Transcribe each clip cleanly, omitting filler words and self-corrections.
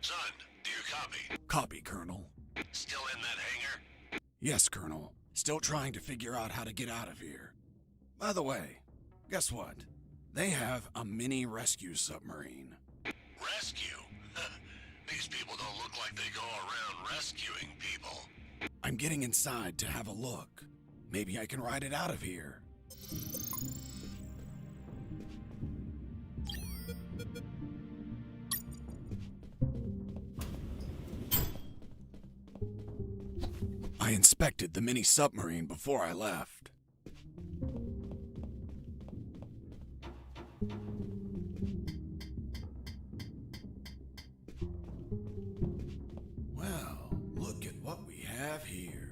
Son, do you copy? Copy, Colonel. Still in that hangar? Yes, Colonel. Still trying to figure out how to get out of here. By the way, guess what? They have a mini rescue submarine. Rescue? These people don't look like they go around rescuing people. I'm getting inside to have a look. Maybe I can ride it out of here. I inspected the mini submarine before I left. Well, look at what we have here.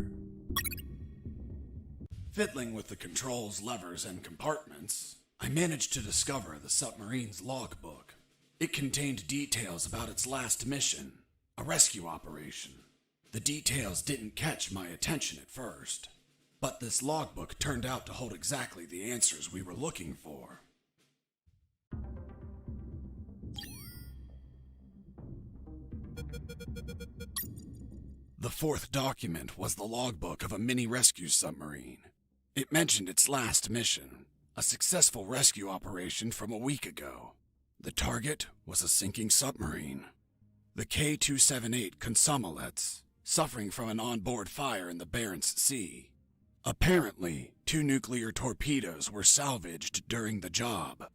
Fiddling with the controls, levers, and compartments, I managed to discover the submarine's logbook. It contained details about its last mission, a rescue operation. The details didn't catch my attention at first, but this logbook turned out to hold exactly the answers we were looking for. The fourth document was the logbook of a mini rescue submarine. It mentioned its last mission, a successful rescue operation from a week ago. The target was a sinking submarine. The K-278 Consomolets, suffering from an onboard fire in the Barents Sea. Apparently, 2 nuclear torpedoes were salvaged during the job.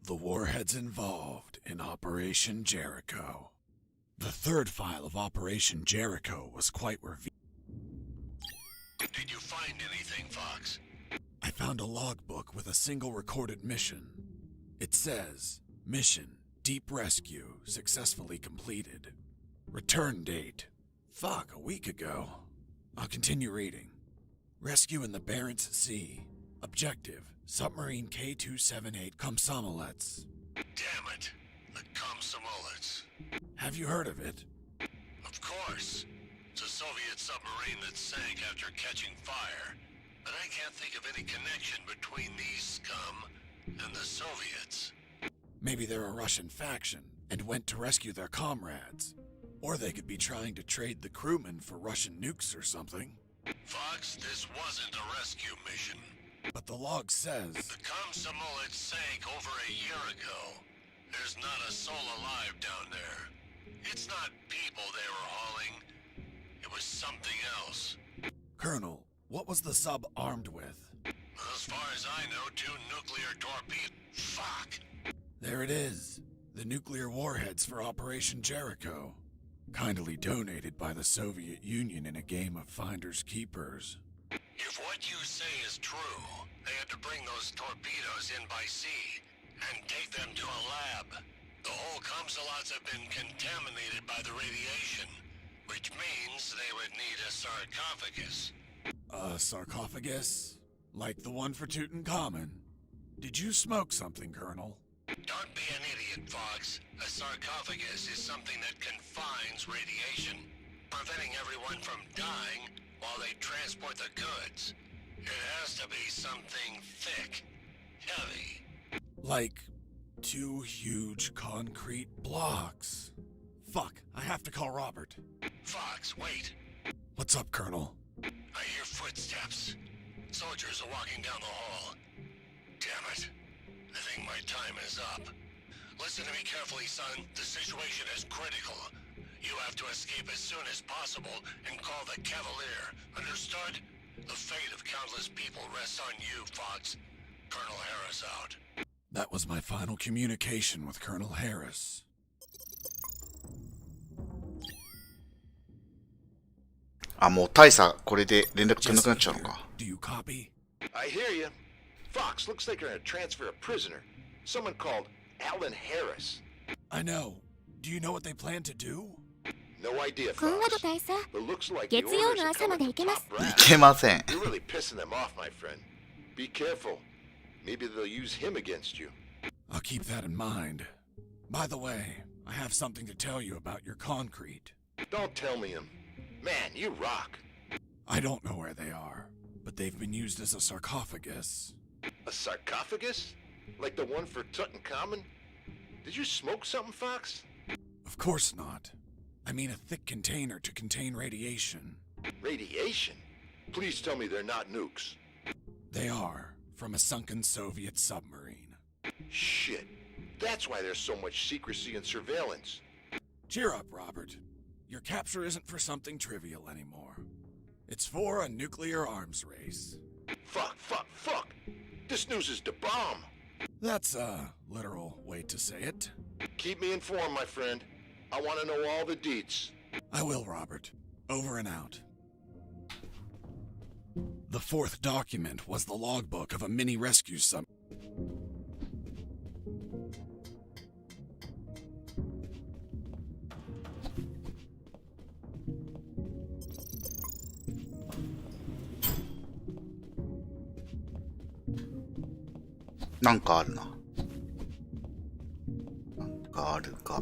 The warheads involved in Operation Jericho. The third file of Operation Jericho was quite revealing. Did you find anything, Fox? I found a logbook with a single recorded mission. It says, Mission, Deep Rescue, successfully completed. Return date, a week ago. I'll continue reading. Rescue in the Barents Sea. Objective, submarine K-278 Komsomolets. Damn it. The Komsomolets. Have you heard of it? Of course. It's a Soviet submarine that sank after catching fire. But I can't think of any connection between these scum and the Soviets. Maybe they're a Russian faction and went to rescue their comrades. Or they could be trying to trade the crewmen for Russian nukes or something. Fox, this wasn't a rescue mission. But the log says... The Komsomolets sank over a year ago. There's not a soul alive down there. It's not people they were hauling. It was something else. Colonel, what was the sub armed with? As far as I know, 2 nuclear torpedoes. Fuck! There it is. The nuclear warheads for Operation Jericho. Kindly donated by the Soviet Union in a game of finders keepers. If what you say is true, they had to bring those torpedoes in by sea and take them to a lab. The whole Komsomolets have been contaminated by the radiation, which means they would need a sarcophagus. A sarcophagus? Like the one for Tutankhamun? Did you smoke something, Colonel? Don't be an idiot, Fox. A sarcophagus is something that confines radiation, preventing everyone from dying while they transport the goods. It has to be something thick, heavy. Like 2 huge concrete blocks. Fuck, I have to call Robert. Fox, wait. What's up, Colonel? I hear footsteps. Soldiers are walking down the hall. Damn it. I think my time is up. Listen to me carefully, son. The situation is critical. You have to escape as soon as possible and call the Cavalier. Understood? The fate of countless people rests on you, Fox. Colonel Harris out. That was my final communication with Colonel Harris. Ah, もう大差これで連絡取れなくなっちゃうのか。Do you copy? I hear you. Fox, looks like you're gonna transfer a prisoner. Someone called Alan Harris. I know. Do you know what they plan to do? No idea, こんな Fox. の大佐 But looks like the 月曜 orders の are 朝ま coming で from 行けます top い brass. けません。 You're really pissing them off, my friend. Be careful. Maybe they'll use him against you. I'll keep that in mind. By the way, I have something to tell you about your concrete. Don't tell me him. Man, you rock. I don't know where they are, but they've been used as a sarcophagus. A sarcophagus? Like the one for Tutankhamun? Did you smoke something, Fox? Of course not. I mean a thick container to contain radiation. Radiation? Please tell me they're not nukes. They are, from a sunken Soviet submarine. Shit. That's why there's so much secrecy and surveillance. Cheer up, Robert. Your capture isn't for something trivial anymore. It's for a nuclear arms race. Fuck. This news is the bomb. That's a literal way to say it. Keep me informed, my friend. I want to know all the deets. I will, Robert. Over and out. The fourth document was the logbook of a mini rescue sub.なんかあるな。なんかあるか。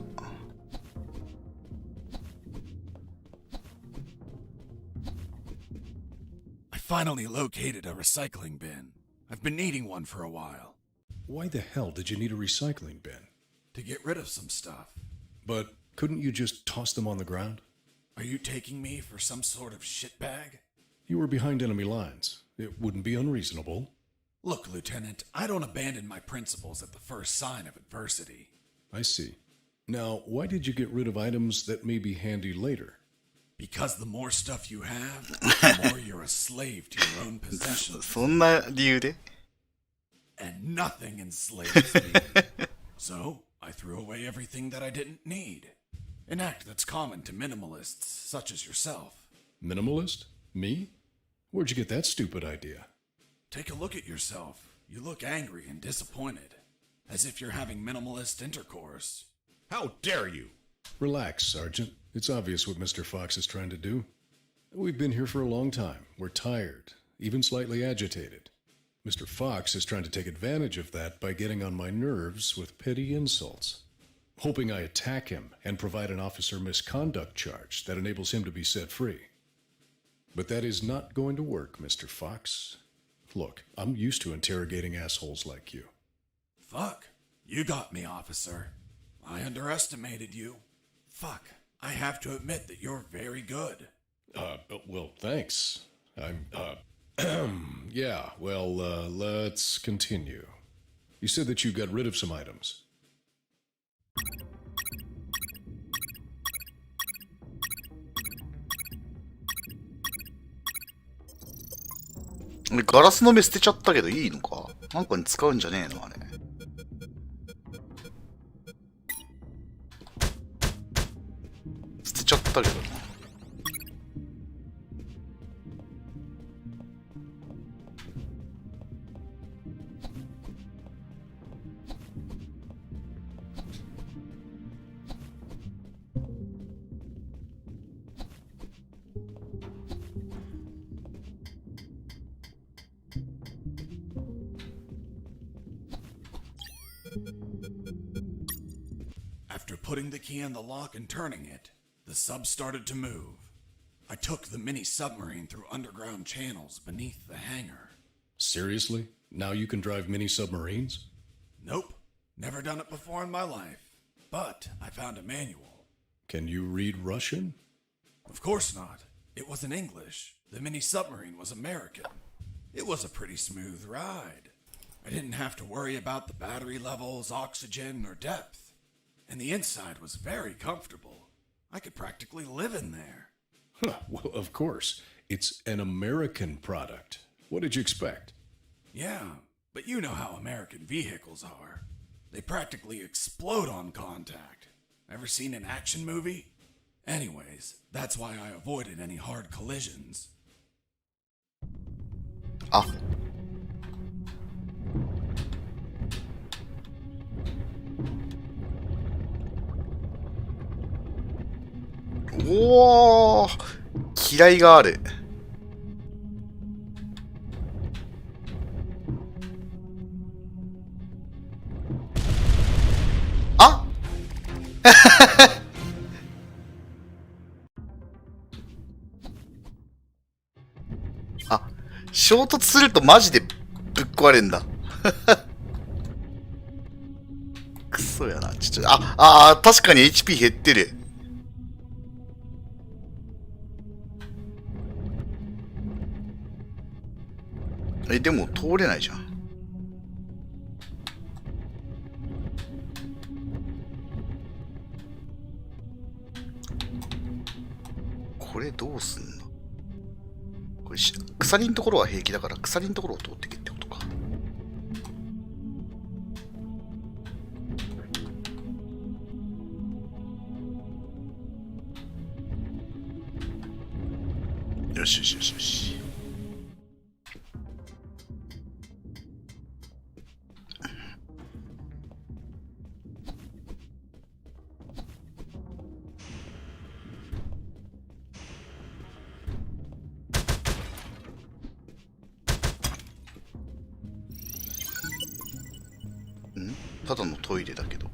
I finally located a recycling bin. I've been needing one for a while. Why the hell did you need a recycling bin? To get rid of some stuff. But couldn't you just toss them on the ground? Are you taking me for some sort of shitbag? You were behind enemy lines. It wouldn't be unreasonable. Look, Lieutenant, I don't abandon my principles at the first sign of adversity. I see. Now, why did you get rid of items that may be handy later? Because the more stuff you have, the more you're a slave to your own possessions. そんな理由で And nothing enslaves me. So, I threw away everything that I didn't need. An act that's common to minimalists such as yourself. Minimalist? Me? Where'd you get that stupid idea? Take a look at yourself. You look angry and disappointed. As if you're having minimalist intercourse. How dare you? Relax, Sergeant. It's obvious what Mr. Fox is trying to do. We've been here for a long time. We're tired, even slightly agitated. Mr. Fox is trying to take advantage of that by getting on my nerves with petty insults, hoping I attack him and provide an officer misconduct charge that enables him to be set free. But that is not going to work, Mr. Fox. Look, I'm used to interrogating assholes like you. Fuck. You got me, officer. I underestimated you. Fuck. I have to admit that you're very good. Well, thanks. Yeah, well, let's continue. You said that you got rid of some items.俺ガラスの目捨てちゃったけどいいのかなんかに使うんじゃねえのあれ。捨てちゃったけどな。After putting the key in the lock and turning it, the sub started to move. I took the mini submarine through underground channels beneath the hangar. Seriously? Now you can drive mini submarines? Nope. Never done it before in my life. But I found a manual. Can you read Russian? Of course not. It was in English. The mini submarine was American. It was a pretty smooth ride. I didn't have to worry about the battery levels, oxygen, or depth. And the inside was very comfortable. I could practically live in there. Huh, well, of course. It's an American product. What did you expect? Yeah, but you know how American vehicles are. They practically explode on contact. Ever seen an action movie? Anyways, that's why I avoided any hard collisions. あ、おお、嫌いがある。ああ、衝突するとマジでぶっ壊れんだ。クソやな。確かに HP 減ってる。でも通れないじゃん。これどうすんの？これ鎖のところは平気だから鎖のところを通ってけってことか。よしよしよしよし。ただのトイレだけど。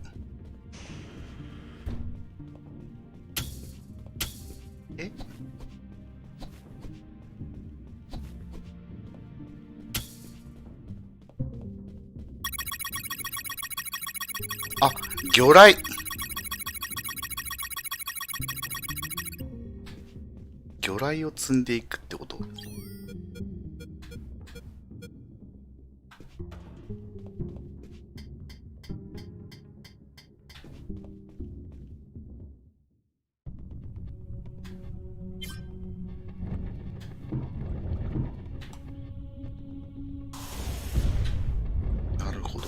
え？あ、魚雷。魚雷を積んでいくってこと？なるほど。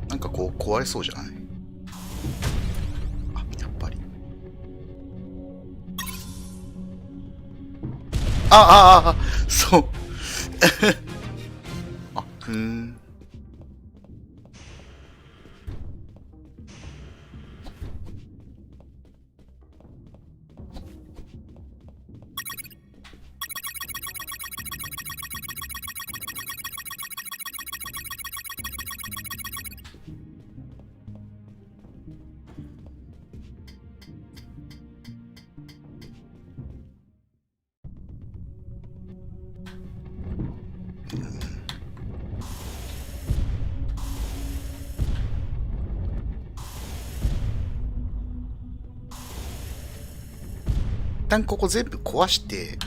なんかこう壊れそうじゃない？あ、やっぱり。そう。あ、一旦ここ全部壊して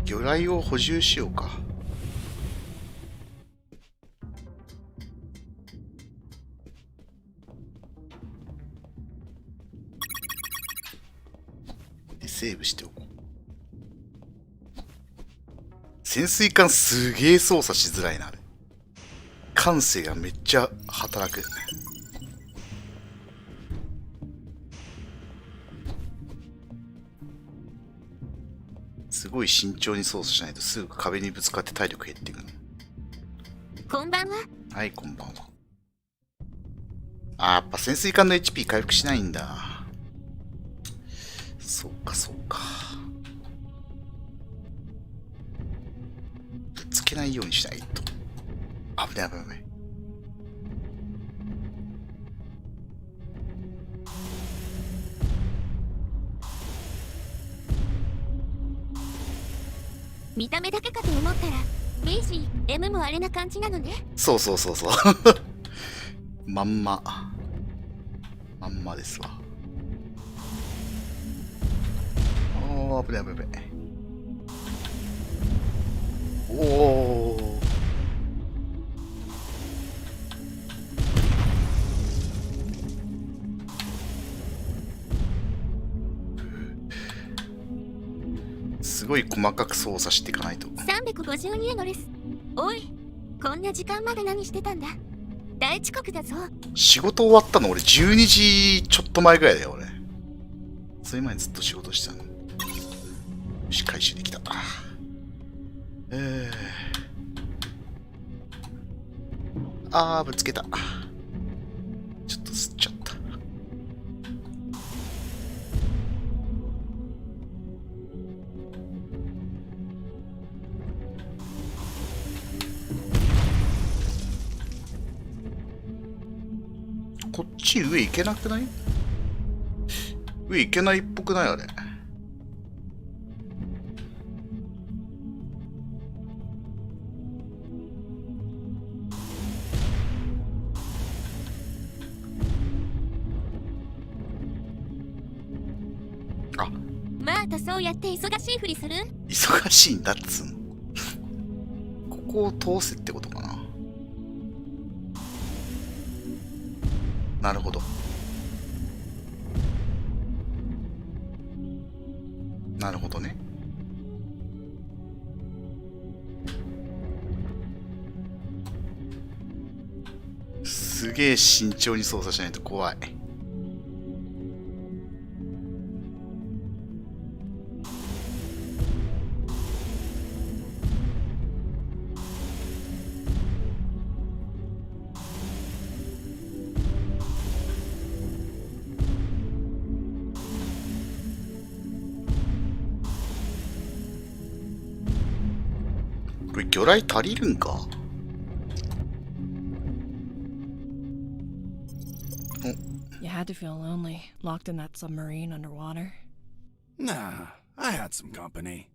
魚雷を補充しようか。でセーブしておこう。潜水艦すげえ操作しづらいなあれ。感性がめっちゃ働く。すごい慎重に操作しないとすぐ壁にぶつかって体力減っていくの。こんばんは。はい、こんばんは。あ、やっぱ潜水艦の HP 回復しないんだ。そうか、そうか。ぶつけないようにしないと。危ない危ない危ない。見た目だけかと思ったら B 氏 M もあれな感じなのね。そうそうそうそう。まんまですわ。おー、危ない危ない危ない。おー、すごい細かく操作していかないと。352円のレス。おい、こんな時間まで何してたんだ。大遅刻だぞ。仕事終わったの俺12時ちょっと前ぐらいだよ俺。集め前にずっと仕事してたの。よし、回収できた。ぶつけた。ちょっと吸っちゃった。こっち上行けなくない？上行けないっぽくないあれ。またそうやって忙しいふりする？忙しいんだっつん。ここを通せってことかな。なるほど。なるほどね。すげえ慎重に操作しないと怖い。これ魚雷足りるんか？You had to feel lonely, locked in that submarine underwater. Nah, I had some company.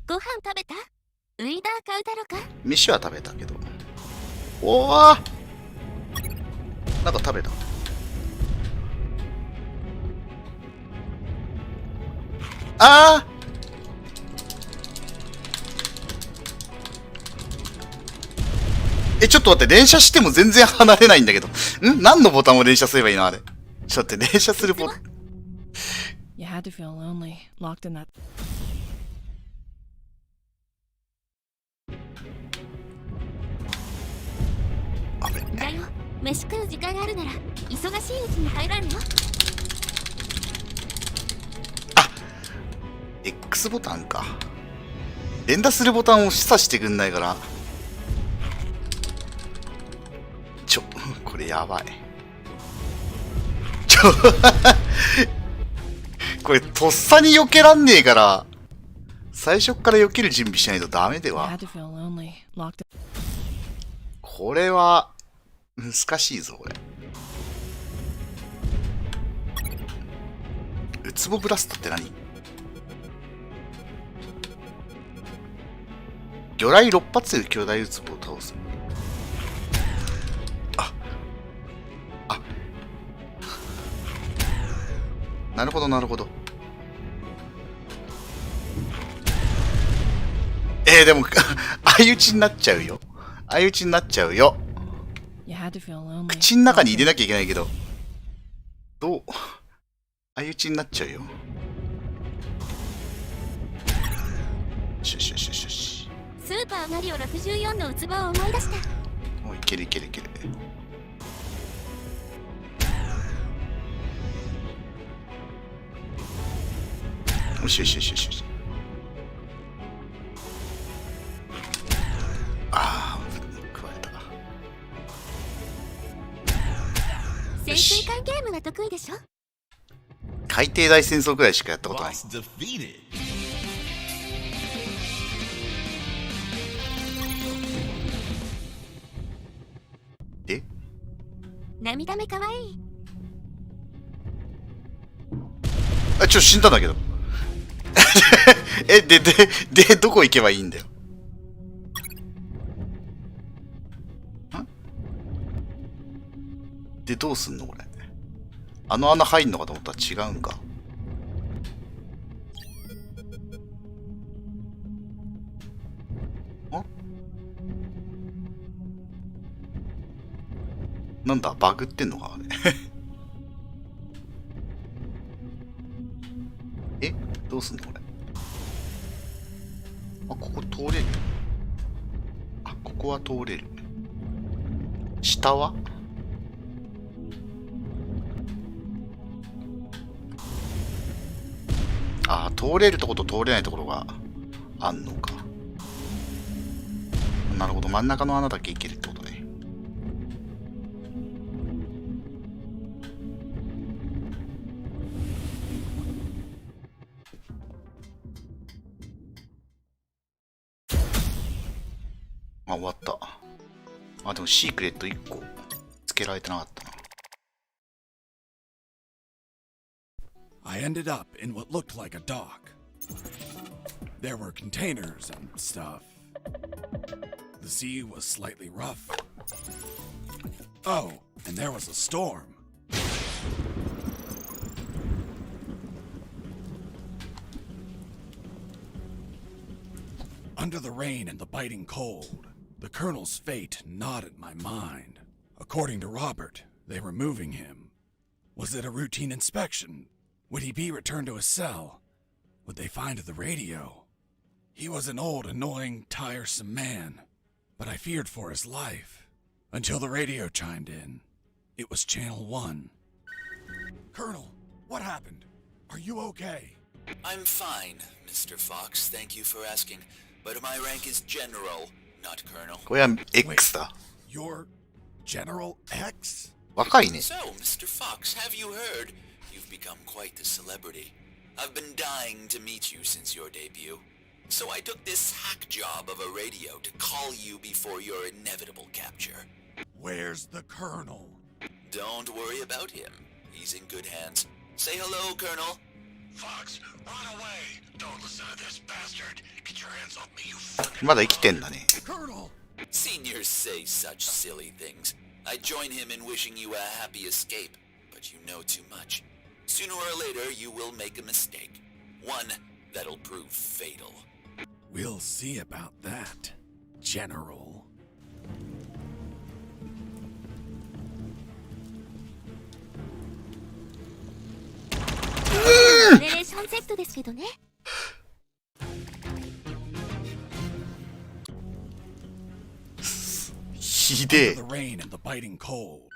ご飯食べた？ウイダー買うだろか？飯は食べたけど。おわ！なんか食べた。あー！ちょっと待って、連射しても全然離れないんだけど。何のボタンを連射すればいいのあれ。ちょっと待って、連射するボタン。You had to feel lonely, locked in that. だよ、飯食う時間があるなら忙しいうちに入らんよ。X ボタンか。連打するボタンを示唆してくんないから。これやばい。これとっさに避けらんねえから、最初から避ける準備しないとダメでは。これは難しいぞこれ。ウツボブラストって何？魚雷6発で巨大ウツボを倒す。なるほどなるほど。でも相打ちになっちゃうよ。相打ちになっちゃうよ。口の中に入れなきゃいけないけど、どう相打ちになっちゃうよ。よしよしよしよしよし。スーパーマリオ64のウツボを思い出した。もういけるいけるいける。よしよしよしよしよし。食われた。潜水艦ゲームが得意でしょ？海底大戦争くらいしかやったことない。で？涙目かわいい。死んだんだけど。どこ行けばいいんだよ。で、どうすんのこれ。あの穴入んのかと思ったら違うんか。なんだバグってんのかあれ。どうすんのこれ。ここ通れる。ここは通れる。下はああ、通れるとこと通れないところがあんのか。なるほど、真ん中の穴だけいけるってことね。あ、終わった。あ、でもシークレット1個つけられてなかったな。I ended up in what looked like a dock. There were containers and stuff. The sea was slightly rough. Oh, and there was a storm. Under the rain and the biting cold, the colonel's fate gnawed at my mind. According to Robert, they were moving him. Was it a routine inspection? Would he be returned to his cell? Would they find the radio? He was an old, annoying, tiresome man, but I feared for his life. Until the radio chimed in. It was Channel 1. Colonel, what happened? Are you okay? I'm fine, Mr. Fox. Thank you for asking. But my rank is General, not Colonel. これは X だ。 You're General X? 若いね。 So, Mr. Fox, have you heard? You've become quite the celebrity. I've been dying to meet you since your debut. So I took this hack job of a radio to call you before your inevitable capture. Where's the Colonel? Don't worry about him. He's in good hands. Say hello, Colonel. Fox, run away! Don't listen to this bastard! Get your hands off me, you fucking... まだ生きてんだね。 Colonel! Seniors say such silly things. I join him in wishing you a happy escape, but you know too much. Sooner or later, you will make a mistake. One that'll prove fatal. We'll see about that, General. ジェネレーション Z ですけどね。ひでえ。 The rain and the biting cold.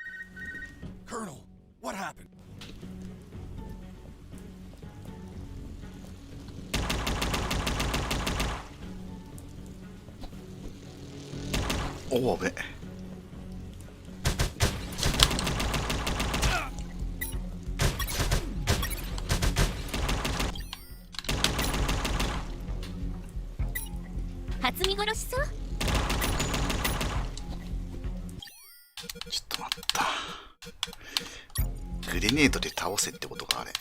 Colonel, what happened? おおべ。初見殺しそう。ちょっと待った。グレネードで倒せってことか、あれ。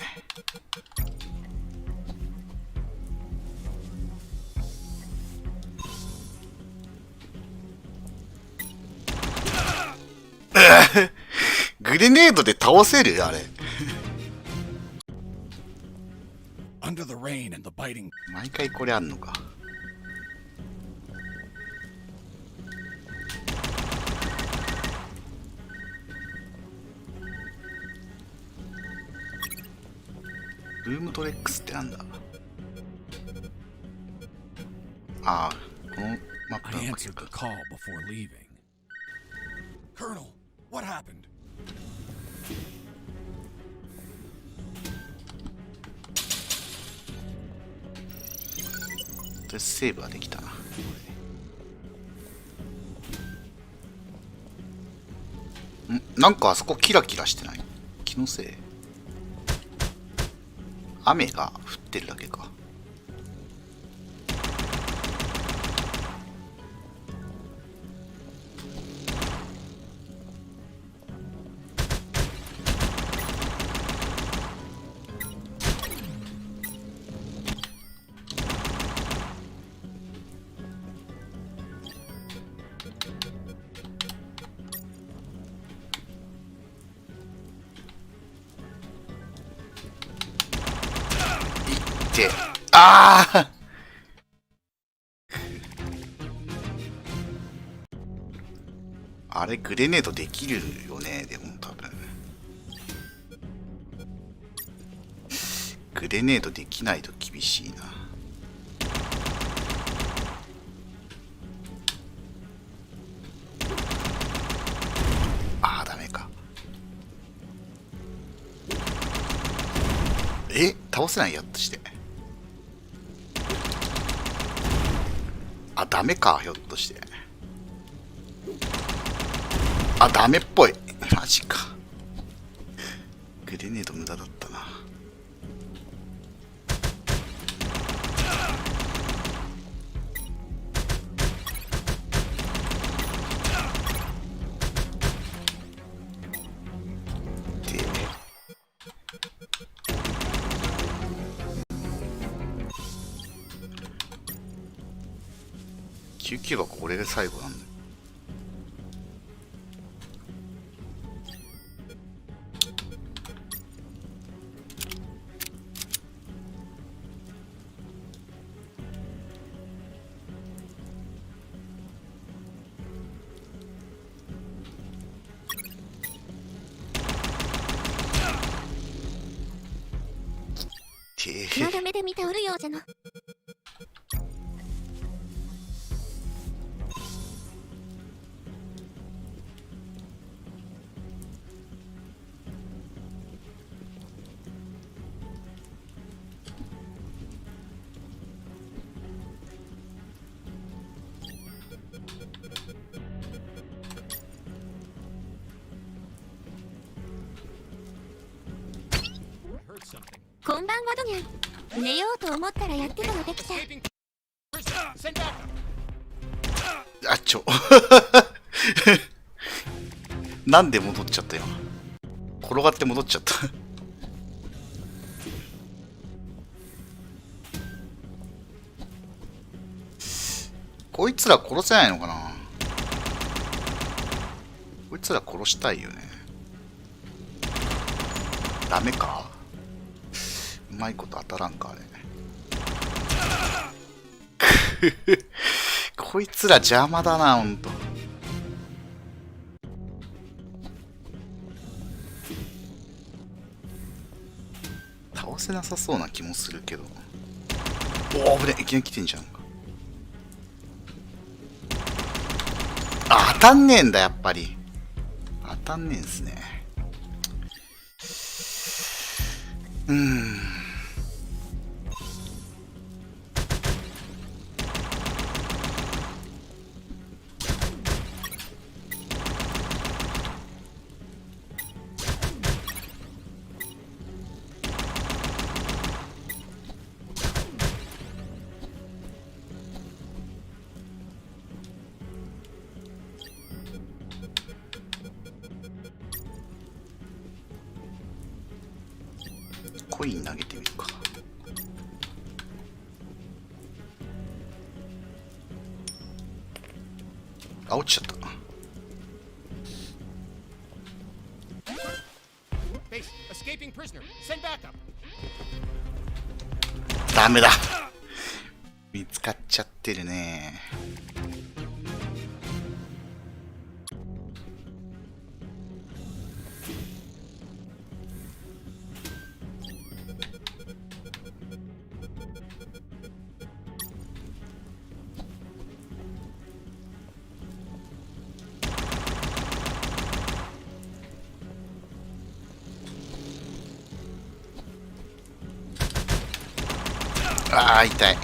グレネードで倒せるあれ。Under the rain and the biting. 毎回これあんのか。ルームトレックスってなんだ。ああ、このマップ I の書け answered るか。 the call before leaving. Colonel, what happened? とりあえずセーブはできたな。なんかあそこキラキラしてない？気のせい？雨が降ってるだけか。あああれグレネードできるよね。でも多分グレネードできないと厳しいな。ああダメか。倒せないやっとして。あ、ダメか、ひょっとして。あ、ダメっぽい。マジか。グレネード無駄だったな。で、救急箱これが最後なんだよ。まだ目で見ておるようじゃな。こんばんはドニャン。寝ようと思ったらやってたのできた。あちょなんで戻っちゃった今。転がって戻っちゃったこいつら殺せないのかな。こいつら殺したいよね。ダメか。うまいこと当たらんかあれこいつら邪魔だなほんと。倒せなさそうな気もするけど。おお危ね、いきなり来てんじゃんか。あ、当たんねえんだやっぱり。当たんねえんすね。コイン投げてみるか。あ、落ちちゃった。ダメだ。見つかっちゃってるね。ああ、痛い。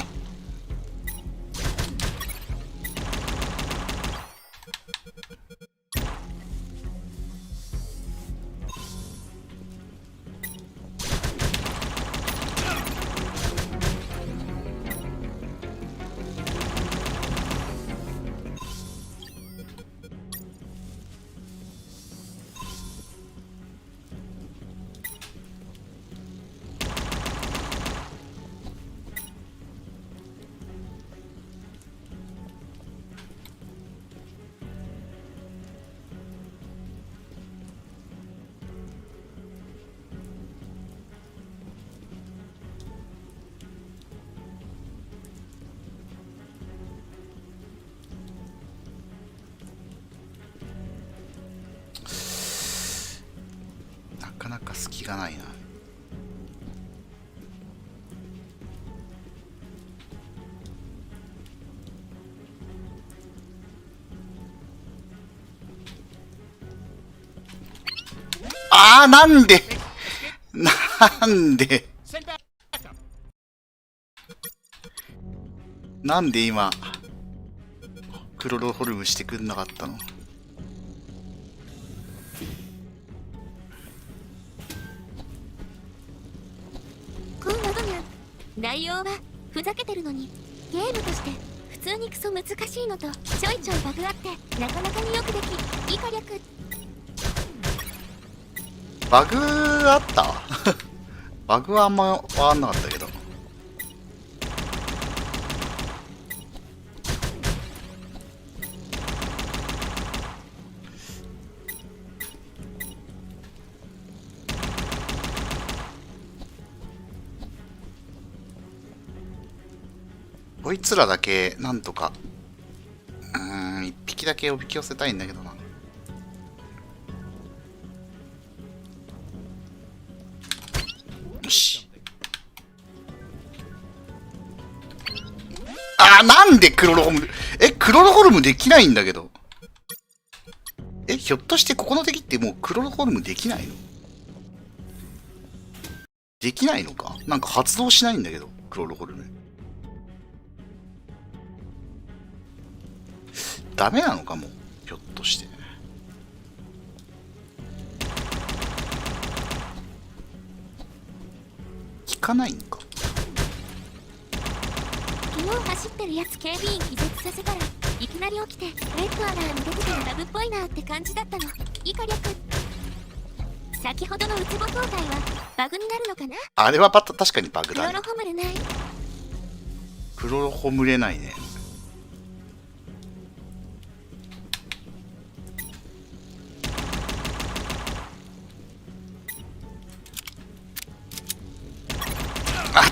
なかなか隙がないな。ああ、なんでなんで今クロロホルムしてくんなかったの。こんなどが内容はふざけてるのにゲームとして普通にクソ難しいのとちょいちょいバグあってなかなかによくでき、以下略。バグあったバグはあんま分かんなかったけど。こいつらだけなんとか一匹だけおびき寄せたいんだけどな。よし。なんでクロロホルム、クロロホルムできないんだけど。ひょっとしてここの敵ってもうクロロホルムできないの？できないのか？なんか発動しないんだけど、クロロホルム。ダメなのかも、ひょっとして。効かないんか。昨日走ってるやつ警備員気絶させたらいきなり起きてレッドアラーに出てくるラブっぽいなって感じだったの。以下略。先ほどのウツボ交代はバグになるのかな。あれは確かにバグだね。クロロホムれない。クロロホムれないね。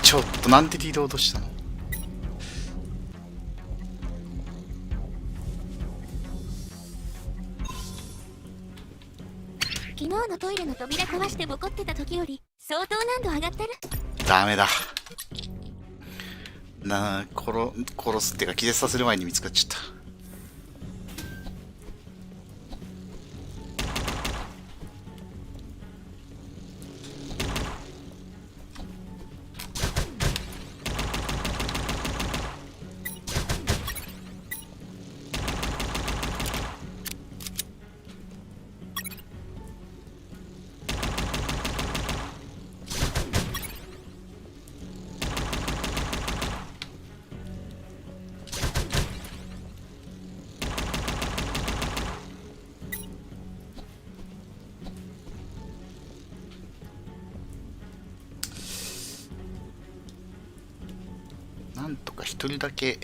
ちょっとなんでリロードしたの？昨日のトイレの扉壊してボコってた時より相当難度上がってる。ダメだ。殺すってか気絶させる前に見つかっちゃった。なんとか一人だけ。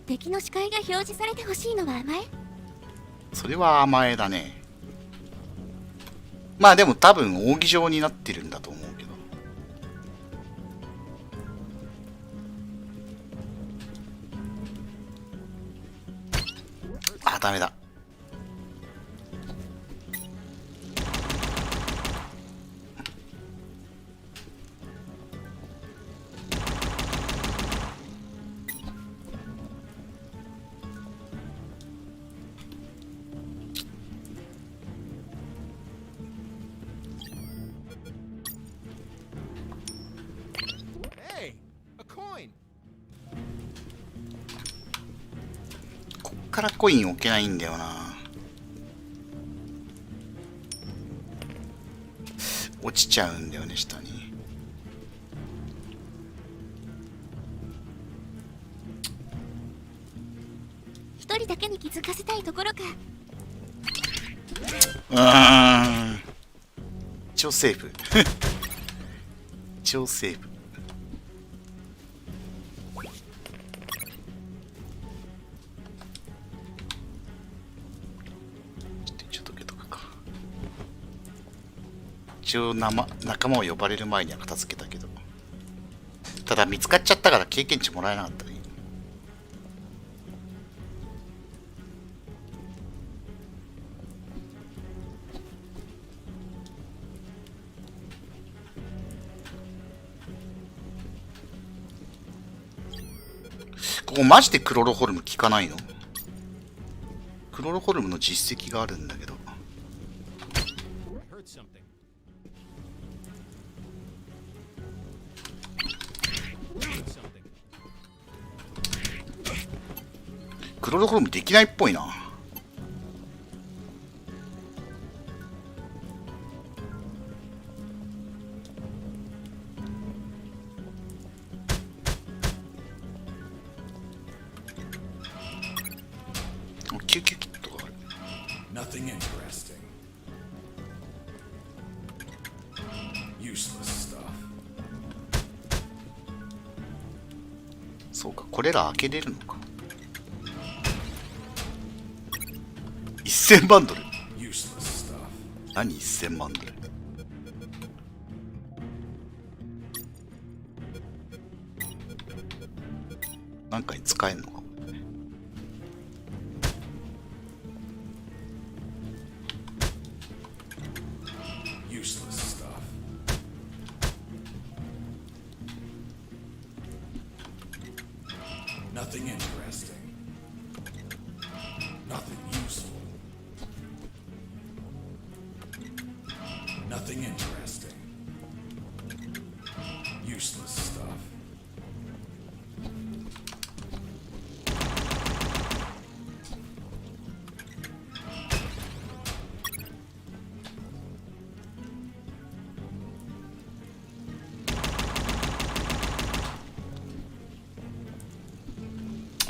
敵の視界が表示されてほしいのは甘え。それは甘えだね。まあでも多分扇状になってるんだと思うけど。ダメだ。こっからコイン置けないんだよな。落ちちゃうんだよね、下に。一人だけに気づかせたいところか。一応セーブ一応セーブ。ちょっと受けとくか。一応仲間を呼ばれる前には片付けたけど、ただ見つかっちゃったから経験値もらえなかったね。ここマジでクロロホルム効かないの？クロロホルムの実績があるんだけど。ククロロホルムできないっぽいな。救急キットがある。 Nothing interesting. Useless stuff. そうか、これら開けれるのか。1000万ドル。 Useless stuff. 何1000万ドル。なんかに使えんのか。Useless stuff. Nothing interesting. Nothing useful. Nothing interesting. Useless stuff.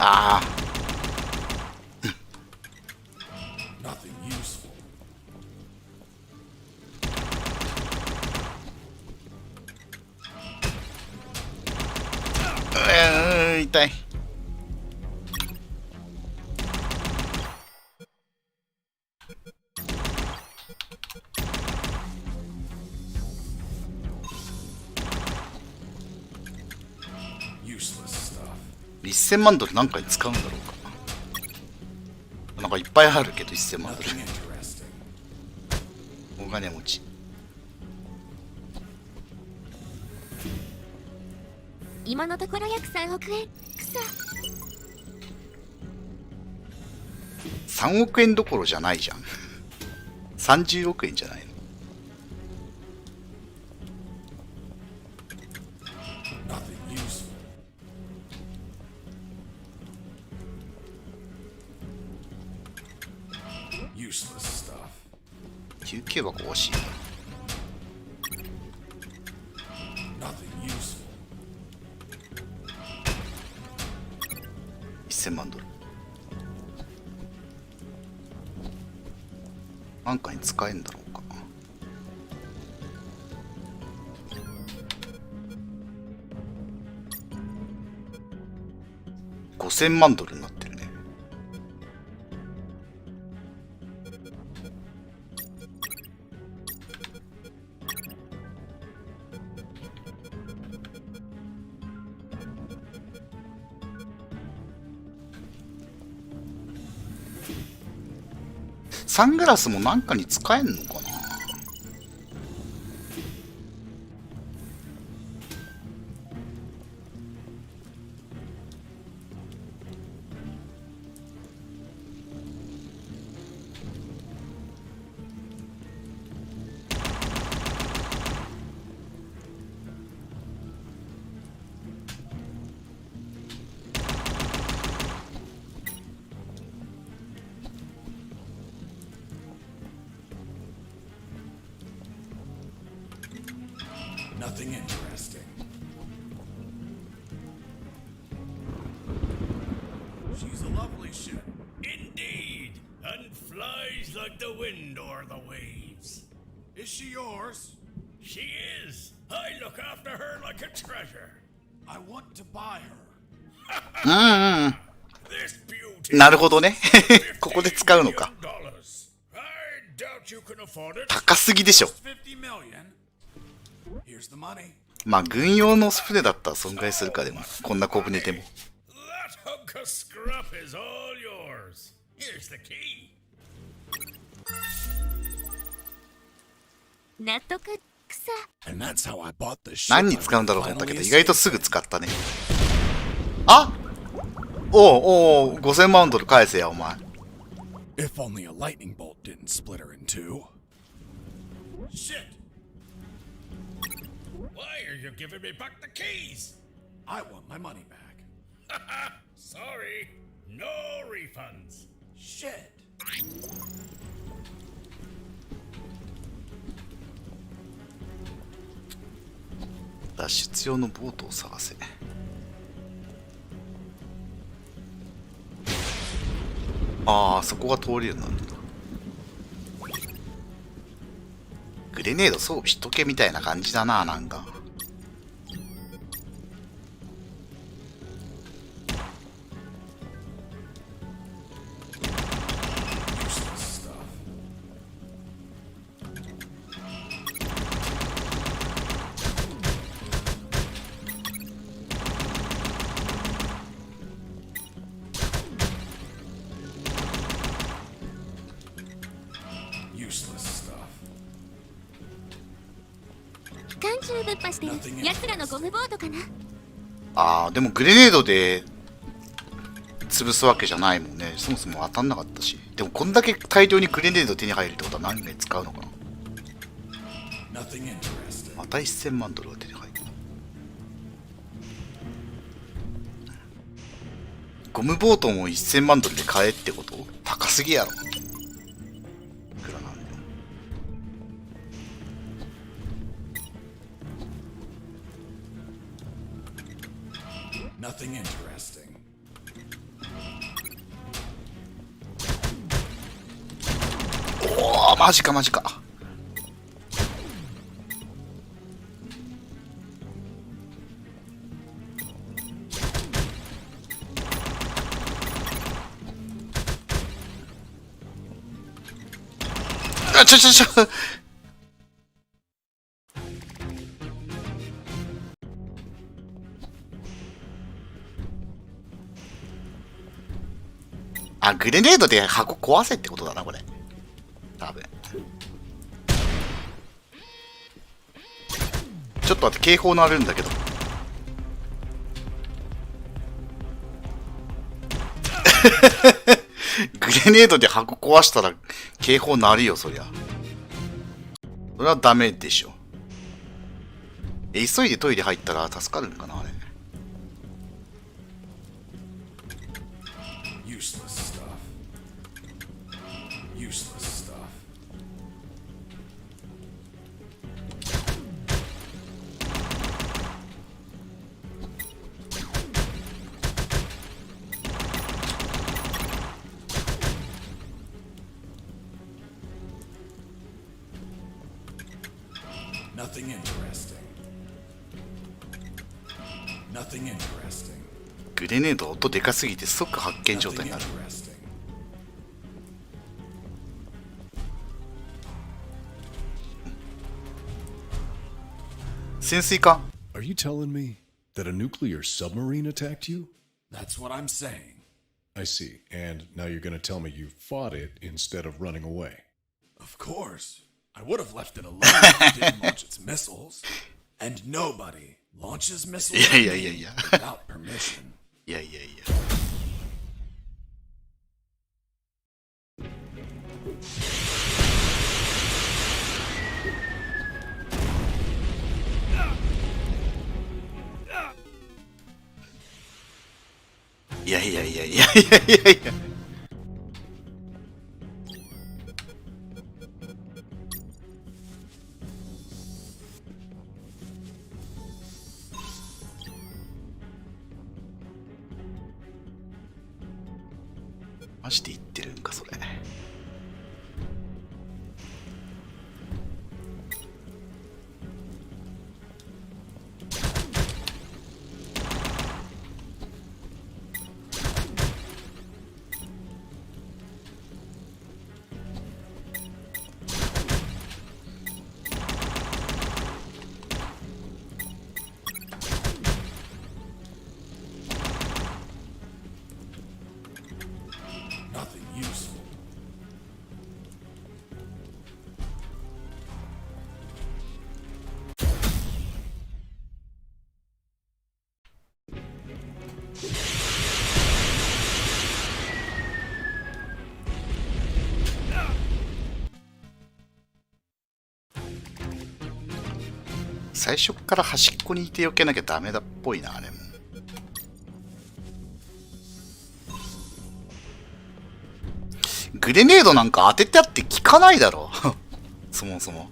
Ah. Nothing useful.痛い。Useless stuff. 1000万ドルなんかに使うんだろうか。なんかいっぱいあるけど1000万ドル。 Nothing interesting. お金持ち。今のところ約3億円。くそ。 3億円どころじゃないじゃん。30億円じゃないの。 Nothing useful. Useless stuff. 救急箱欲しいな。 Nothing useful. 1000万ドル。なんかに使えんだろうか。5000万ドルになってるね。サングラスもなんかに使えんのかな。Nothing interesting. She's a lovely ship. Indeed, and flies like the wind or the waves. Is she yours? She is. I look after her like a treasure. I want to buy her. うんうん。 This beauty. なるほどね。ここで使うのか。 $50 million. I doubt you can afford it. 高すぎでしょ。 50 million. Here's the money. まあ軍用の船だったら損害するか。でもこんな小舟でも。 That hunk of scrap is all yours. Here's the key. 納得。くそ。 And that's how I bought the ship. 何に使うんだろうと思ったけど意外とすぐ使ったね。あ、おうおう、5000万ドル返せやお前。 If only a lightning bolt didn't split her in two. Shit. Why are you giving me back the keys? I want my money back. Sorry. No refunds. Shit. 脱出用のボートを探せ。ああ、そこが通れるようになるんだ。グレネード装備しとけみたいな感じだな、なんか。缶中ぶっ破してる奴らのゴムボートかな。ああ、でもグレネードで潰すわけじゃないもんね。そもそも当たんなかったし。でもこんだけ大量にグレネード手に入るってことは何に使うのかな。また1000万ドルが手に入る。ゴムボートも1000万ドルで買えってこと？高すぎやろ。いくらなんだよ。Nothing interesting. おお、マジかマジか。あ、ちょ。あ、グレネードで箱壊せってことだな、これ。多分。ちょっと待って、警報鳴るんだけど。グレネードで箱壊したら警報鳴るよ、そりゃ。それはダメでしょ。急いでトイレ入ったら助かるんかな、あれ。Nothing interesting. Nothing interesting. グレネード音でかすぎて即発見状態になる。潜水艦。 Are you telling me that a nuclear submarine attacked you? That's what I'm saying. I see. And now you're going to tell me you fought it instead of running away. Of course. I would have left it alone if it didn't launch its missiles. And nobody launches missiles without permission. いや。マジで言ってるんか、それ。Nothing useful. 最初から端っこにいて避けなきゃダメだっぽいな、あれも。グレネードなんか当ててあって効かないだろ。そもそも。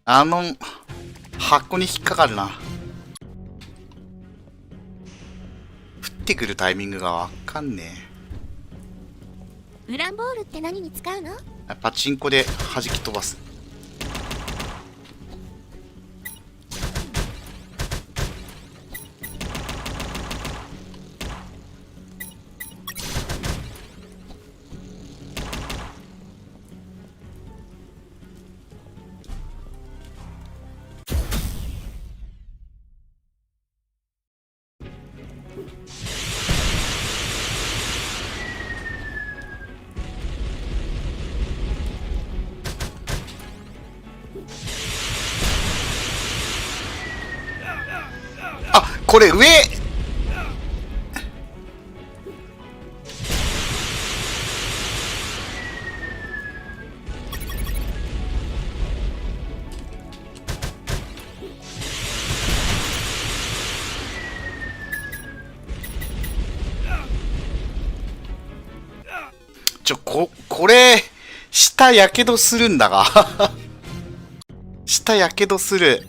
あの箱に引っかかるな。降ってくるタイミングがわかんねえ。ウランボールって何に使うの？パチンコで弾き飛ばす。これ上これ舌やけどするんだが舌やけどする。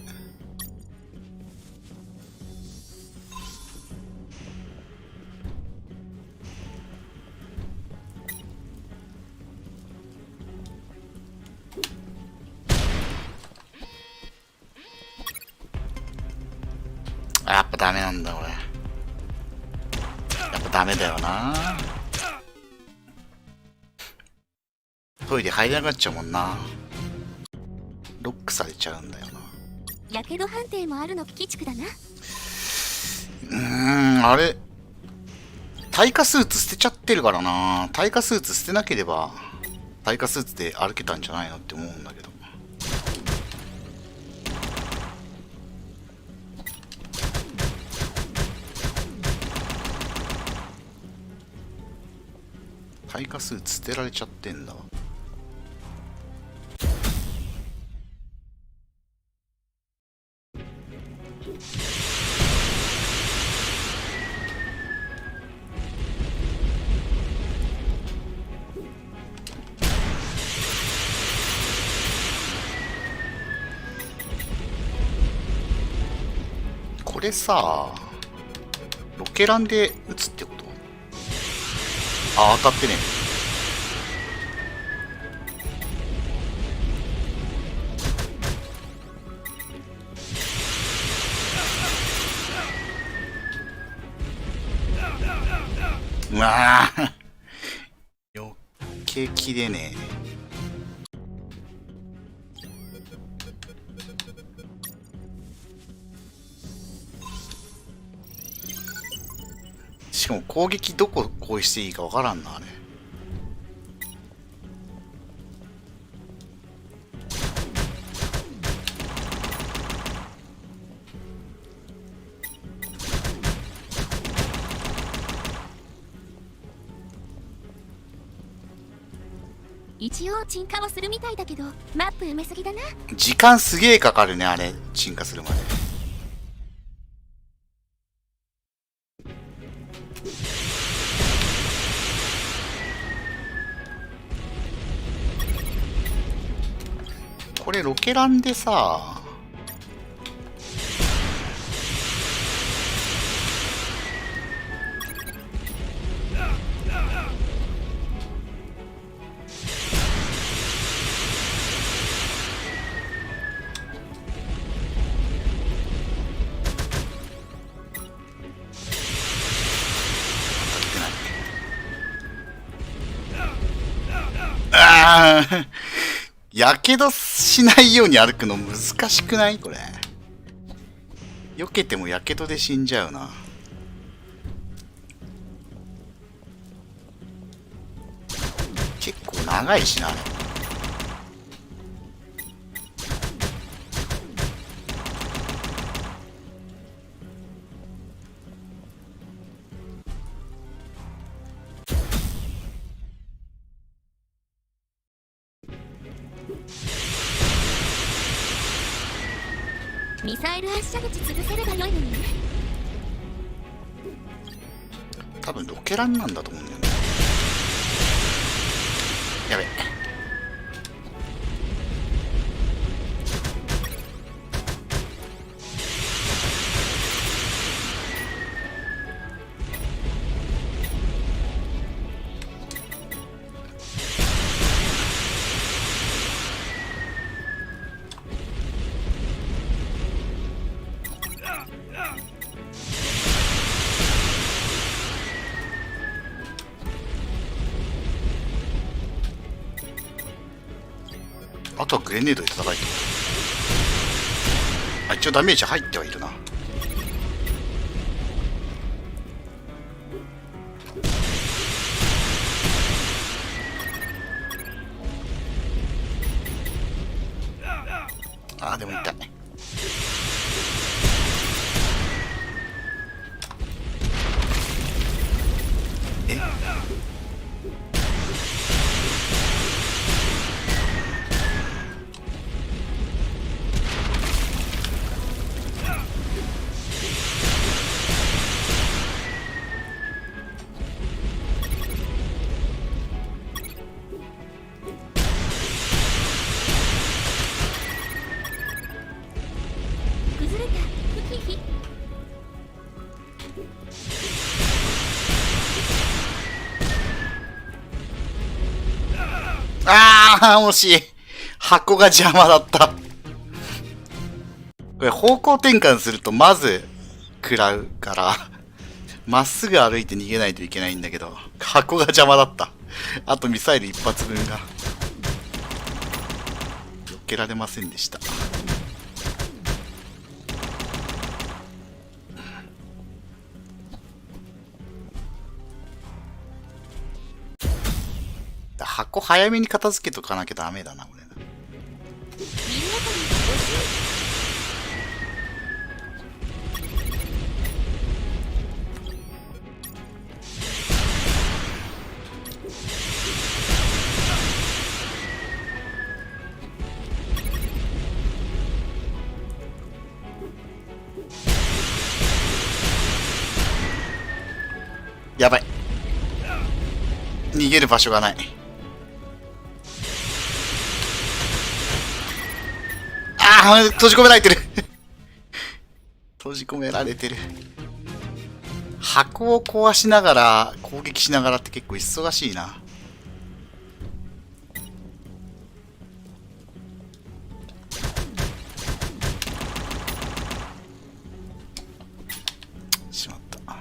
やっぱダメなんだ俺。やっぱダメだよな。トイレ入れなくなっちゃうもんな。ロックされちゃうんだよな。やけど判定もあるの鬼畜だな。あれ耐火スーツ捨てちゃってるからな。耐火スーツ捨てなければ耐火スーツで歩けたんじゃないのって思うんだけど。耐火スーツ捨てられちゃってんだわ。これさ、ロケランで撃つってこと？あ、当たってね。うわぁ余計切れねえ。しかも攻撃どこ攻撃していいかわからんなあれ。一応鎮火をするみたいだけどマップ埋めすぎだな。時間すげえかかるねあれ鎮火するまで。これロケランでさ、やけどしないように歩くの難しくないこれ。避けてもやけどで死んじゃうな。結構長いしな。ミサイル発射口潰せればよいのにね。多分ロケランなんだと思うんだよね。やべ。あとはグレネードで戦いと。あ、一応ダメージ入ってはいるな。あ、でも痛い。え？崩れた。ヒヒ。ああ、惜しい。箱が邪魔だった。これ方向転換するとまず食らうから、まっすぐ歩いて逃げないといけないんだけど、箱が邪魔だった。あとミサイル一発分が避けられませんでした。箱早めに片付けとかなきゃダメだな、俺。みんなから募集。やばい。逃げる場所がない。ああ、閉じ込められてる。閉じ込められてる。箱を壊しながら攻撃しながらって結構忙しいな。しまった。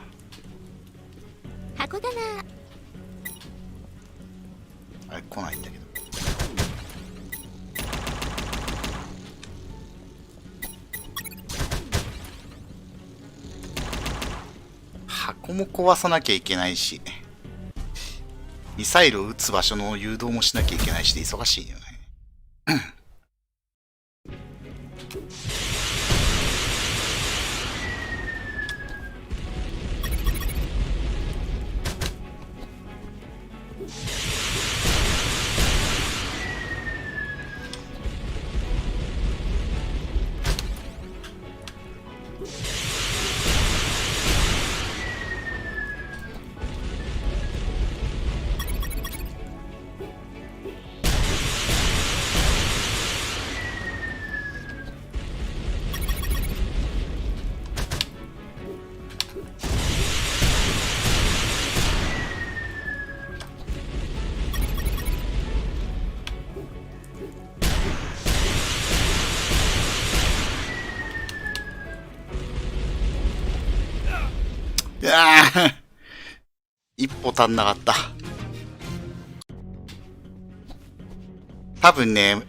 箱だな。あれ来ないんだけど。箱も壊さなきゃいけないし、ミサイルを撃つ場所の誘導もしなきゃいけないしで忙しいよね。一歩足んなかった。多分ね、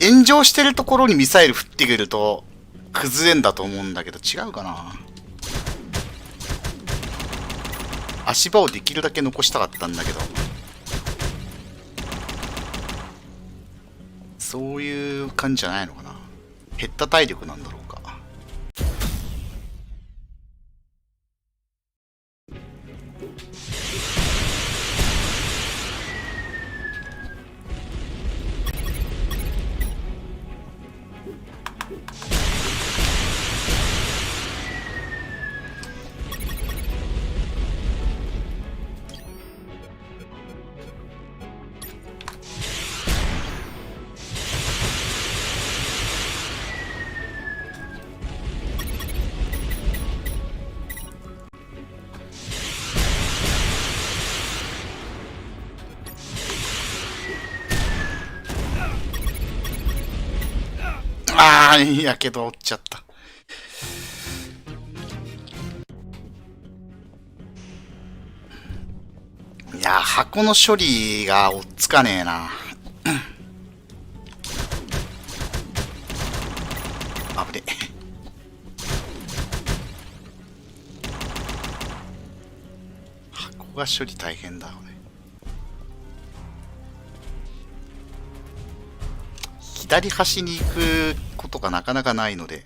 炎上してるところにミサイル降ってくると崩れんだと思うんだけど、違うかな。足場をできるだけ残したかったんだけど、そういう感じじゃないのかな。減った体力なんだろうか。あー、やけど負っちゃった。いやー、箱の処理が追っつかねえな。危ねえ。箱が処理大変だ、これ。左端に行くことがなかなかないので。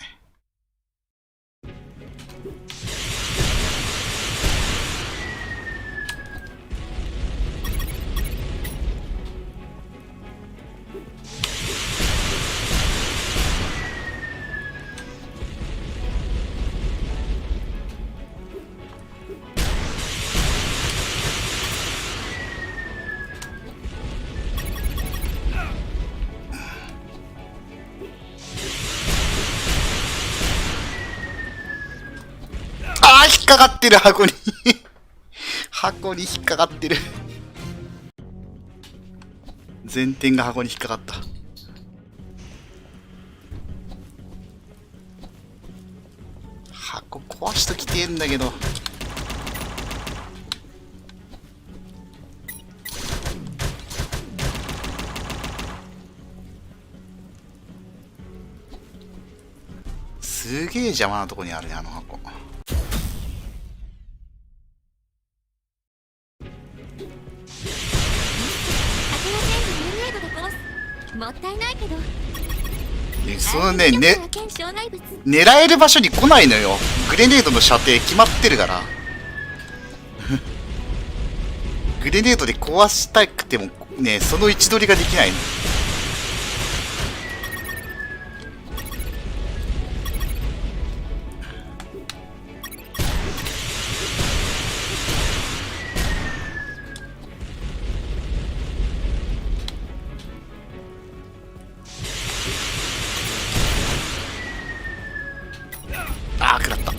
引っかかってる、箱に箱に引っかかってる。前転が箱に引っかかった。箱壊しときてえんだけど。すげえ邪魔なとこにあるね、あの箱。もったいないけど、そのね、狙える場所に来ないのよ。グレネードの射程決まってるからグレネードで壊したくてもね、その位置取りができないの。ああ、食らった。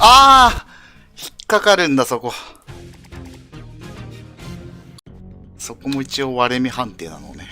ああ、引っかかるんだ、そこ。そこも一応割れ目判定なのね。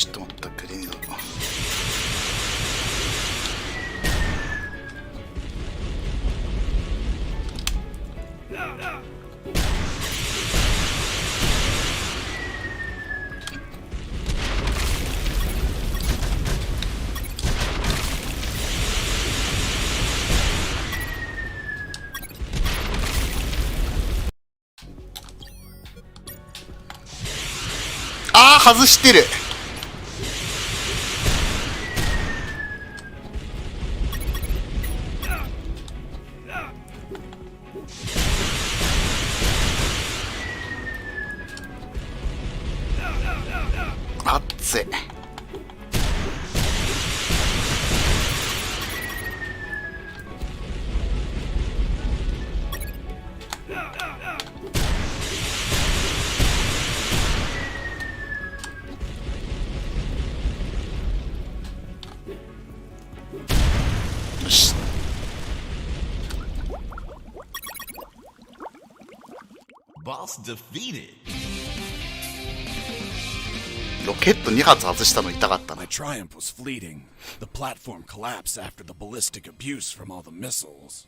ょっと待った、グレネード。ああ、外してる。あっつい。よし。Boss defeated. ロケット2発外したの痛かったな。 My triumph was fleeting. The platform collapsed after the ballistic abuse from all the missiles.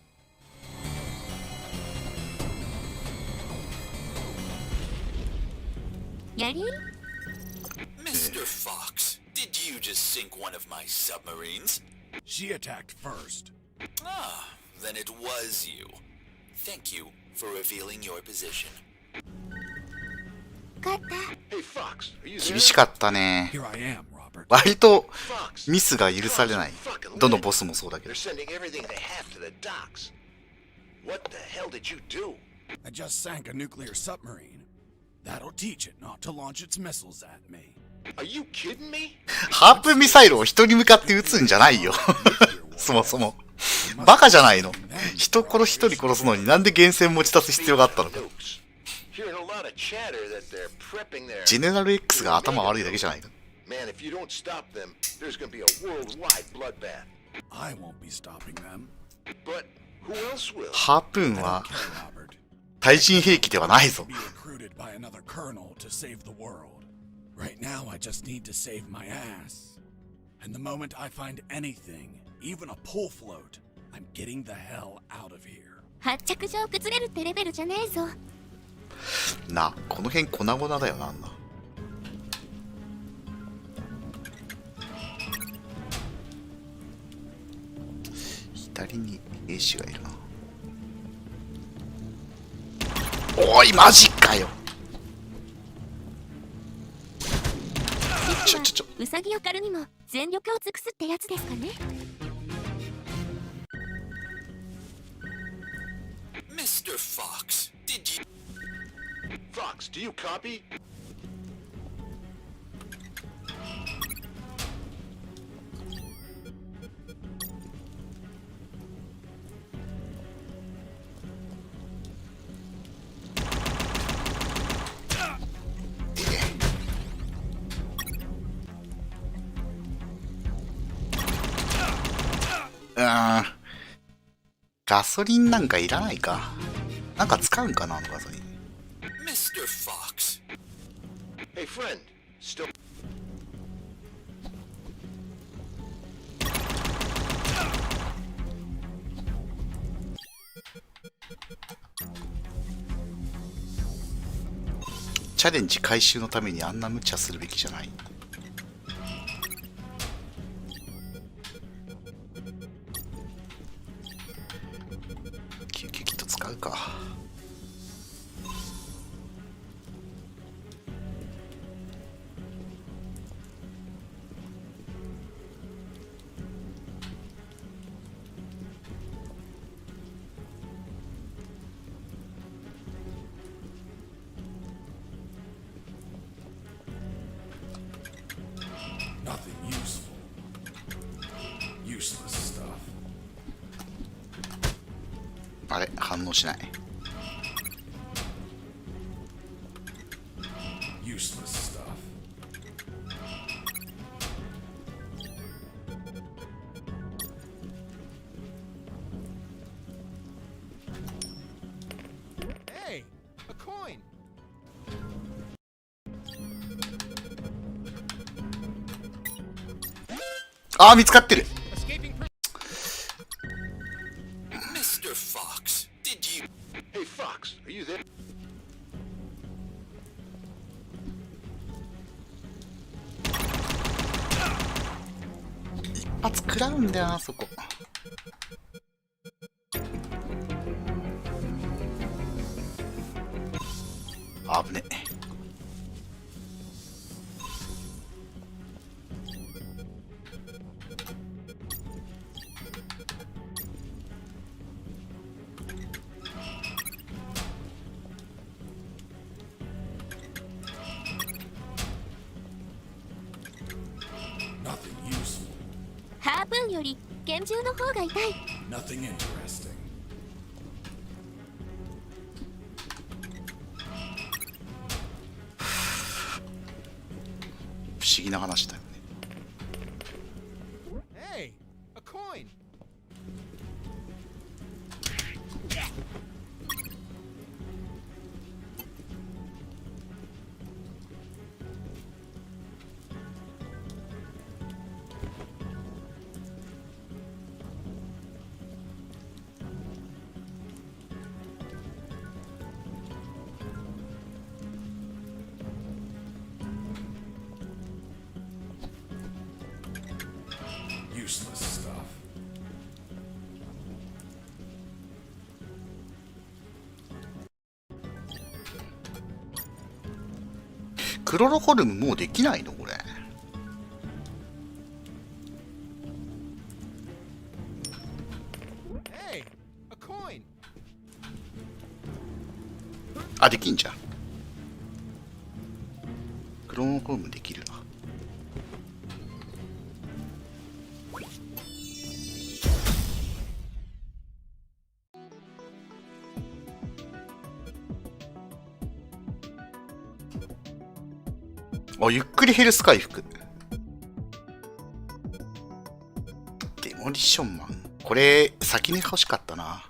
Yari? Mr. Fox, did you just sink one of my submarines? She attacked first. Ah, then it was you. Thank you for revealing your position. 勝った。 Hey, Fox, are you 厳 there? しかったね。 Here I am, Robert. 割と Fox, ミスが許されない。どのボスもそうだけど they're。sending everything they have to the docks. What the hell did you do? I just sank a nuclear submarine. That'll teach it not to launch its missiles at me. Are you kidding me? ハープミサイルを人に向かって撃つんじゃないよ。そもそも。バカじゃないの。人殺一人殺すのになんで源泉持ち出す必要があったのか。 Nukes. Hearing a lot of chatter that they're prepping their... ジェネラル X が頭悪いだけじゃないか。 Man, if you don't stop them, there's gonna be a worldwide bloodbath. I won't be stopping them. But who else will? ハープーン I は don't care, Robert. 対人兵器ではないぞ。 Be recruited by another colonel to save the world. Right now, I just need to save my ass. And the moment I find anything, even a pull float, I'm getting the hell out of here. 発着場崩れるってレベルじゃねえぞ。な、この辺粉々だよな、あんな。左に兵士がいるな。おい、マジかよ。ウサギを狩るにも全力を尽くすってやつですかね。Mr. Fox, did you... Fox, do you copy?うーん。ガソリンなんかいらないか。なんか使うんかな、あのガソリン。 Mr. Fox, Hey, friend, still... チャレンジ回収のためにあんな無茶するべきじゃない。救急キット使うか。Nothing useful. Useless stuff. あれ、反応しない。 Useless stuff. Hey, a coin. あー、見つかってる。Mr. Fox, did you... Hey, Fox, are you there? 一発食らうんだよな、そこ。危ね。ハープーンより拳銃の方が痛い。 Nothing interesting. 不思議な話だよね。Hey, a coin. クロロホルムもうできないのこれ。あ、できんじゃん。クロロホルムできるな。あ、ゆっくりヘルス回復。デモリションマン。これ、先に欲しかったな。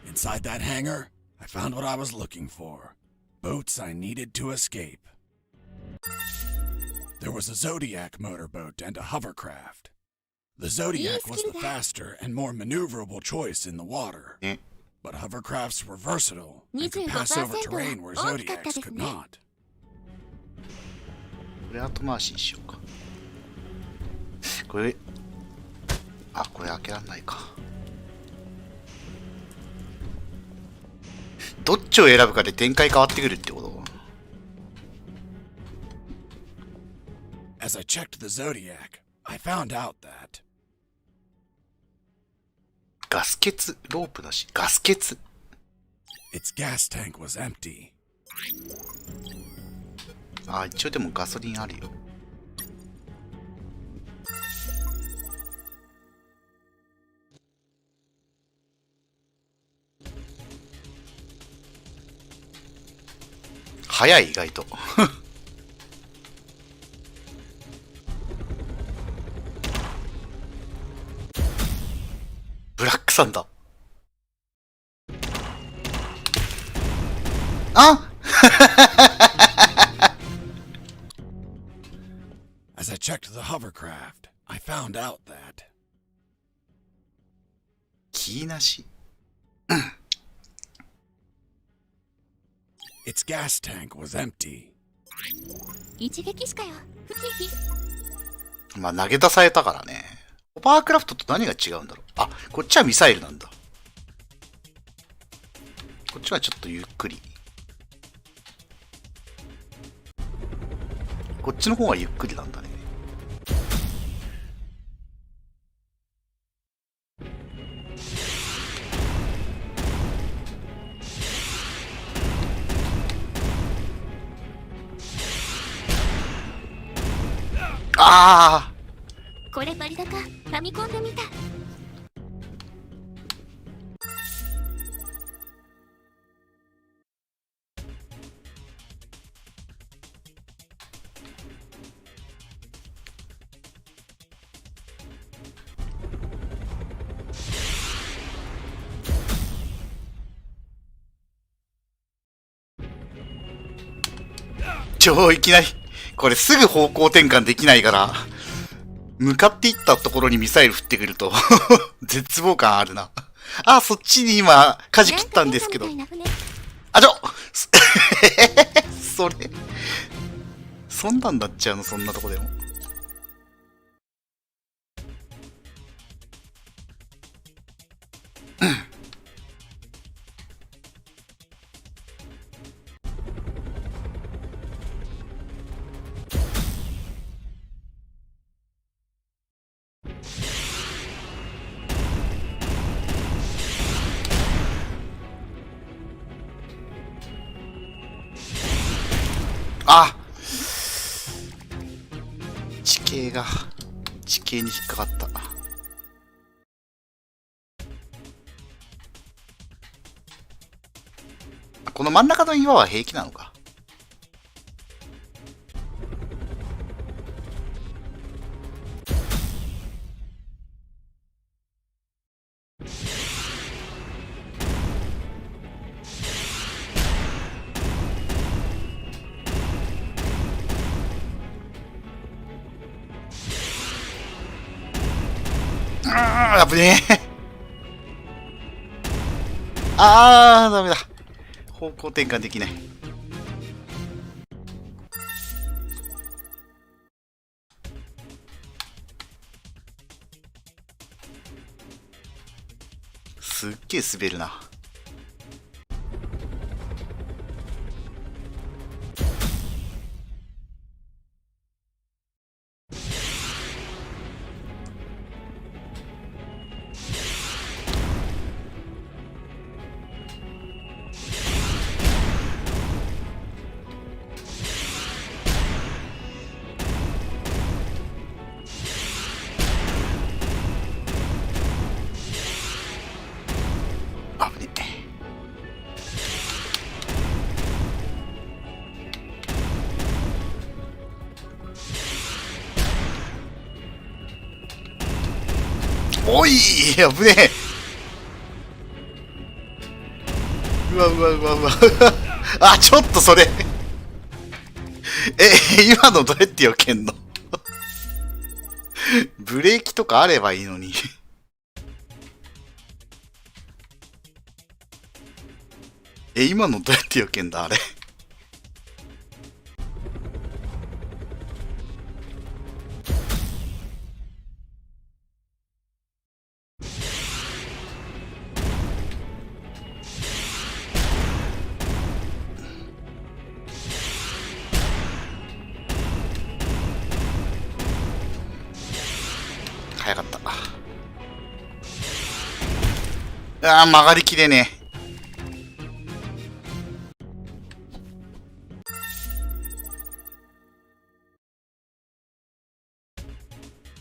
Inside that hangar, I found what I was looking for. Boats I needed to escape. There was a Zodiac motorboat and a hovercraft. The Zodiac was the faster and more maneuverable choice in the water. But hovercrafts were versatile and could pass over terrain where Zodiacs could not. これ後回しにしようか。これ、あ、これ開けらんないか。どっちを選ぶかで展開変わってくるってこと？ As I checked the Zodiac, I found out that ガス欠、ロープだし、ガス欠。its gas tank was empty. あ、一応でもガソリンあるよ。早い、意外と。ブラックサンダー。あAs I checked the hovercraft, I found out that キーなし。its gas tank was empty. 一撃しかよ。ふきひ。まあ投げ出されたからね。ホバークラフトと何が違うんだろう。あ、こっちはミサイルなんだ。こっちはちょっとゆっくり。こっちの方がゆっくりなんだね。ああ。これバリだか、ファミコンで見た。いきなり、これすぐ方向転換できないから、向かっていったところにミサイル降ってくると、絶望感あるな。あ、そっちに今、舵切ったんですけど。あ、それ、そんなんなっちゃうの、そんなとこでも。あ、地形に引っかかった。この真ん中の岩は平気なのか。危ねえ。ダメだ。方向転換できない。すっげえ滑るな。おい、危ねえ。うわ。あ、ちょっとそれ。今のどうやって避けんの？ブレーキとかあればいいのに。今のどうやって避けんだあれ。早かった。曲がりきれねえ。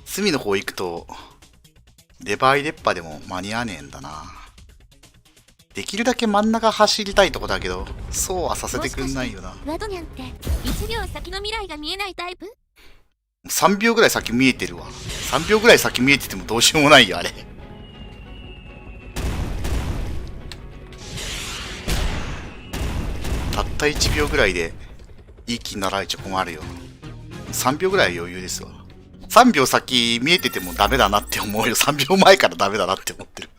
隅の方行くとレバー入れっぱでも間に合わねえんだな。できるだけ真ん中走りたいとこだけど、そうはさせてくんないよな。ワドニャンって1秒先の未来が見えないタイプ？3秒ぐらい先見えてるわ。3秒ぐらい先見えててもどうしようもないよあれ。たった1秒ぐらいでいい気になられちゃ困るよ。3秒ぐらい余裕ですわ。3秒先見えててもダメだなって思うよ。3秒前からダメだなって思ってる。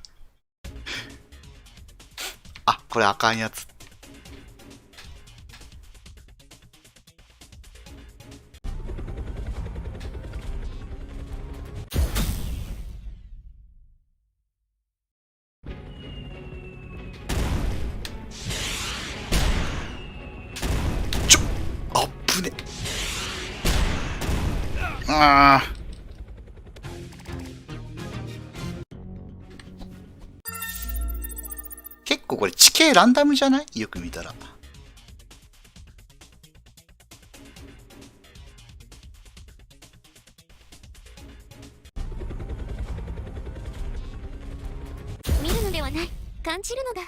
あ、これあかんやつ。あっぶね。結構これ地形ランダムじゃない？よく見たら。見るのではない、感じるのだ。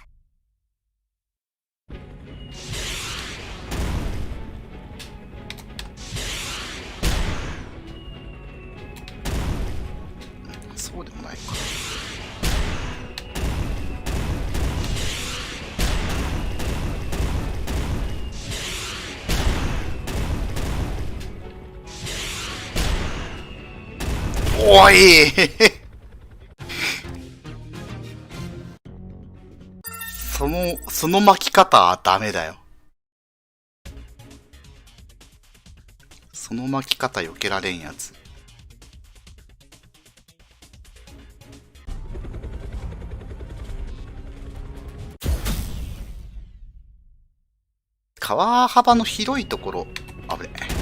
そうでもないか。おいその巻き方はダメだよ。その巻き方避けられんやつ。川幅の広いところ、危ねえ。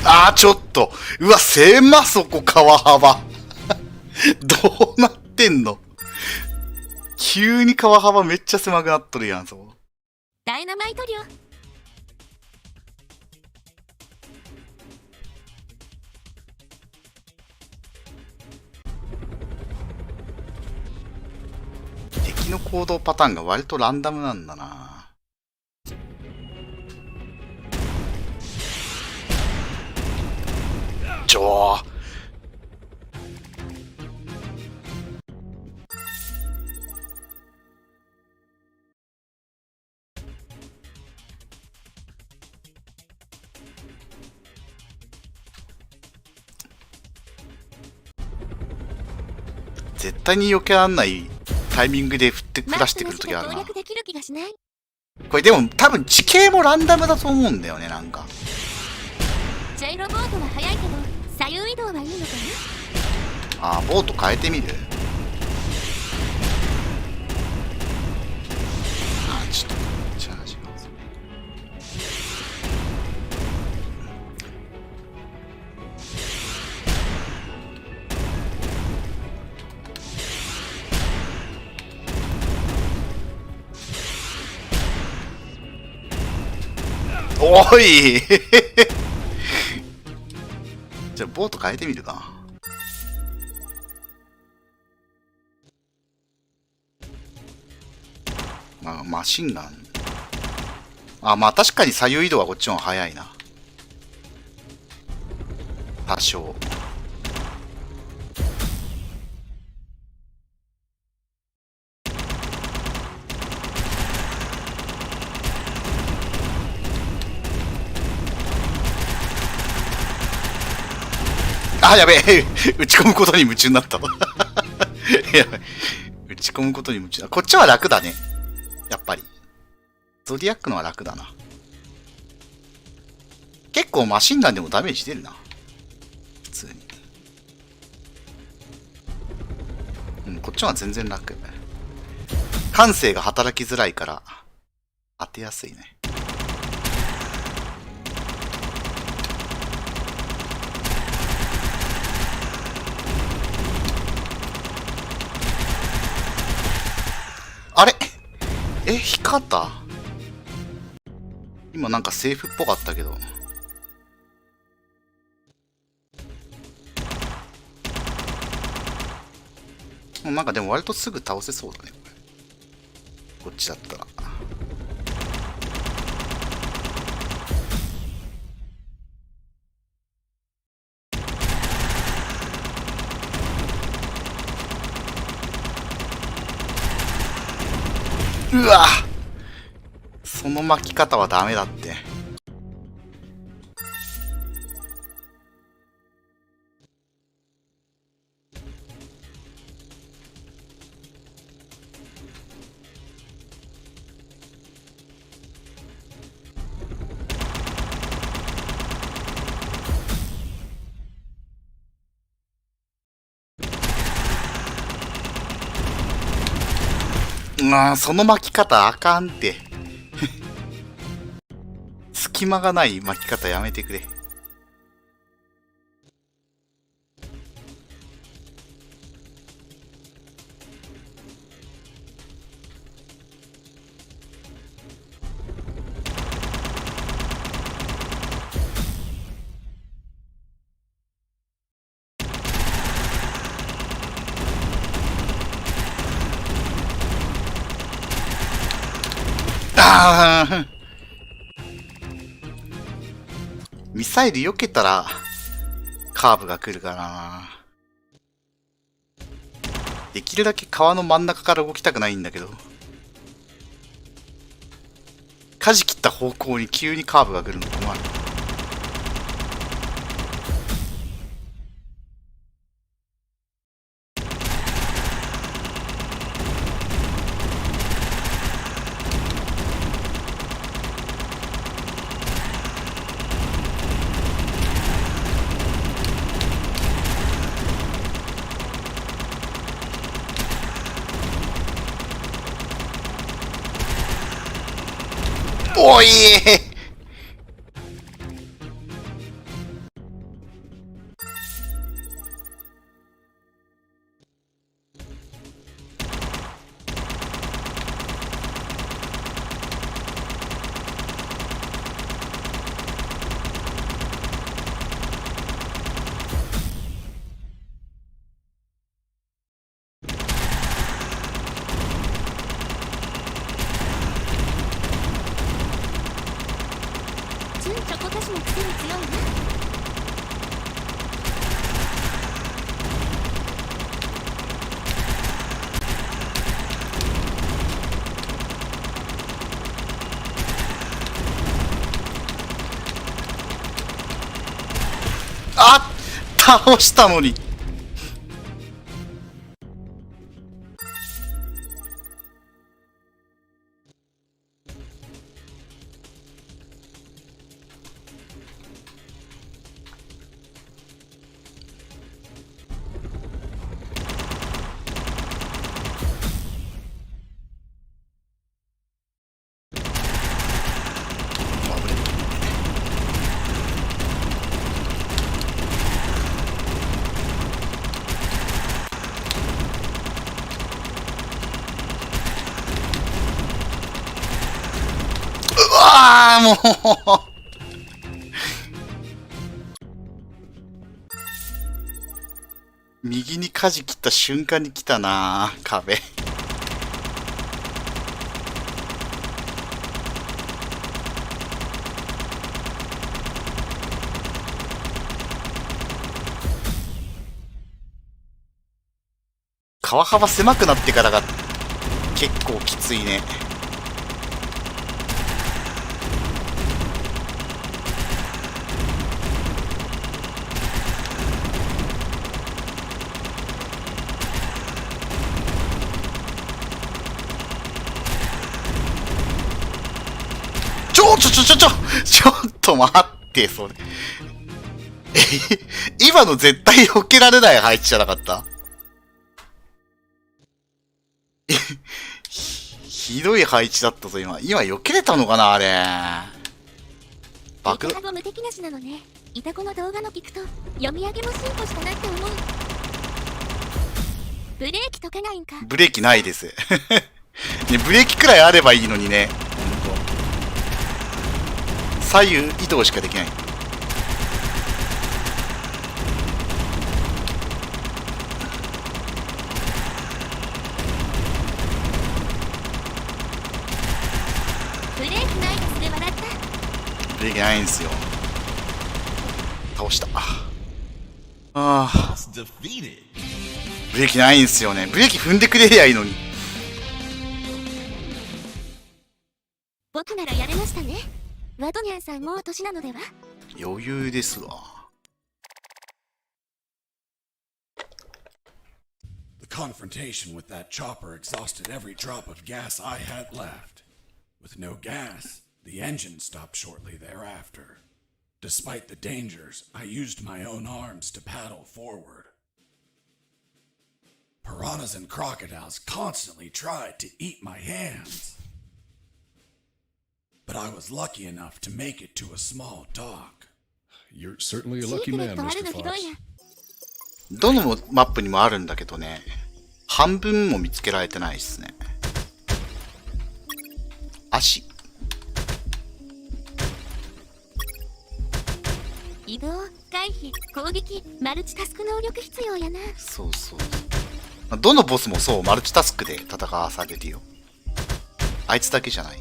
あー、ちょっと。うわ、狭そこ、川幅。どうなってんの？急に川幅めっちゃ狭くなっとるやん、そう。ダイナマイト量。敵の行動パターンが割とランダムなんだな。絶対に避けらんないタイミングで降らしてくるときあるな。これでも多分地形もランダムだと思うんだよね、なんか。ジェイロボートは速いけど左右移動はいいのかな。あー、ボート変えてみる。あー、ちょっとチャージが遅い。おいじゃあボート変えてみるか。まあ、マシンガン。あ、まあ確かに左右移動はこっちの方が早いな。多少。あ、やべえ打ち込むことに夢中になったわやばい。打ち込むことに夢中だ。こっちは楽だね。やっぱり。ゾディアックのは楽だな。結構マシンガンでもダメージ出るな。普通に。うん、こっちは全然楽。感性が働きづらいから、当てやすいね。あれ光った？今なんかセーフっぽかったけど。なんかでも割とすぐ倒せそうだね、これ。こっちだったら。うわ！その巻き方はダメだって。その巻き方あかんって。隙間がない巻き方やめてくれ。ミサイル避けたらカーブが来るからな。できるだけ川の真ん中から動きたくないんだけど、舵切った方向に急にカーブが来るの困る。おい純チョコ菓子のくせに強いな。あっ、倒したのに。ああ、もう右に舵切った瞬間に来たな壁。川幅狭くなってからが結構きついね。ちょっと待って、それ。今の絶対避けられない配置じゃなかった？ひどい配置だったぞ、今。今避けれたのかな、あれ。爆弾無敵なしなのね。イタコの動画の聞くと、読み上げも進歩したなって思う。ブレーキ解かないんか。ブレーキないです。ね、ブレーキくらいあればいいのにね。左右移動しかできない。ブレーキないですで笑った。ブレーキないんですよ。倒した。ああ。ブレーキないんですよね。ブレーキ踏んでくれりゃいいのに。僕ならやれましたね。ワドニャンさんもう年なのでは？余裕ですわ。The confrontation with that chopper exhausted every drop of gas I had left. With no gas, the engine stopped shortly thereafter. Despite the dangers, I used my own arms to paddle forward. Piranhas and crocodiles constantly tried to eat my hands. But I was lucky enough to make it to a small dock. You're certainly a lucky man, Mr. Fox. どのマップにもあるんだけどね、半分も見つけられてないっすね。足。移動、回避、攻撃、マルチタスク能力必要やな。そうそう。どのボスもそう、マルチタスクで戦わされるよ。あいつだけじゃない。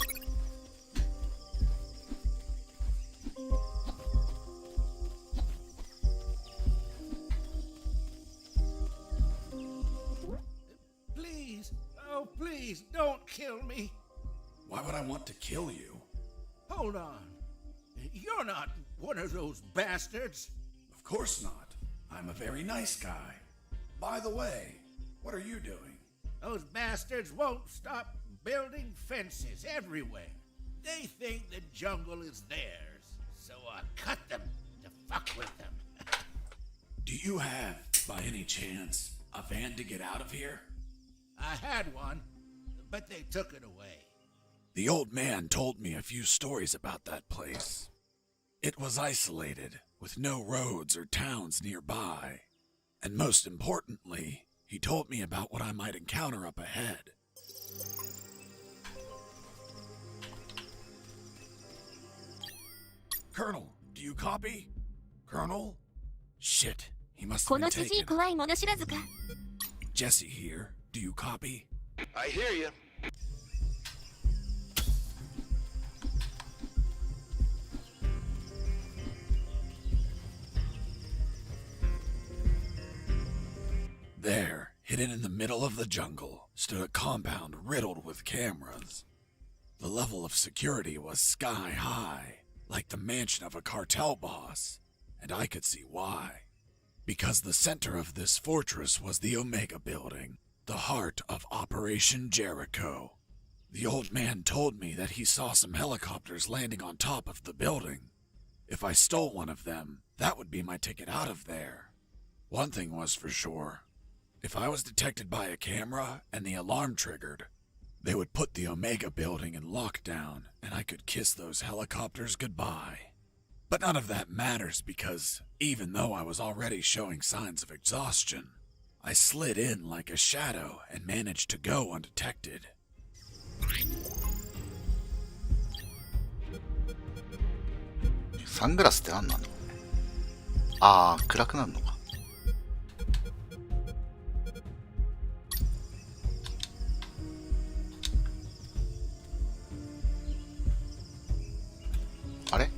Please don't kill me. Why would I want to kill you? Hold on. You're not one of those bastards. Of course not. I'm a very nice guy. By the way, what are you doing? Those bastards won't stop building fences everywhere. They think the jungle is theirs, so I cut them to fuck with them. Do you have, by any chance, a van to get out of here? I had one, but they took it away. The old man told me a few stories about that place. It was isolated, with no roads or towns nearby. And most importantly, he told me about what I might encounter up ahead. Colonel, do you copy? Colonel? Shit, he must こ have の been じじい taken. 怖いもの知らずか。 Jesse here, do you copy? I hear you. There, hidden in the middle of the jungle, stood a compound riddled with cameras. The level of security was sky high, like the mansion of a cartel boss, and I could see why. Because the center of this fortress was the Omega Building, the heart of Operation Jericho. The old man told me that he saw some helicopters landing on top of the building. If I stole one of them, that would be my ticket out of there. One thing was for sure. If I was detected by a camera and the alarm triggered, they would put the Omega Building in lockdown and I could kiss those helicopters goodbye. But none of that matters because even though I was already showing signs of exhaustion, I slid in like a shadow and managed to go undetected. Sunglasses って何なんだろうね。ああ、暗くなるのか。あれ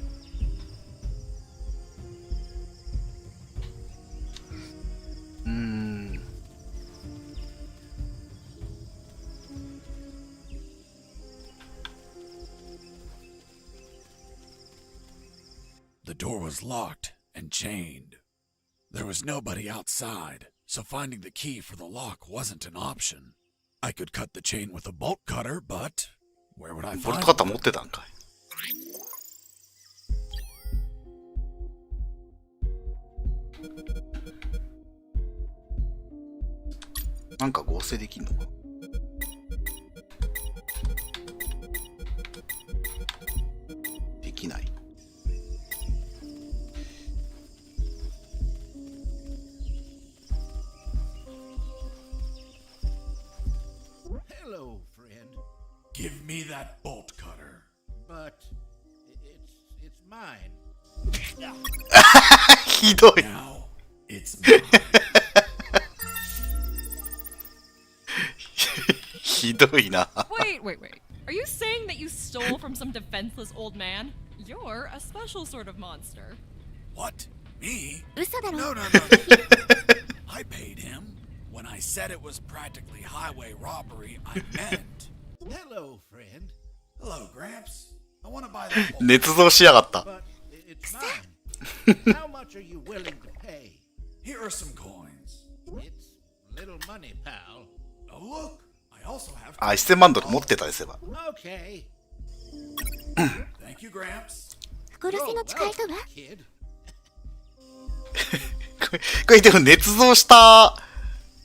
The door was locked and chained. There was nobody outside, so finding the key for the lock wasn't an option. I could cut the chain with a bolt cutter, but where would I ボル find トカッター持ってたんかい。なんか合成できんのか。できない。Hello, friend. Give me that bolt cutter. But it's mine. ひどい。 Now it's mine. ひどいな。 Wait. Are you saying that you stole from some defenseless old man? You're a special sort of monster. What? Me? 嘘だろ。 No. I paid him. When I said it was practically highway robbery, I meant. Hello, friend. Hello, Gramps. I want to buy that bolt. 捏造しやがった。 But it's mine. How much are you willing to pay? Here are some coins. It's little money, pal. Oh, look. I also have. あ、1000万ドル持ってたですれば。 Okay. Thank you, Gramps. 殺せの誓いとは。 kid. これでも捏造した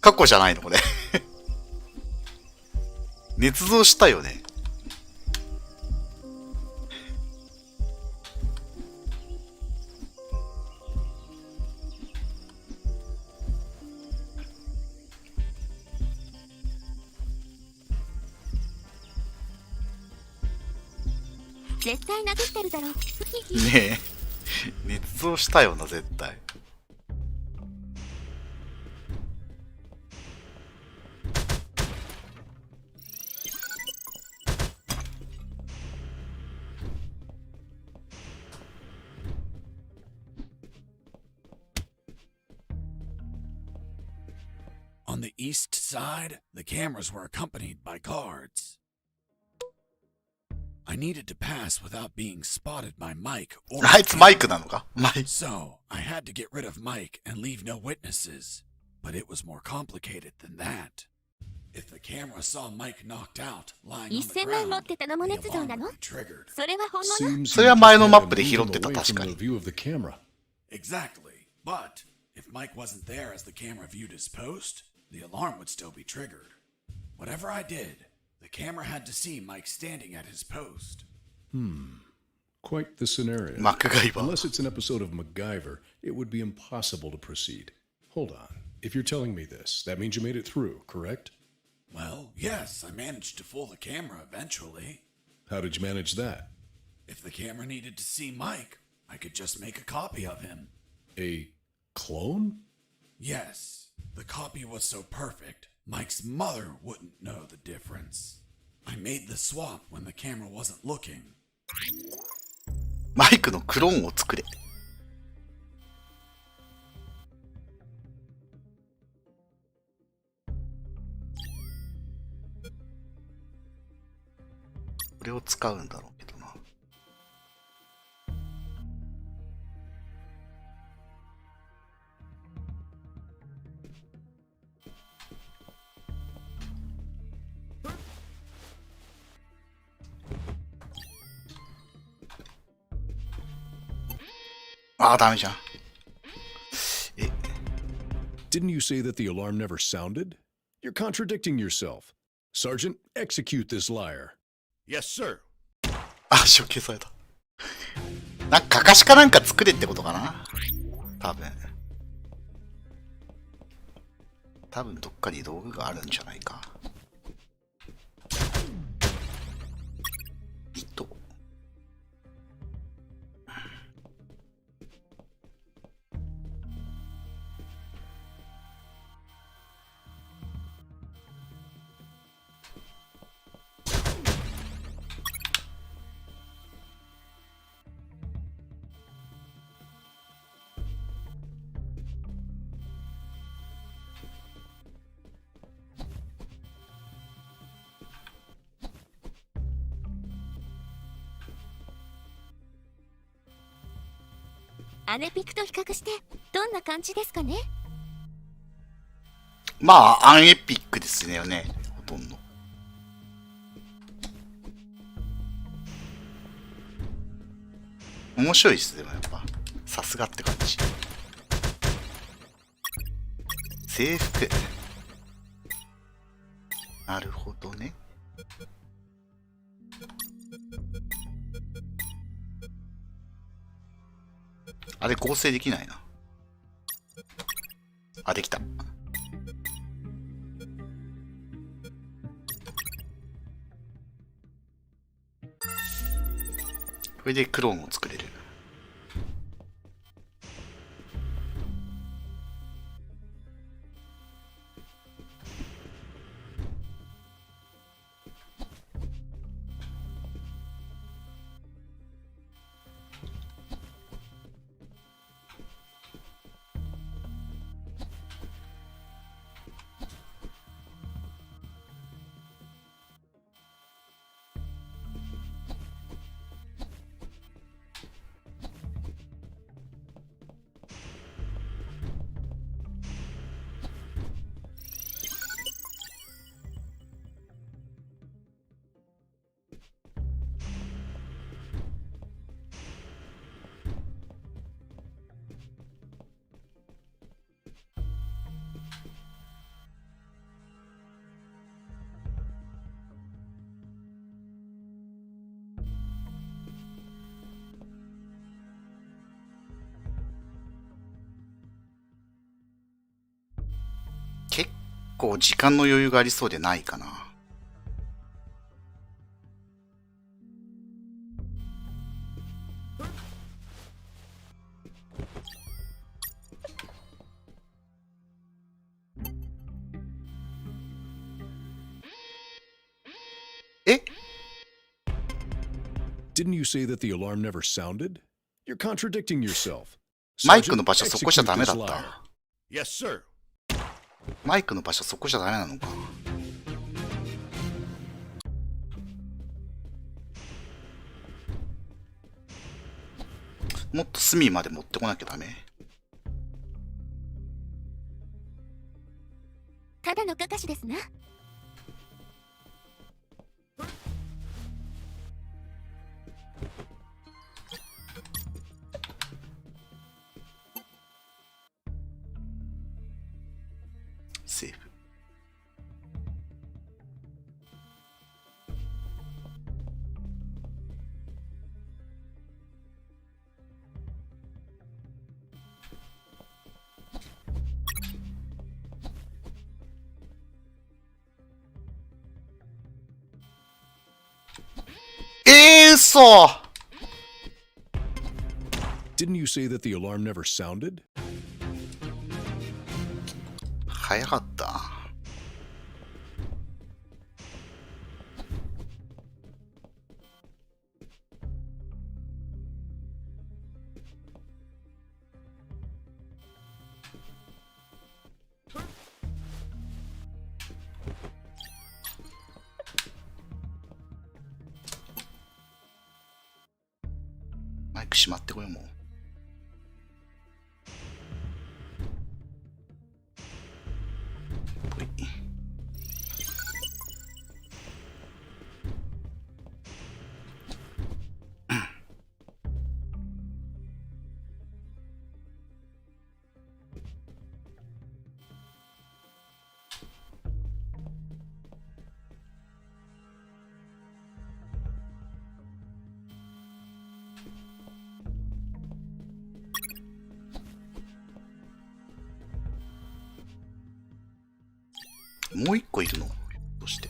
過去じゃないのこれ。捏造したよね。絶対殴ってるだろ。ねえ。捏造したよな、絶対。On the east side, the cameras were accompanied by guards. I needed to pass without being spotted by Mike or あいつマイクなのかマイク。 So, I had to get rid of Mike and leave no witnesses. But it was more complicated than that. If the camera saw Mike knocked out, lying on the 1000万持 ground, ってたのも the 捏造 alarm なの would be triggered. それは本物 Seems それは you 前 just の had マッ him プで拾って moving た away 確 from か the に。 view of the camera. Exactly. But if Mike wasn't there as the camera viewed his post, the alarm would still be triggered. Whatever I did, the camera had to see Mike standing at his post. Quite the scenario. マクガイバー。 Unless it's an episode of MacGyver, it would be impossible to proceed. Hold on. If you're telling me this, that means you made it through, correct? Well, yes, I managed to fool the camera eventually. How did you manage that? If the camera needed to see Mike, I could just make a copy of him. A clone? Yes, the copy was so perfect, Mike's mother wouldn't know the difference. I made the swap when the camera wasn't looking. マイクのクローンを作れ。これを使うんだろうけどな。ああ、ダメじゃん。え、 Didn't you say that the alarm never sounded? You're contradicting yourself. Sergeant, execute this liar. Yes, sir. あ、処刑された。なんか、かかしかなんか作れってことかな多分。多分どっかに道具があるんじゃないか。糸。アネピクと比較してどんな感じですかね。まあ、アンエピックですよね。ほとんど。面白いですね、でもやっぱ。さすがって感じ。制服。なるほどね。あれ合成できないな。あ、できた。これでクローンを作れる。結構時間の余裕がありそうでないかな。え？ Didn't you say that the alarm never sounded? You're contradicting yourself. マイクの場所 Sergeant, そこじゃダメだっ execute this liar. た。 Yes, sir. マイクの場所そこじゃダメなのか。もっと隅まで持ってこなきゃダメ。ただのかかしですな。セーフ。嘘。 Didn't you say that the alarm never sounded? 早かった。マイクしまってこようもう。ぽい。もう一個いるの？どうして？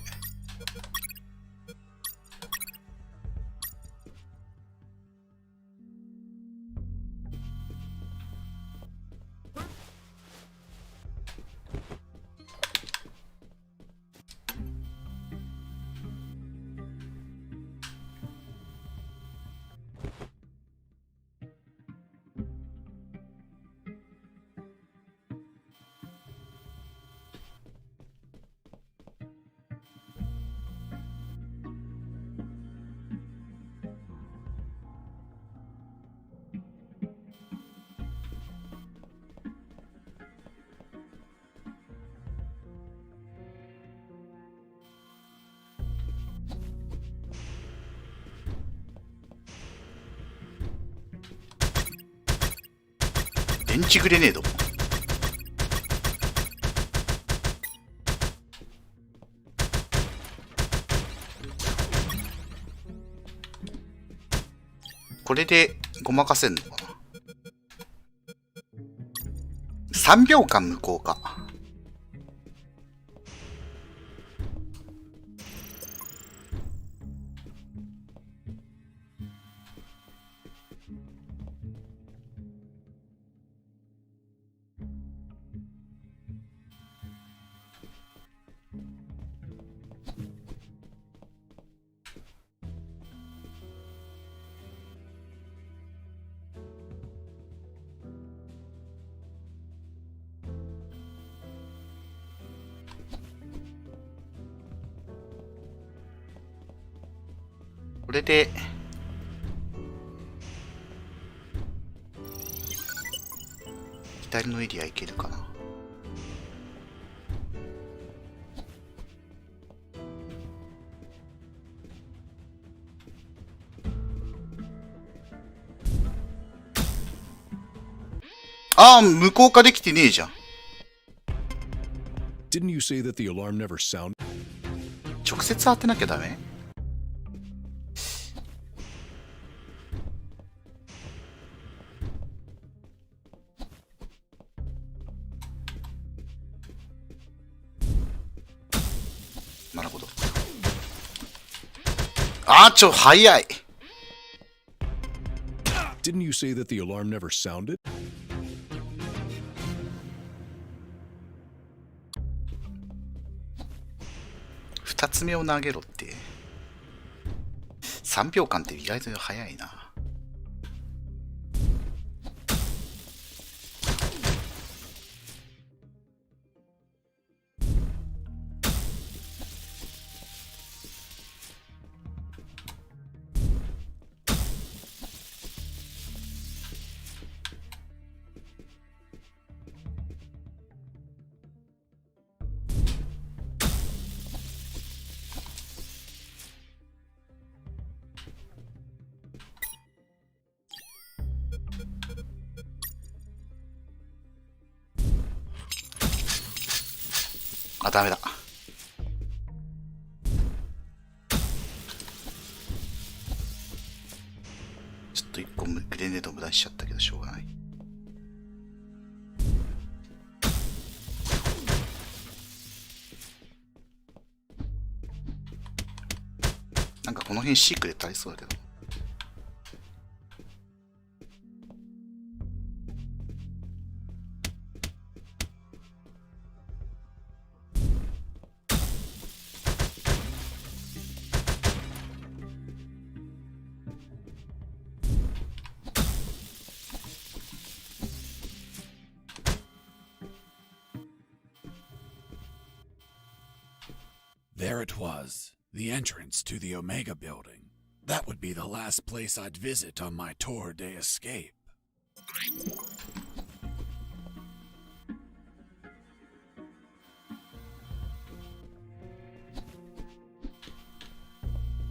電池グレネード。これでごまかせんのかな。3秒間無効か。これで左のエリア行けるかな。ああ、無効化できてねえじゃん。Didn't you say that the alarm never sounded? 直接当てなきゃダメ？なるほど。あー、早い。Didn't you say that the alarm never sounded? 2つ目を投げろって。3秒間って意外と早いな。あ、ダメだ。ちょっと一個グレネード無駄にしちゃったけどしょうがない。なんかこの辺シークレットありそうだけど。There it was, the entrance to the Omega building. That would be the last place I'd visit on my tour de escape.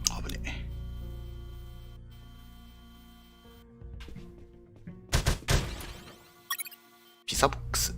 危ねえ。ピザボックス。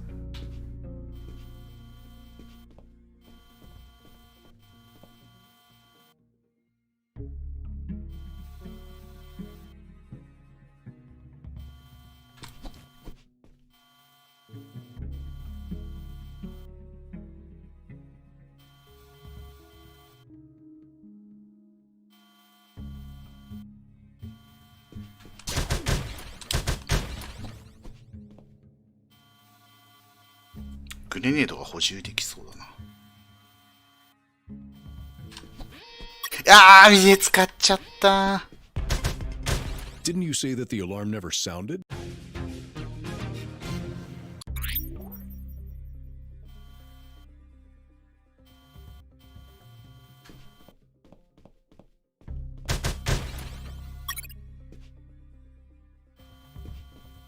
グレネードが補充できそうだな。ああ、見使っちゃった。Didn't you say that the alarm never sounded?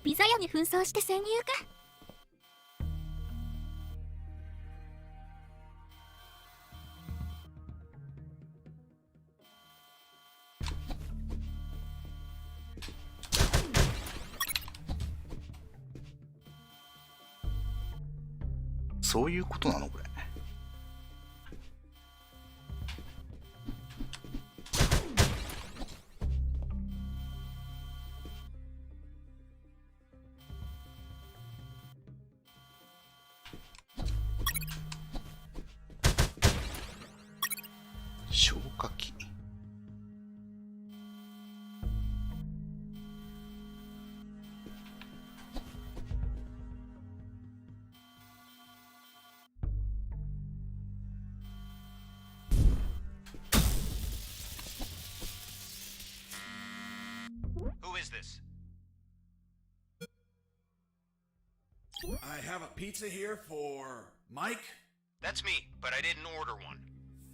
ピザ屋に紛争して潜入か。そういうことなのこれ。消火器。Who is this? I have a pizza here for Mike. That's me, but I didn't order one.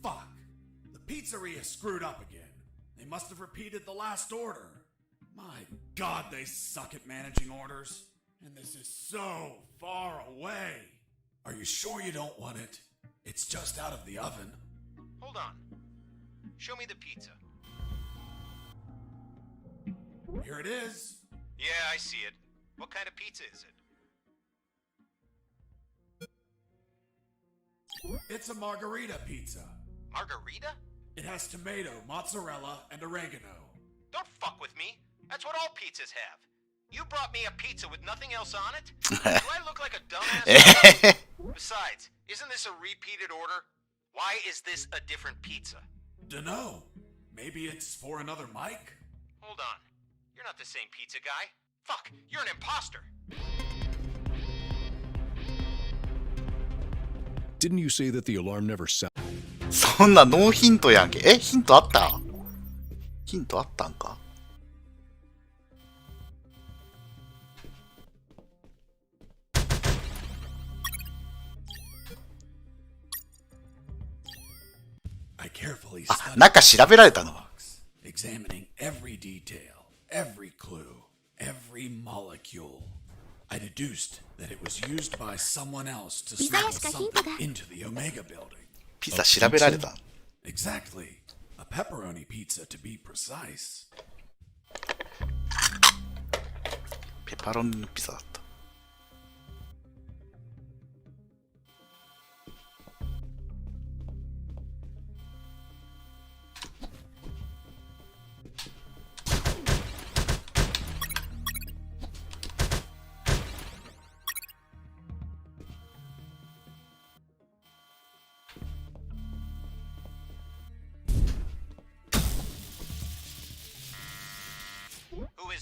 Fuck. The pizzeria screwed up again. They must have repeated the last order. My God, they suck at managing orders. And this is so far away. Are you sure you don't want it? It's just out of the oven. Hold on. Show me the pizza. Here it is. Yeah, I see it. What kind of pizza is it? It's a margarita pizza. Margarita? It has tomato, mozzarella, and oregano. Don't fuck with me. That's what all pizzas have. You brought me a pizza with nothing else on it? Do I look like a dumbass? Besides, isn't this a repeated order? Why is this a different pizza? Dunno. Maybe it's for another Mike? Hold on. You're not the same pizza guy. Fuck, you're an imposter. Didn't you say that the alarm never sounded? そんなノーヒントやんけ。え、ヒントあった？ヒントあったんか？あ、中調べられたの。Examining every detail, every clue, every molecule. I deduced that it was used by someone else to smuggle something into the Omega building. ピザ調べられた。Exactly. A pepperoni pizza to be precise. ペパロニのピザだった。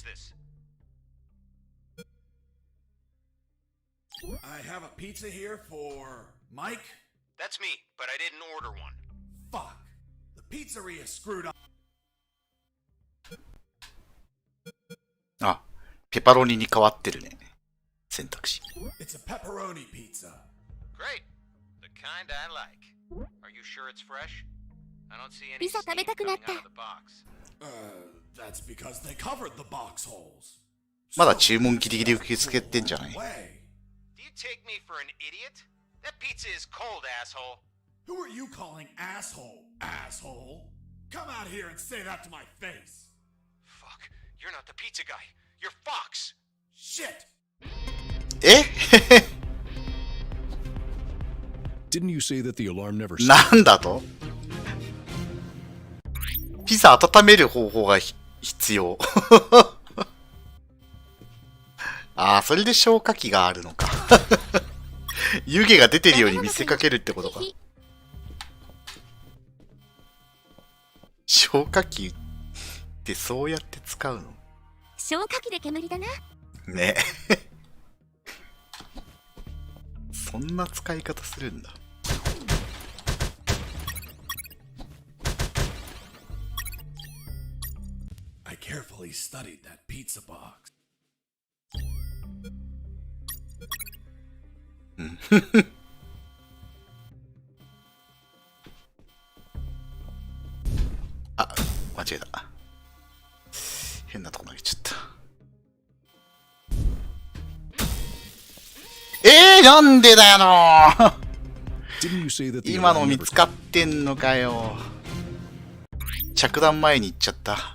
this? I have a pizza here for Mike. That's me, but I didn't order one. Fuck. The pizzeria screwed up. あ、ペパロニに変わってるね。選択肢。It's a pepperoni pizza. Great. The kind I like. Are you sure it's fresh? I don't see any ピザ steam 食べたくな coming った。 out of the box. That's because they covered the box holes. まだ注文ギリギリ受け付けてんじゃない？ Do you take me for an idiot? That pizza is cold, asshole. Who are you calling asshole, asshole? Come out here and say that to my face. Fuck. You're not the pizza guy. You're Fox. Shit. えDidn't you say that the alarm never なんだと？ピザ温める方法が必要。ああ、それで消火器があるのか。湯気が出てるように見せかけるってことか。消火器ってそうやって使うの？消火器で煙だな。ね。そんな使い方するんだ。I carefully studied that pizza box. あ、間違えた。変なとこ投げちゃった。なんでだよな。今の見つかってんのかよ。着弾前に行っちゃった。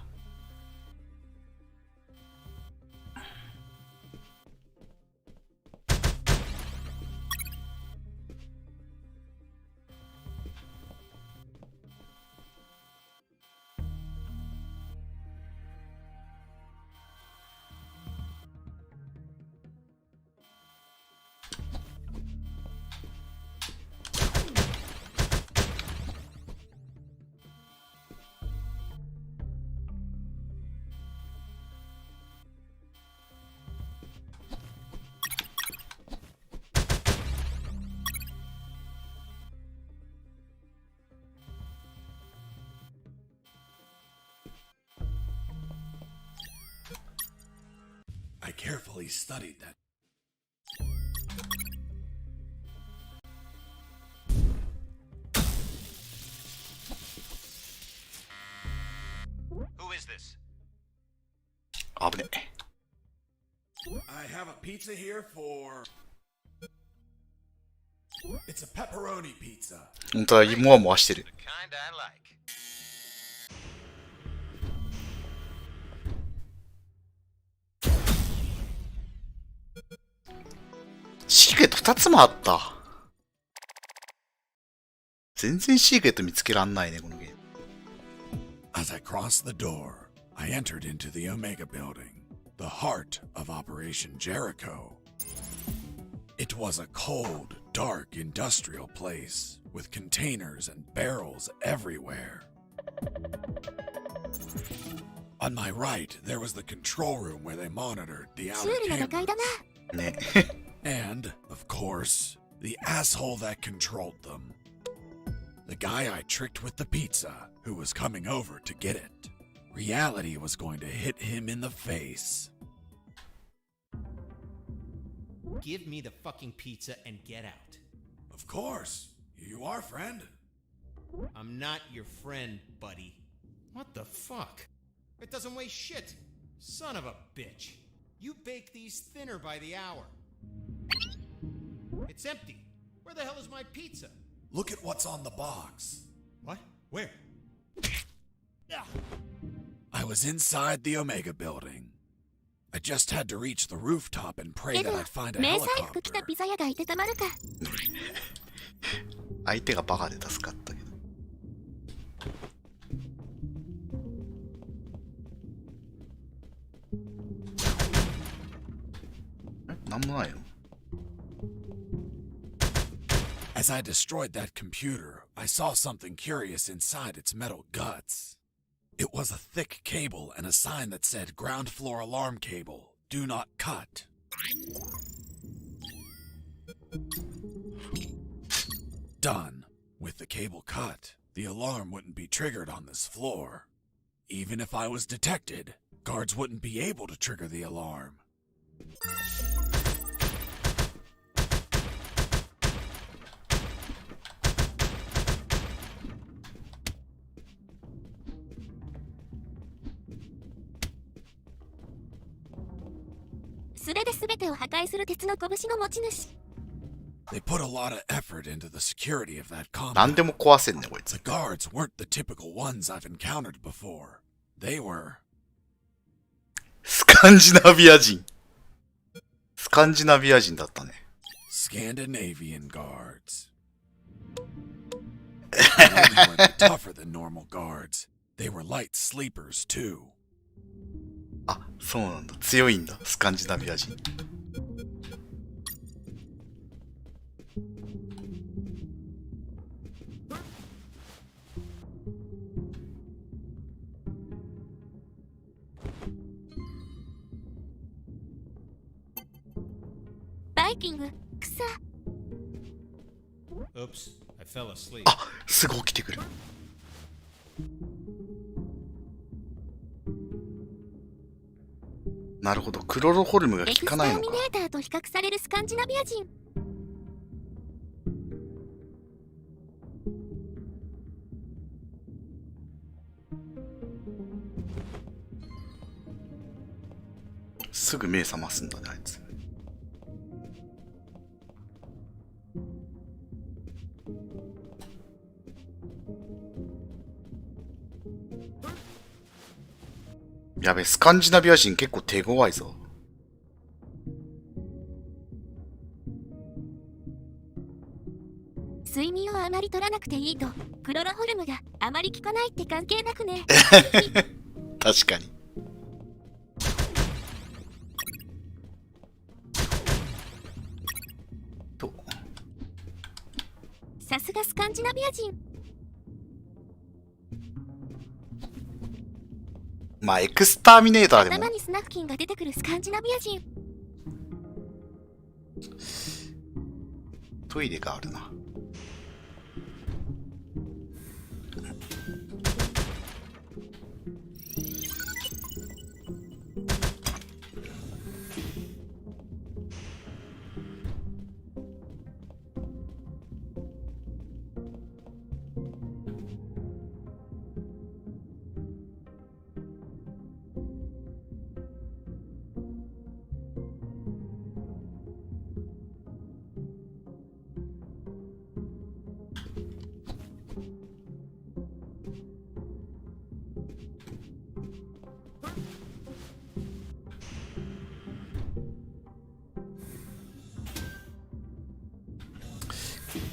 I carefully studied that. Who is this? 危ねえ。I have a pizza here for. It's a pepperoni pizza. 本当だ、もわもわしてる。 The kind I like. シークレット2つもあった。全然シークレット見つけらんないね、このゲーム。As I crossed the door, I entered into the Omega building, the heart of Operation Jericho. It was a cold, dark industrial place with containers and barrels everywhere. On my right, there was the control room where they monitored the ツ outer ールの5階 cameras. だな。ね。 And, of course, the asshole that controlled them. The guy I tricked with the pizza, who was coming over to get it. Reality was going to hit him in the face. Give me the fucking pizza and get out. Of course. You are, friend. I'm not your friend, buddy. What the fuck? It doesn't weigh shit. Son of a bitch. You bake these thinner by the hour. It's empty. Where the hell is my pizza? Look at what's on the box. What? Where? I was inside the Omega building. I just had to reach the rooftop and pray けど that I'd find a 迷彩服着た helicopter. ピザ屋がいてたまるか。相手がバカで助かったけど。なんもないの？ As I destroyed that computer, I saw something curious inside its metal guts. It was a thick cable and a sign that said ground floor alarm cable. Do not cut. Done. With the cable cut, the alarm wouldn't be triggered on this floor. Even if I was detected, guards wouldn't be able to trigger the alarm. They put a lot of effort into the security of that 何 compound. でも壊せんねこいつ。 The guards weren't the typical ones I've encountered before. They were スカンジナビア人。スカンジナビア人だったね。Scandinavian guards. They weren't tougher than normal guards. They were light sleepers too. あ、そうなんだ。強いんだ。スカンジナビア人。バイキング、草。 Oops, I fell asleep. あ、すぐ起きてくる。なるほど。クロロホルムがエクスタ効かないのか。ーミネーターと比較されるスカンジナビア人。すぐ目覚ますんだね、あいつ。やべ、スカンジナビア人結構手強いぞ。睡眠をあまり取らなくていいと、クロロホルムがあまり効かないって関係なくね。確かに。と。さすがスカンジナビア人。まあ、エクスターミネーターでも頭にスナフキンが出てくるスカンジナビア人。トイレがあるな。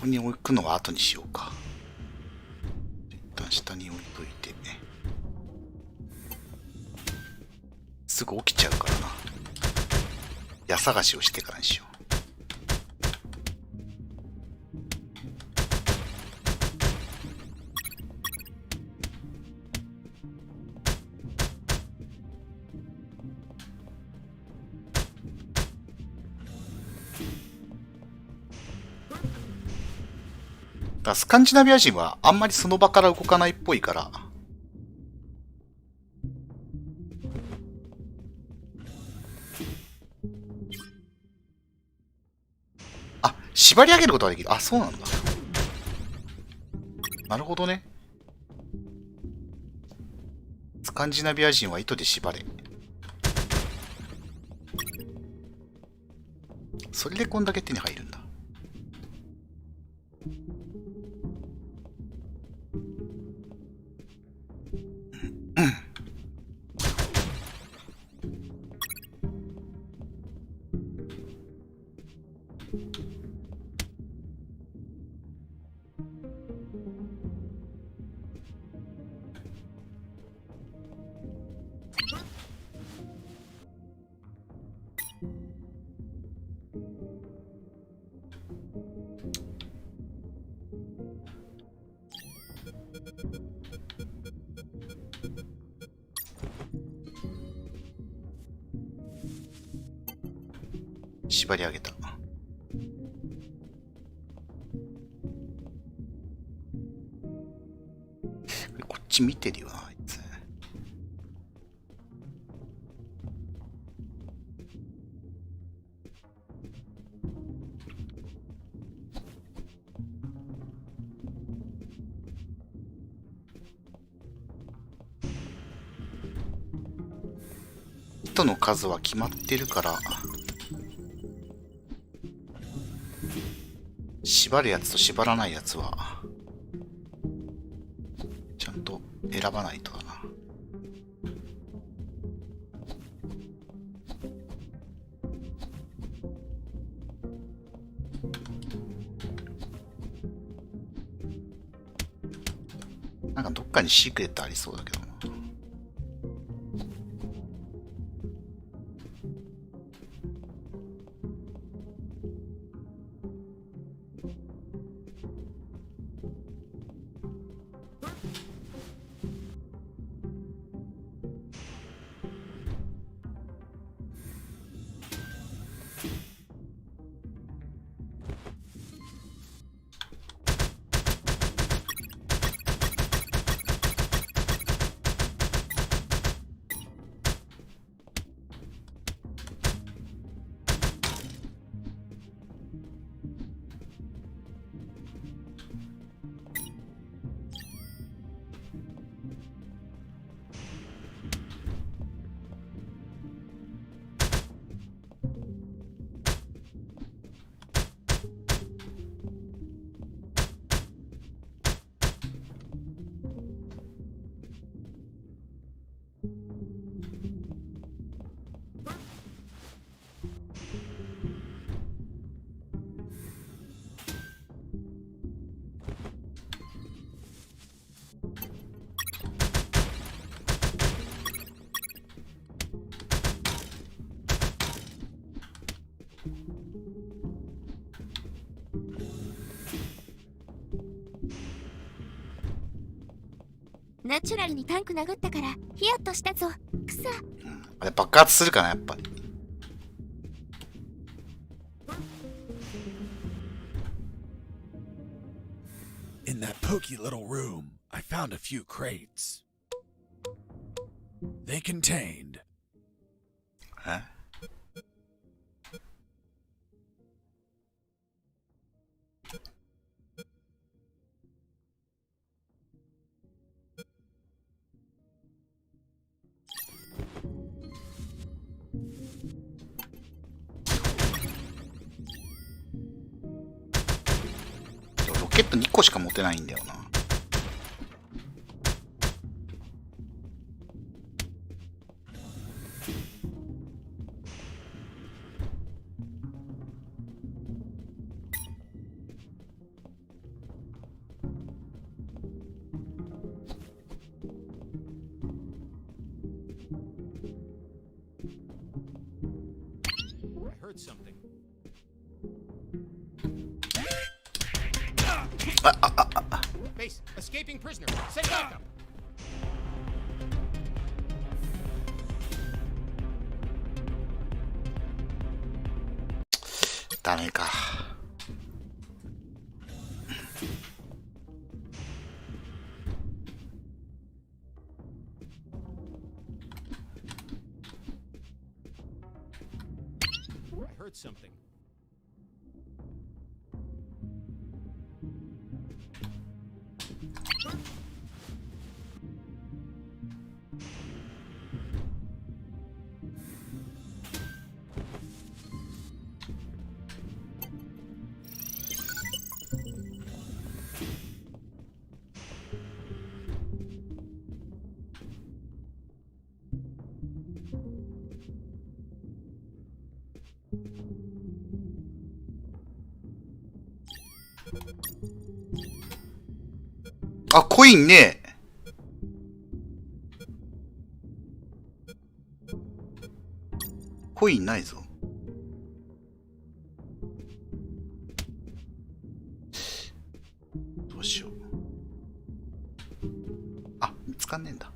ここに置くのは後にしようか。一旦下に置いといてね。すぐ起きちゃうからな。矢探しをしてからにしよう。スカンジナビア人はあんまりその場から動かないっぽいから。あ、縛り上げることができる。あ、そうなんだ。なるほどね。スカンジナビア人は糸で縛れ。それでこんだけ手に入るんだ。縛り上げた。こっち見てるよな、あいつ。糸の数は決まってるから、縛るやつと縛らないやつはちゃんと選ばないとだな。なんかどっかにシークレットありそうだけどな。ナチュラルにタンク殴ったからヒヤッとしたぞ。くさ。あれ爆発するかな、やっぱり。In that pokey little room, I found a few crates. They contained. え？ロケット2個しか持てないんだよな。Base, escaping prisoner. Send backup. ダメか。I heard something.あ、コインね。コインないぞ。どうしよう。あ、見つかんねえんだ。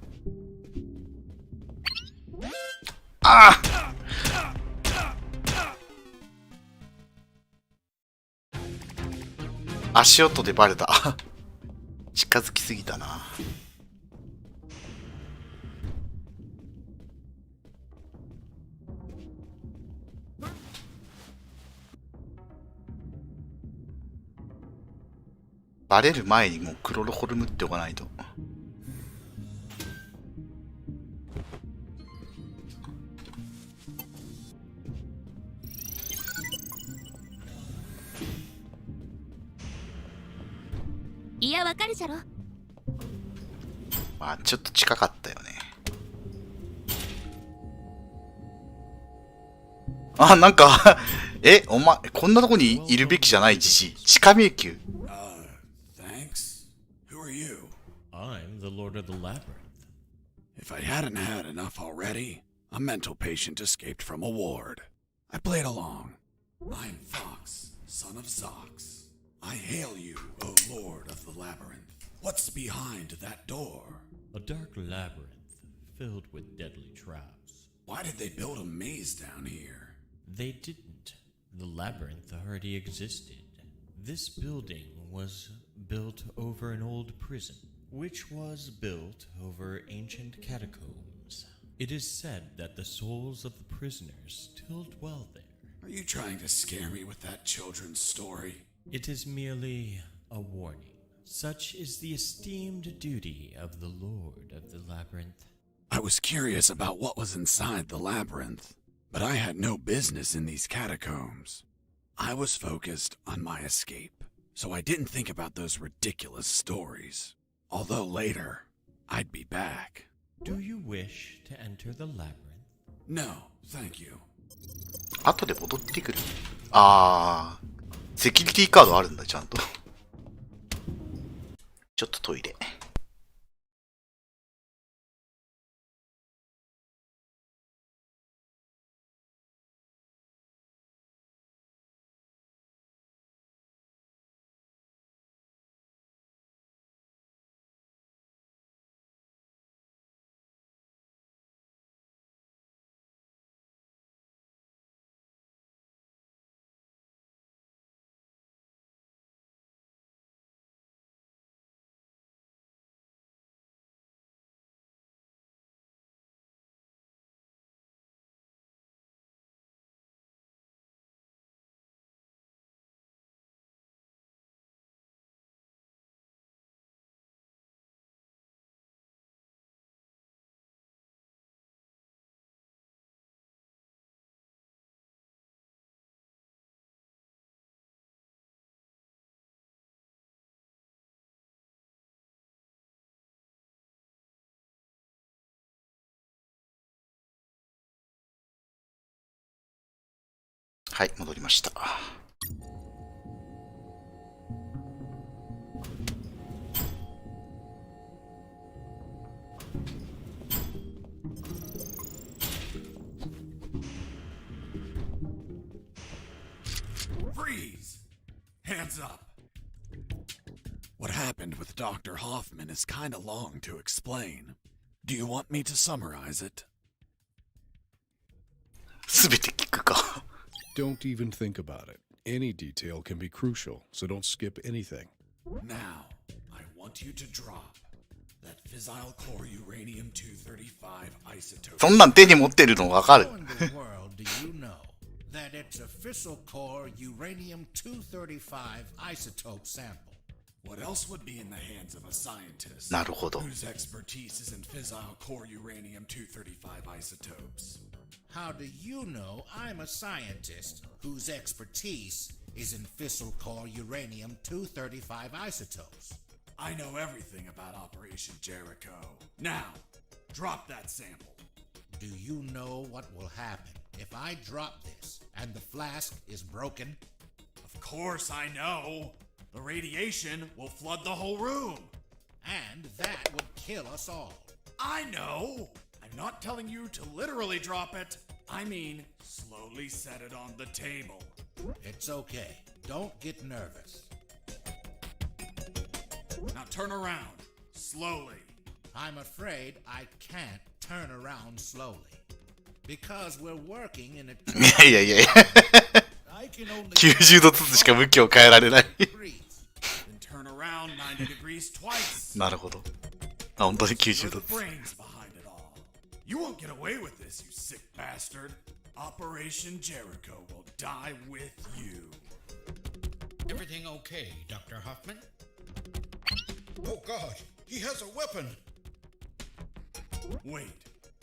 ああ足音でバレた。近づきすぎたな。バレる前にもうクロロホルムっておかないと。いや、わかるじゃろ。まあちょっと近かったよね。あ、なんかお前こんなとこにいるべきじゃないじじい。地下迷宮。Thanks. Who are you? I'm the Lord of the Labyrinth. If I hadn't had enough already, a mental patient escaped from a ward. I played along. I'm Fox, son of Zox. I hail you, O Lord of the Labyrinth. What's behind that door? A dark labyrinth filled with deadly traps. Why did they build a maze down here? They didn't. The labyrinth already existed. This building was built over an old prison, which was built over ancient catacombs. It is said that the souls of the prisoners still dwell there. Are you trying to scare me with that children's story? It is merely a warning. Such is the esteemed duty of the Lord of the Labyrinth. I was curious about what was inside the labyrinth, but I had no business in these catacombs. I was focused on my escape, so I didn't think about those ridiculous stories. Although later, I'd be back. Do you wish to enter the labyrinth? No, thank you. 後で戻ってくる。セキュリティカードあるんだ、ちゃんと。ちょっとトイレ。はい、戻りました。Freeze! Hands up! What happened with Dr. Hoffman is kinda long to explain. Do you want me to summarize it? すべて聞くか。Don't even think about it. Any detail can be crucial, so don't skip anything. Now, I want you to drop that fissile core uranium-235 isotope. そんなん手に持ってるのわかる。 How in the world do you know that it's a fissile core uranium-235 isotope sample? What else would be in the hands of a scientist なるほど。 whose expertise is in fissile core uranium-235 isotopes? How do you know I'm a scientist whose expertise is in fissile core uranium-235 isotopes? I know everything about Operation Jericho. Now, drop that sample. Do you know what will happen if I drop this and the flask is broken? Of course I know. The radiation will flood the whole room. And that would kill us all. I know. I'm not telling you to literally drop it. I mean, slowly set it on the table. It's okay. Don't get nervous. Now turn around. Slowly. I'm afraid I can't turn around slowly. Because we're working in a... いやいやいやいや。I can only 90度ずつしか向きを変えられない。breathe. 90 degrees twice. なるほど。あ、本当に You're 90 the 度。 brains behind it all. You won't get away with this, you sick bastard. Operation Jericho will die with you. Everything okay, Dr. Hoffman? Oh God, he has a weapon. Wait,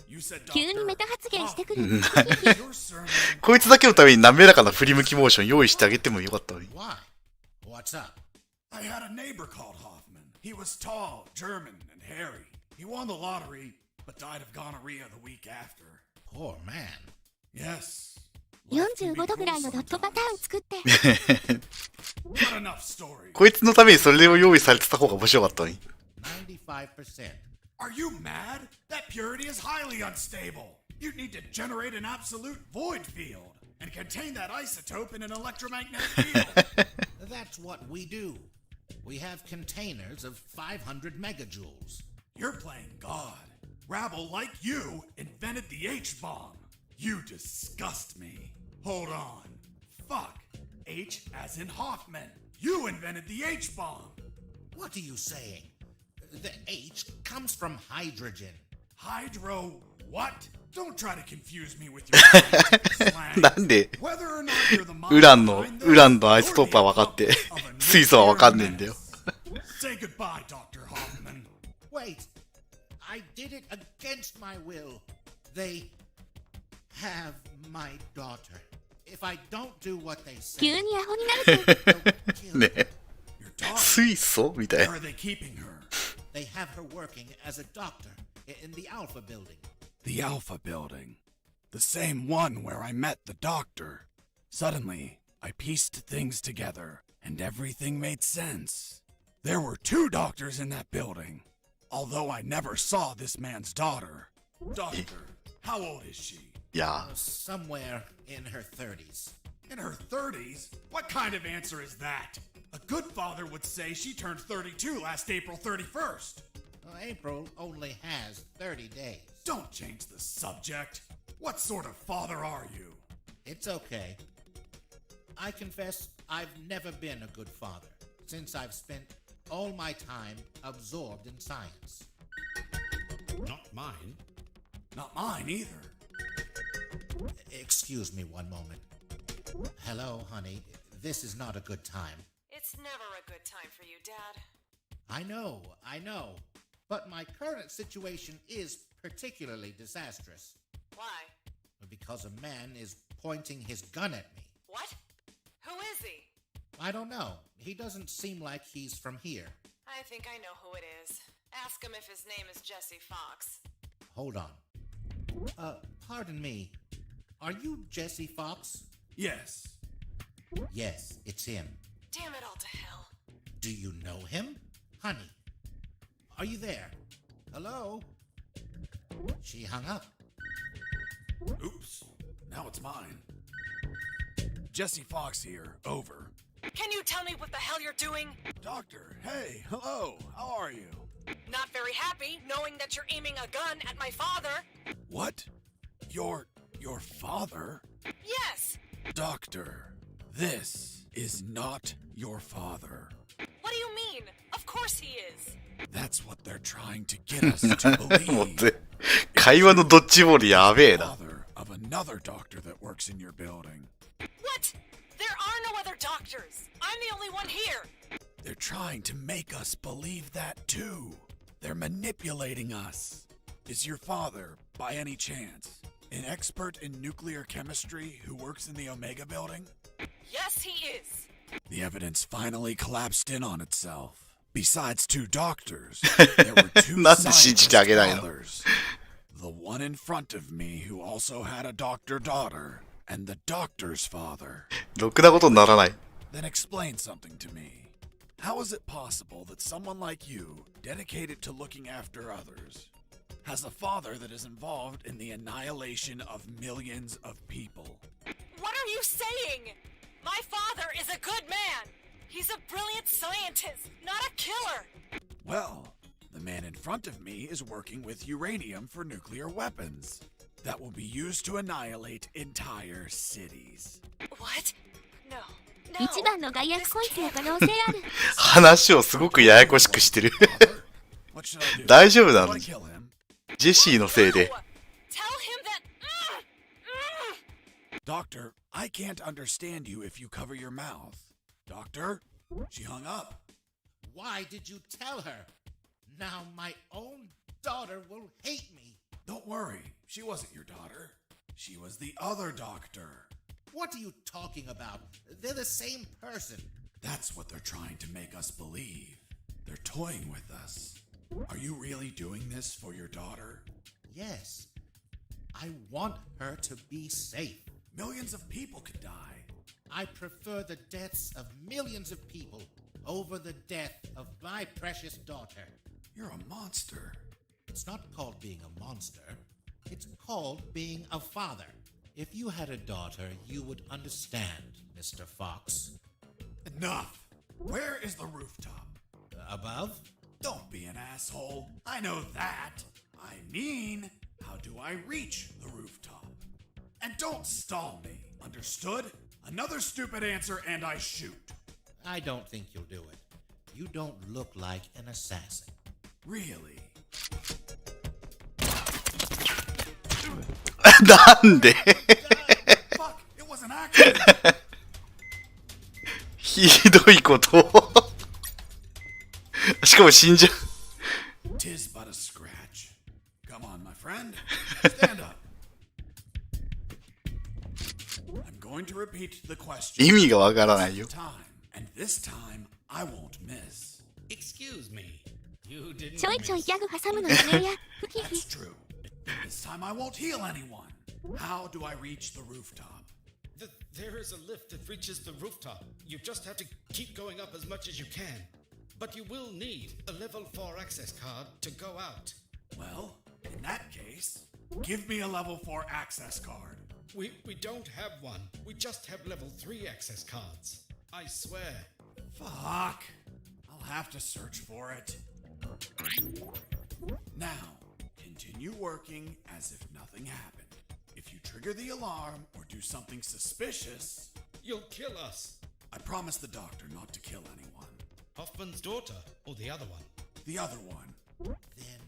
you said 急にメタ発言してくる。 Your sermon こいつだけのために滑らかな振り向きモーション用意してあげてもよかったのに。 Why? What's up? I had a neighbor called Hoffman. He was tall, German, and hairy. He won the lottery, but died of gonorrhea the week after. Poor man. Yes. 45度ぐらいのドットパターン作って。 Not enough story. こいつのためにそれを用意されてた方が面白かったのに。 95%. Are you mad? That purity is highly unstable. You'd need to generate an absolute void field and contain that isotope in an electromagnetic field. That's what we do. We have containers of 500 megajoules. You're playing God. Rabble like you invented the H-bomb. You disgust me. Hold on. Fuck. H as in Hoffman. You invented the H-bomb. What are you saying? The H comes from hydrogen. Hydro what? Don't try to confuse me with your slang. なんで Whether or not you're the mind ウランの behind アイ this, ソトープは分かって you're the output of a 水素は分かんねえんだよ。 Say goodbye, Dr. Hoffman. Wait. I did it against my will. They have my daughter. If I don't do what they say, 急にアホになると。 they'll kill ね me. Your daughter. 水素みたい Where な。 are they keeping her? They have her working as a doctor in the Alpha building. The Alpha building. The same one where I met the doctor. Suddenly, I pieced things together, and everything made sense. There were 2 doctors in that building, although I never saw this man's daughter. Doctor, how old is she? いや Somewhere in her 30s. In her 30s? What kind of answer is that? A good father would say she turned 32 last April 31st. Well, April only has 30 days. Don't change the subject. What sort of father are you? It's okay. I confess I've never been a good father, since I've spent all my time absorbed in science. Not mine. Not mine either. Excuse me one moment. Hello, honey. This is not a good time. It's never a good time for you, Dad. I know. But my current situation is particularly disastrous. Why? Because a man is pointing his gun at me. What? Who is he? I don't know. He doesn't seem like he's from here. I think I know who it is. Ask him if his name is Jesse Fox. Hold on. Pardon me. Are you Jesse Fox? Yes. Yes, it's him. Damn it all to hell. Do you know him? Honey, are you there? Hello? She hung up. Oops. Now it's mine. Jesse Fox here. Over. Can you tell me what the hell you're doing? Doctor, hey, hello. How are you? Not very happy knowing that you're aiming a gun at my father. What? Your father? Yes. Doctor, this is not your father. What do you mean? Of course he is. That's what they're trying to get us to もう believe. ぜ会話のドッジボールやべえな。 Father of another doctor that works in your building. What? There are no other doctors. I'm the only one here. They're trying to make us believe that too. They're manipulating us. Is your father, by any chance, an expert in nuclear chemistry who works in the Omega building? Yes, he is. The evidence finally collapsed in on itself. Besides 2 doctors, there were 2 なんで信じてあげないの？ fathers. The one in front of me who also had a doctor daughter, and the doctor's father. ろくなことにならない。 Then explain something to me. How is it possible that someone like you, dedicated to looking after others, has a father that is involved in the annihilation of millions of people? What are you saying? My father is a good man. He's a brilliant scientist, not a killer. Well, the man in front of me is working with uranium for nuclear weapons that will be used to annihilate entire cities. What? No. 一番の害悪こいつの可能性ある。話をすごくややこしくしてる。大丈夫なの？ジェシーのせいで。Doctor, I can't understand you if you cover your mouth. Doctor? She hung up. Why did you tell her? Now my own daughter will hate me. Don't worry, she wasn't your daughter. She was the other doctor. What are you talking about? They're the same person. That's what they're trying to make us believe. They're toying with us. Are you really doing this for your daughter? Yes. I want her to be safe. Millions of people could die. I prefer the deaths of millions of people over the death of my precious daughter. You're a monster. It's not called being a monster. It's called being a father. If you had a daughter, you would understand, Mr. Fox. Enough! Where is the rooftop? Above? Don't be an asshole. I know that. I mean, how do I reach the rooftop? And don't stall me. Understood? Another stupid answer and I shoot. I don't think you'll do it. You don't look like an assassin. Really? なんで Fuck, it was an accident. ひどいことをしかも死んじゃう。'Tis but a scratch. Come on, my friend. Stand up. I'm going to repeat the question. 意味がわからないよ。 And this time, I won't miss. Excuse me. You didn't ちょいちょいギャグ挟むのやめや。ふき That's ひ。 true. This time I won't heal anyone. How do I reach the rooftop? There is a lift that reaches the rooftop. You just have to keep going up as much as you can. But you will need a level 4 access card to go out. Well, in that case, give me a level 4 access card. We don't have one. We just have level 3 access cards. I swear. Fuck. I'll have to search for it. Now, continue working as if nothing happened. If you trigger the alarm or do something suspicious, You'll kill us. I promise the doctor not to kill anyone. Hoffman's daughter or the other one? The other one. Then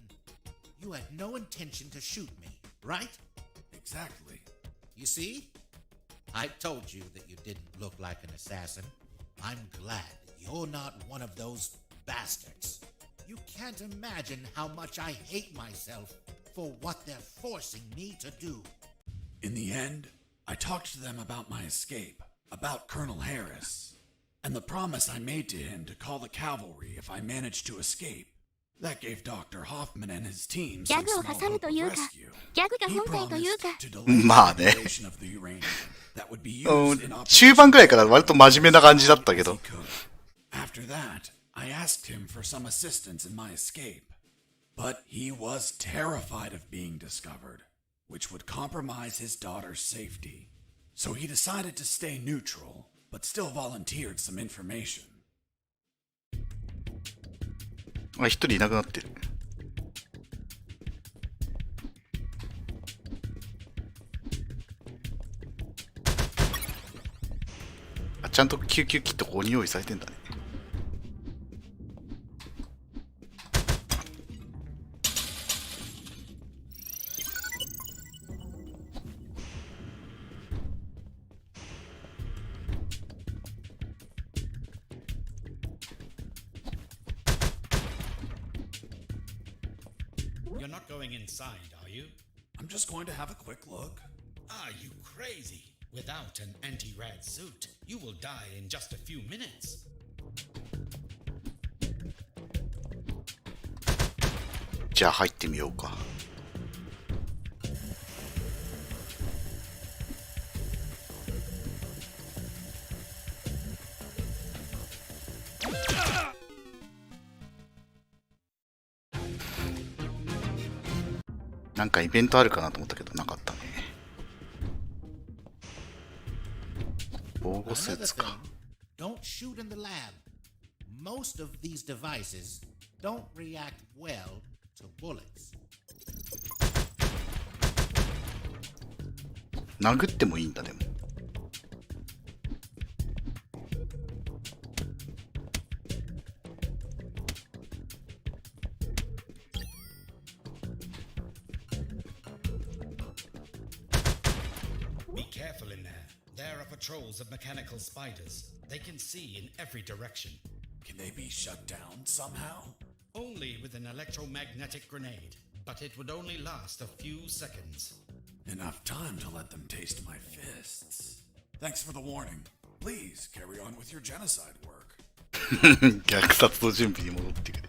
you had no intention to shoot me, right? Exactly. You see? I told you that you didn't look like an assassin. I'm glad you're not one of those bastards. You can't imagine how much I hate myself for what they're forcing me to do. In the end, I talked to them about my escape, about Colonel Harris, and the promise I made to him to call the cavalry if I managed to escape. That gave Dr. Hoffman and his team ギャ some グを small 挟む hope と of いうか、 rescue. ギャグが He 本体というか。 promised to delay まあ the ね。 operation of the uranium that would be うん used in 中盤 operation くらいから割と真面目な感じだったけ as ど he。could. After that, I asked him for some assistance in my escape, but he was terrified of being discovered, which would compromise his daughter's safety. So he decided to stay neutral, but still volunteered some information. あ、一人いなくなってる。あ、ちゃんと救急キットここに用意されてんだね。You're not going inside, are you? I'm just going to have a quick look. Are you crazy? Without an anti-rad suit, you will die in just a few minutes. じゃあ入ってみようか。なんかイベントあるかなと思ったけどなかったね。防護スー Another ツ thing, か。 don't shoot in the lab. Most of these devices don't react well to bullets. 殴ってもいいんだでも。careful in there. There are patrols of mechanical spiders. They can see in every direction. Can they be shut down somehow? Only with an electromagnetic grenade, but it would only last a few seconds. Enough time to let them taste my fists. Thanks for the warning. Please carry on with your genocide work. 虐殺の準備に戻ってくれ。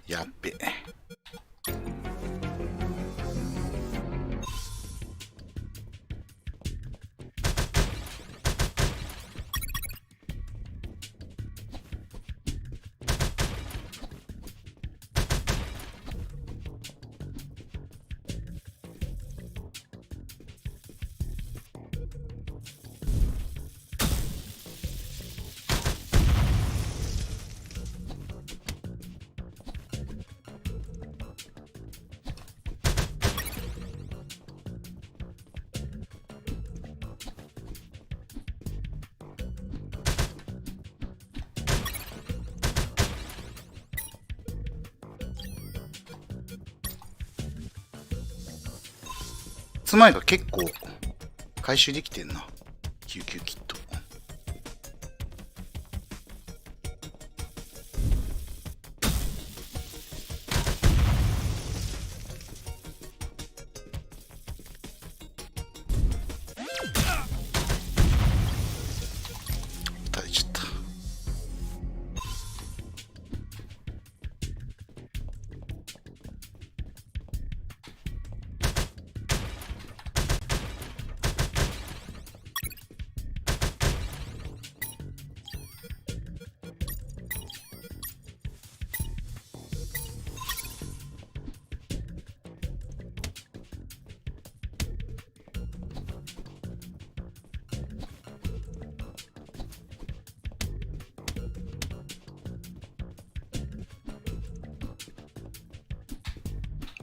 やっべ。つまりが結構回収できてんな。救急キット。垂れちゃった。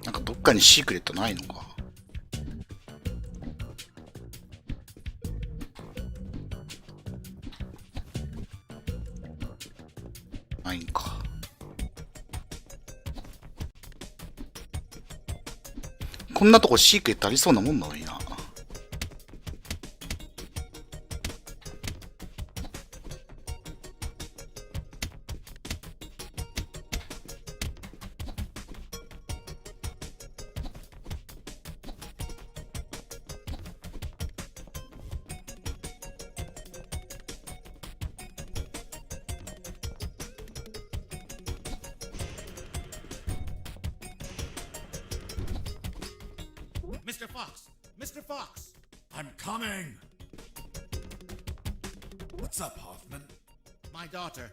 なんかどっかにシークレットないのか。ないんか。こんなとこシークレットありそうなもんなのにな。Mr. Fox! Mr. Fox! I'm coming! What's up, Hoffman? My daughter.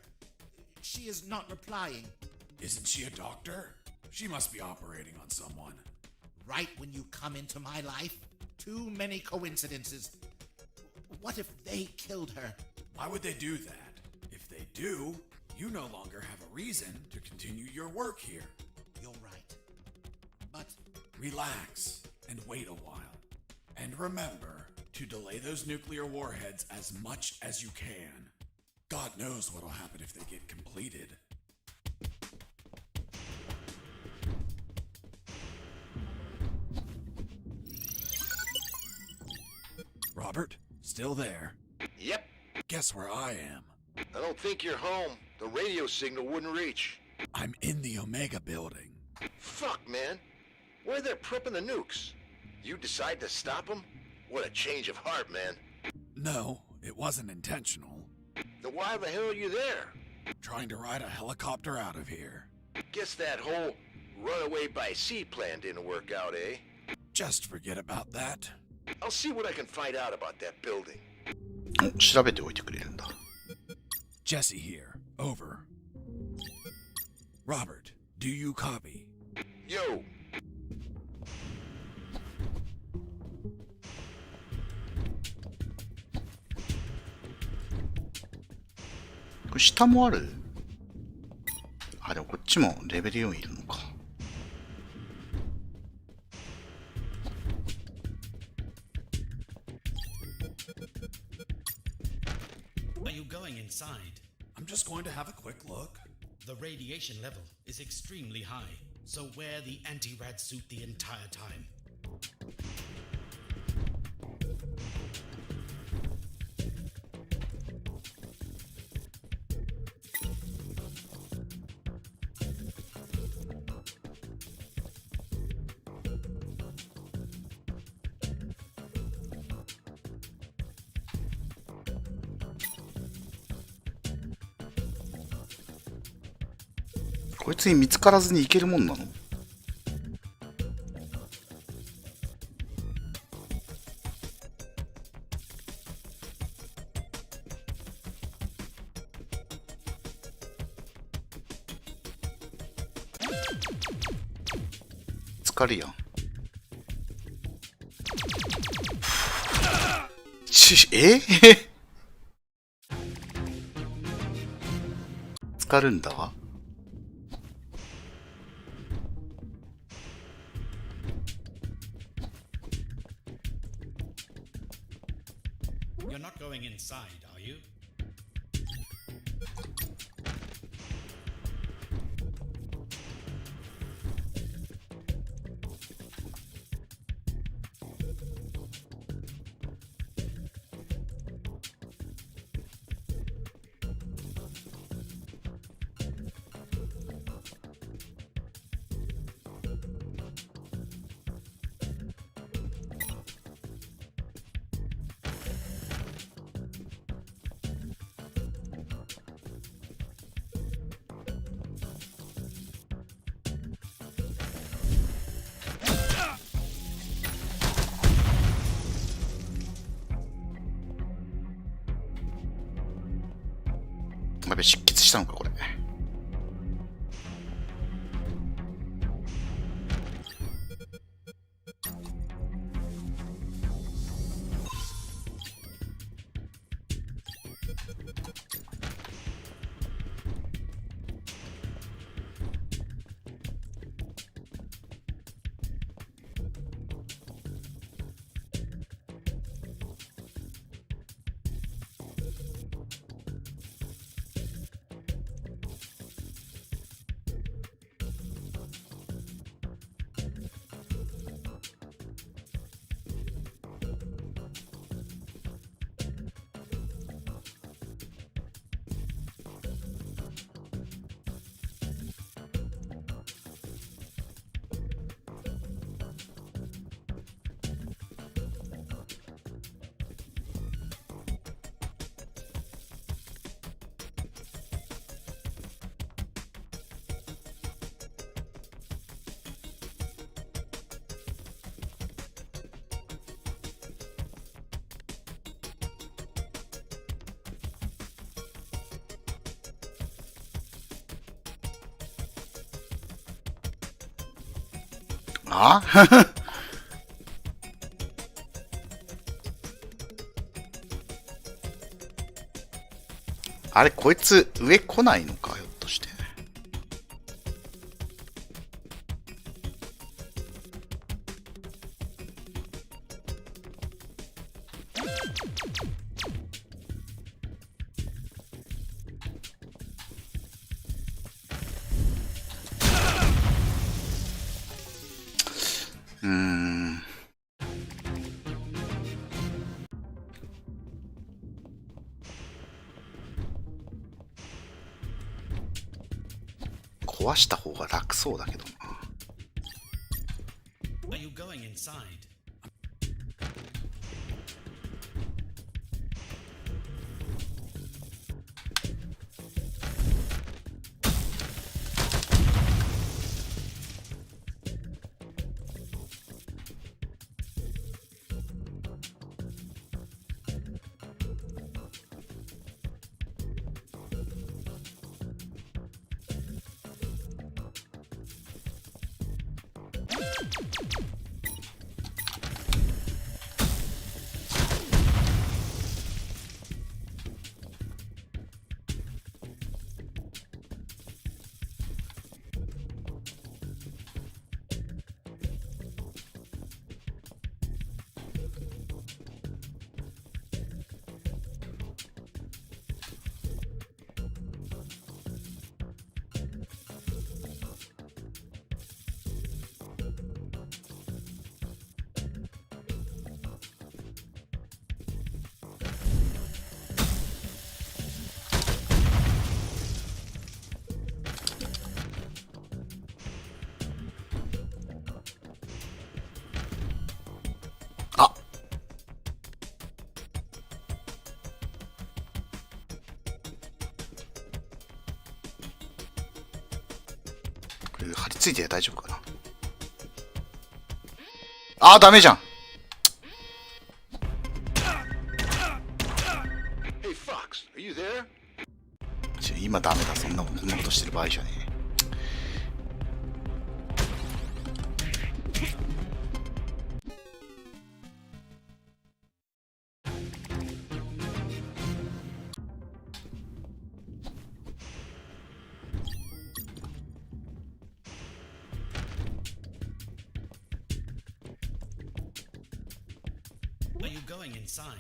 She is not replying. Isn't she a doctor? She must be operating on someone. Right when you come into my life? Too many coincidences. What if they killed her? Why would they do that? If they do, you no longer have a reason to continue your work here. You're right. But Relax and wait a while. And remember to delay those nuclear warheads as much as you can. God knows what'll happen if they get completed. Robert, still there? Yep. Guess where I am? I don't think you're home. The radio signal wouldn't reach. I'm in the Omega building. Fuck, man. Where they're prepping the nukes? You decide to stop them? What a change of heart, man. No, it wasn't intentional. Then why the hell are you there? Trying to ride a helicopter out of here. Guess that whole runaway by sea plan didn't work out, eh? Just forget about that. I'll see what I can find out about that building. 調べておいてくれるんだ。Jesse here. Over. Robert, Do you copy? Yo. これ下もある？あ、でもこっちもレベル4いるのか。Are you going inside? I'm just going to have a quick look. The radiation level is extremely high, so wear the anti-rad suit the entire time. こいつに見つからずに行けるもんなの？疲れやん。疲るんだわ。You're not going inside, are you? やべ、失血したのかこれ。ああれ、こいつ上来ないのか、ひょっとして。壊した方が楽そうだけどな。Are you going inside? ん張り付いて大丈夫かな。あー、ダメじゃん。今ダメだ。そんなことしてる場合じゃねえ。Are you going inside?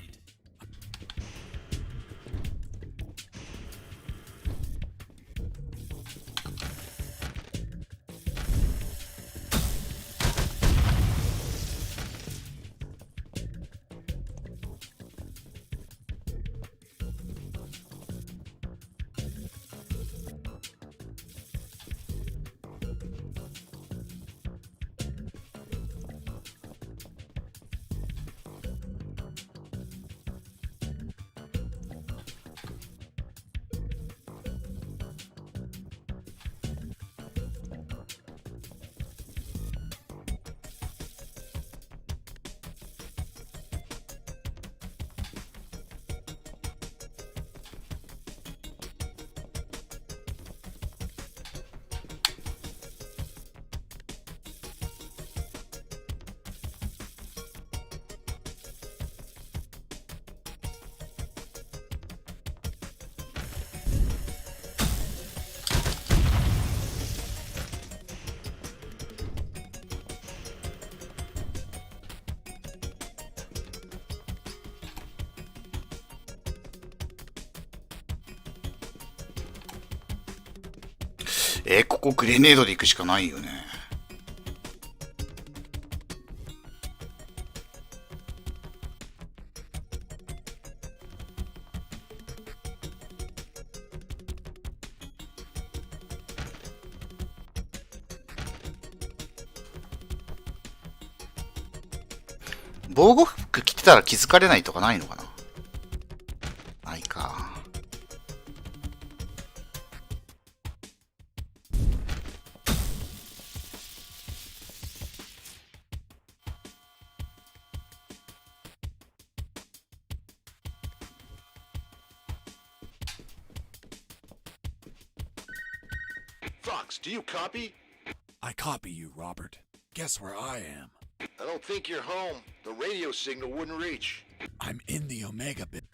ここグレネードで行くしかないよね。防護服着てたら気づかれないとかないのかな。ないか。Fox, do you copy? I copy you, Robert. Guess where I am? I don't think you're home. The radio signal wouldn't reach. I'm in the Omega bit.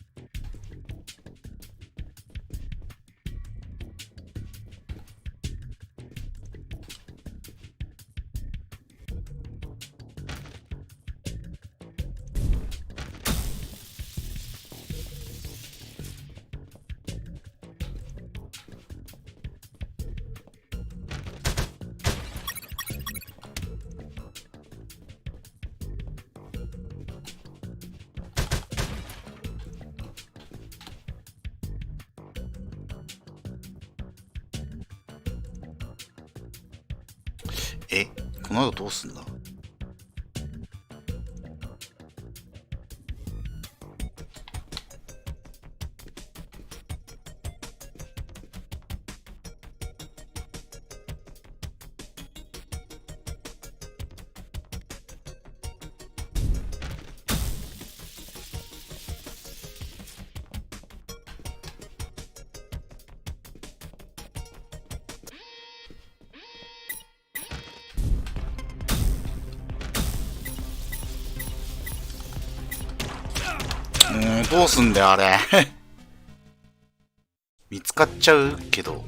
この後どうすんだ。どうすんだよあれ。見つかっちゃうけど。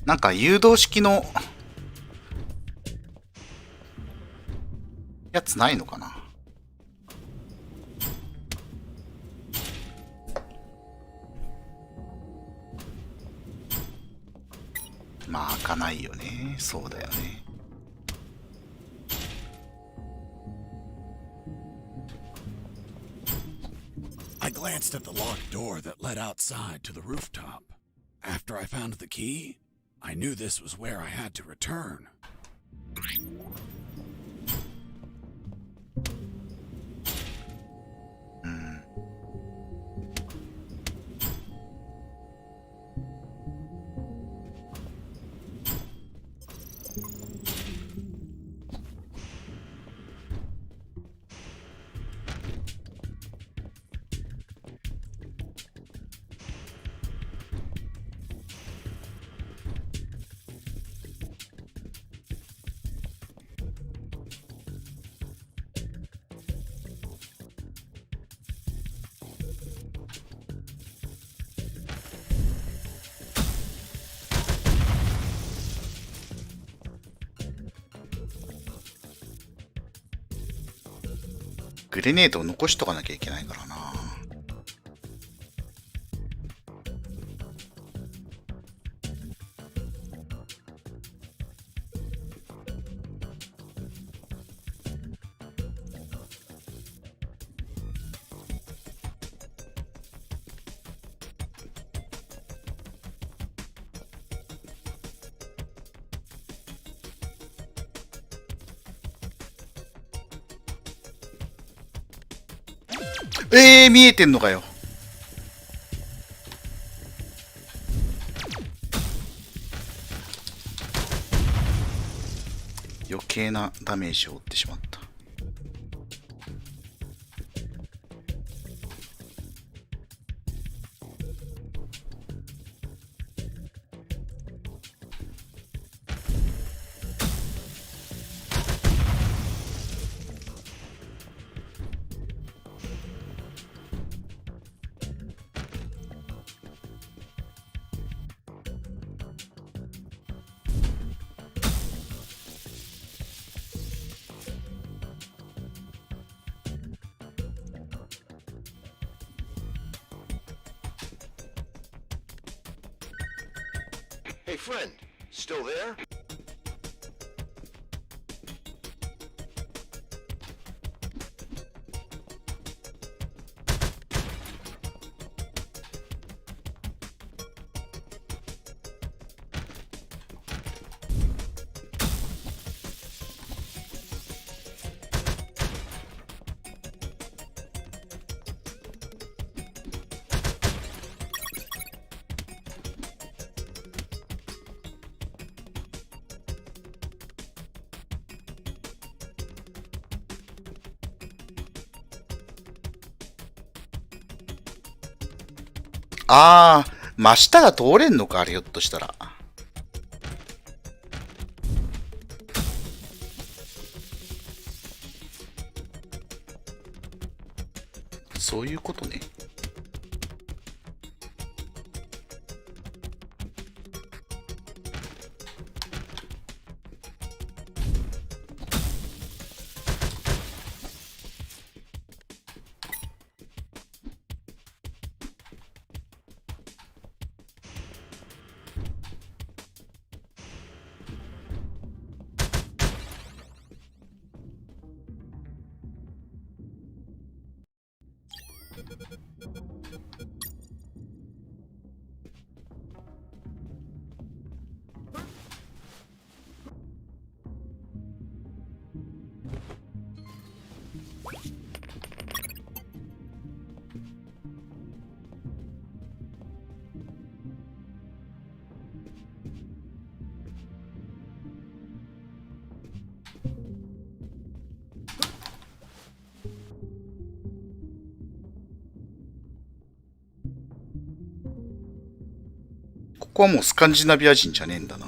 なんか誘導式のやつないのかな。まあ開かないよね。そうだよね。I glanced at the locked door that led outside to the rooftop. After I found the key, I knew this was where I had to return.グレネードを残しとかなきゃいけないからな。見えてんのかよ。余計なダメージを負ってしまった。Hey, friend, still there?ああ、真下が通れんのか、あれひょっとしたら。そういうことね。こはもうスカンジナビア人じゃねえんだな。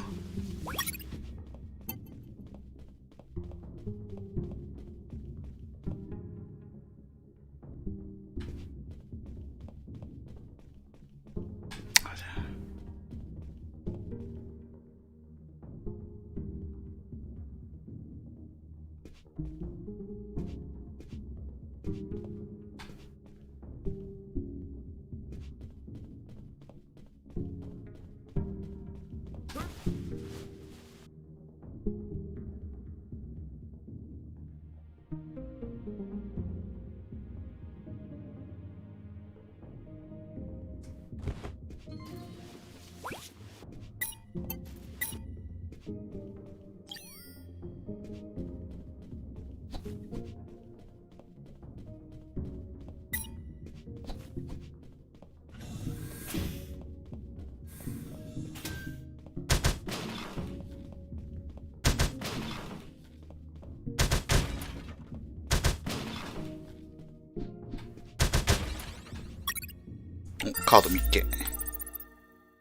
カード見っけ。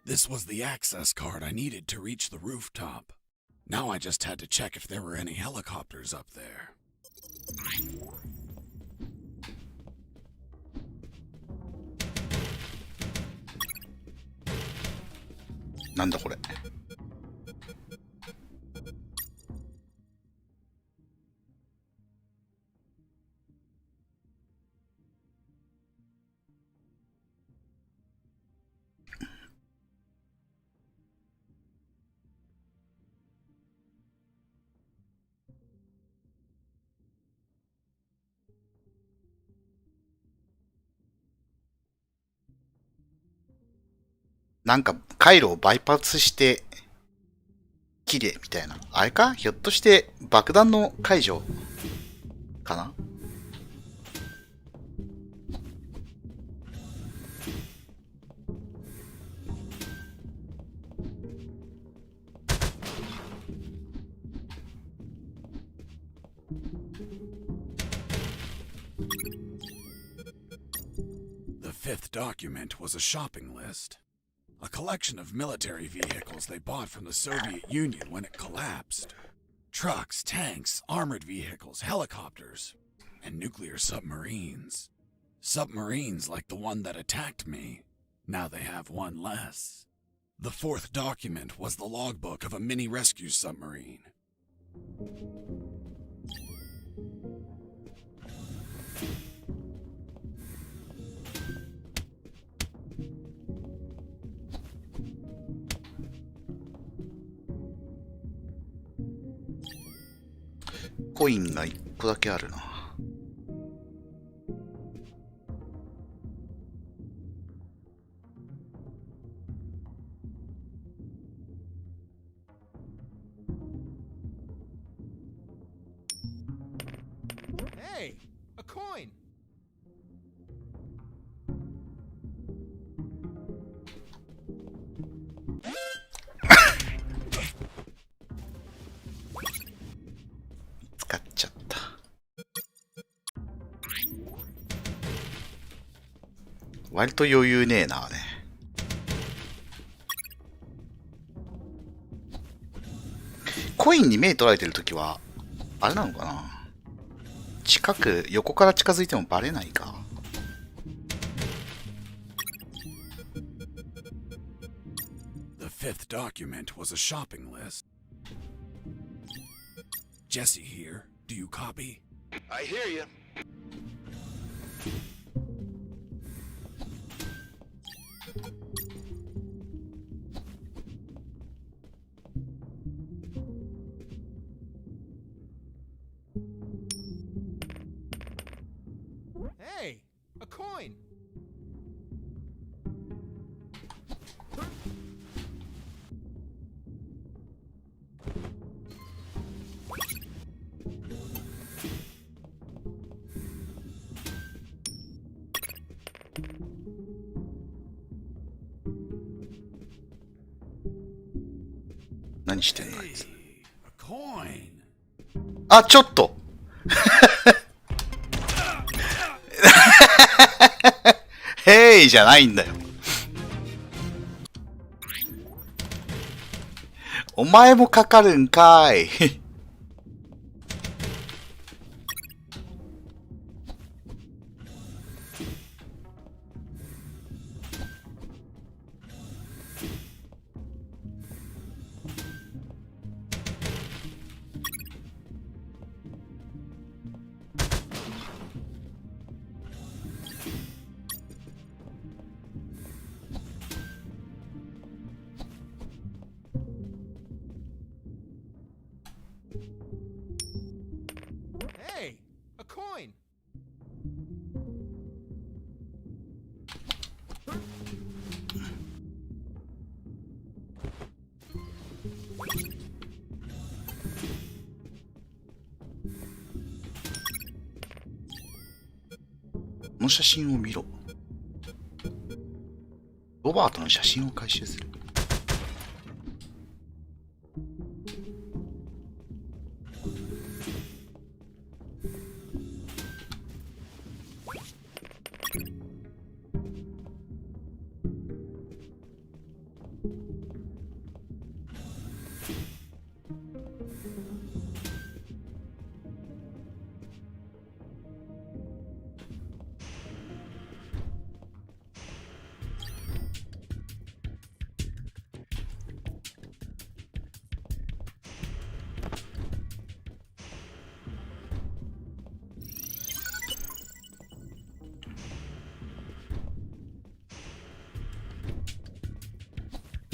This was the access card I needed to reach the rooftop. Now I just had to check if there were any helicopters up there. なんだこれ。なんか回路をバイパスして綺麗みたいな。あれか？ひょっとして爆弾の解除かな？The fifth document was a shopping list. A collection of military vehicles they bought from the Soviet Union when it collapsed. Trucks, tanks, armored vehicles, helicopters, and nuclear submarines. Submarines like the one that attacked me. Now they have one less. The fourth document was the logbook of a mini rescue submarine. .コインが1個だけあるな。Hey, a coin. 割と余裕ねえな、ね。コインに目取られてるときは、あれなのかな？横から近づいてもバレないか。The fifth document was a shopping list. Jesse here. Do you copy? I hear you. Hey, a coin. .何してんの？ Hey, a coin. あ、ちょっとヘイじゃないんだよ。お前もかかるんかい。Hey, a coin. この写真を見ろ。ロバートの写真を回収する。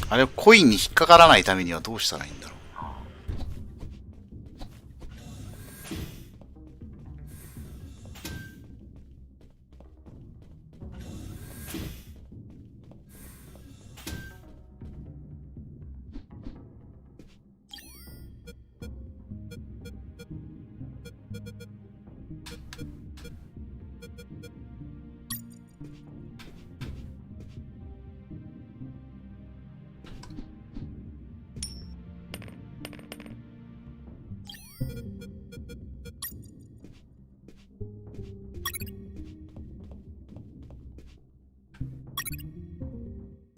あれ、コインに引っかからないためにはどうしたらいいんだろう。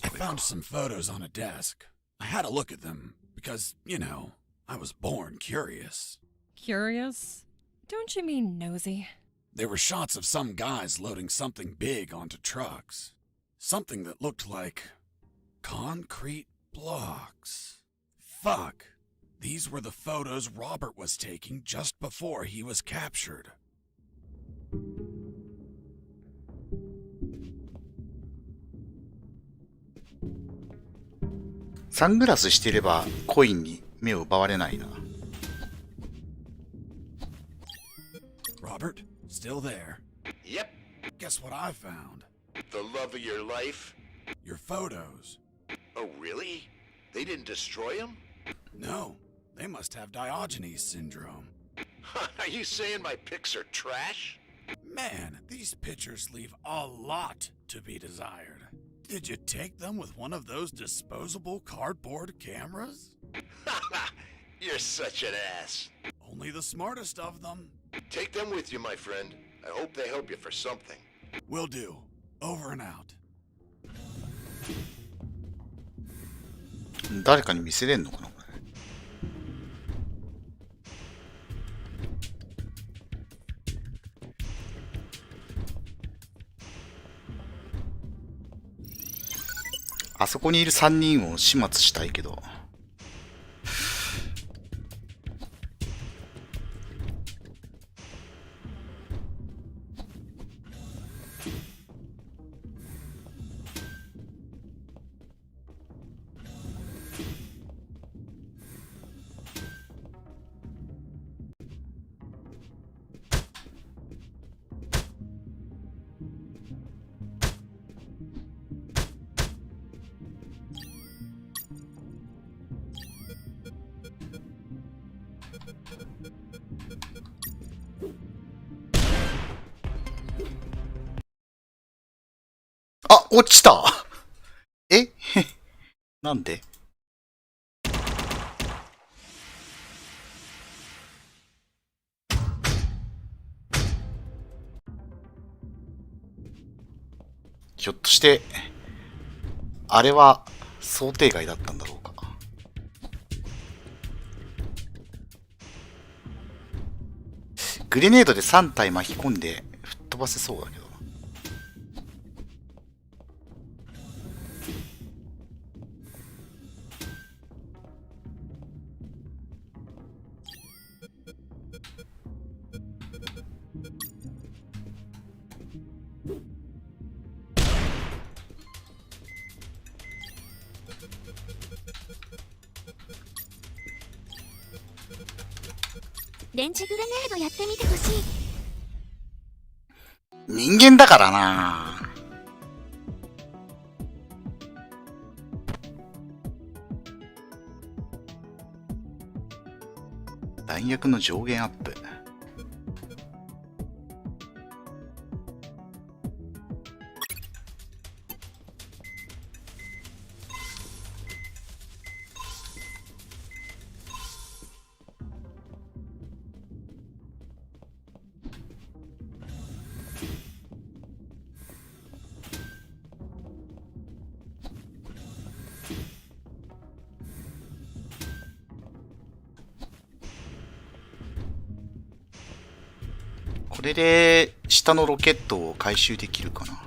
I found some photos on a desk. I had a look at them because, you know, I was born curious. Curious? Don't you mean nosy? They were shots of some guys loading something big onto trucks. Something that looked like concrete blocks. Fuck. These were the photos Robert was taking just before he was captured. サングラスしてればコインに目を奪われないな。Robert, still there. Yep. Guess what I found? The love of your life? Your photos. Oh, really? They didn't destroy them? No, they must have Diogenes syndrome. Are you saying my pics are trash? Man, these pictures leave a lot to be desired. Did you take them with one of those disposable cardboard cameras? You're such an ass. Only the smartest of them. Take them with you, my friend. I hope they help you for something. Will do. Over and out. 誰かに見せれんのかなこれ。あそこにいる3人を始末したいけど。あ、落ちた。えなんで？ひょっとして、あれは想定外だったんだろうか。グレネードで3体巻き込んで吹っ飛ばせそうだけど。レンジグレネードやってみてほしい。人間だからな。弾薬の上限アップ。これで下のロケットを回収できるかな。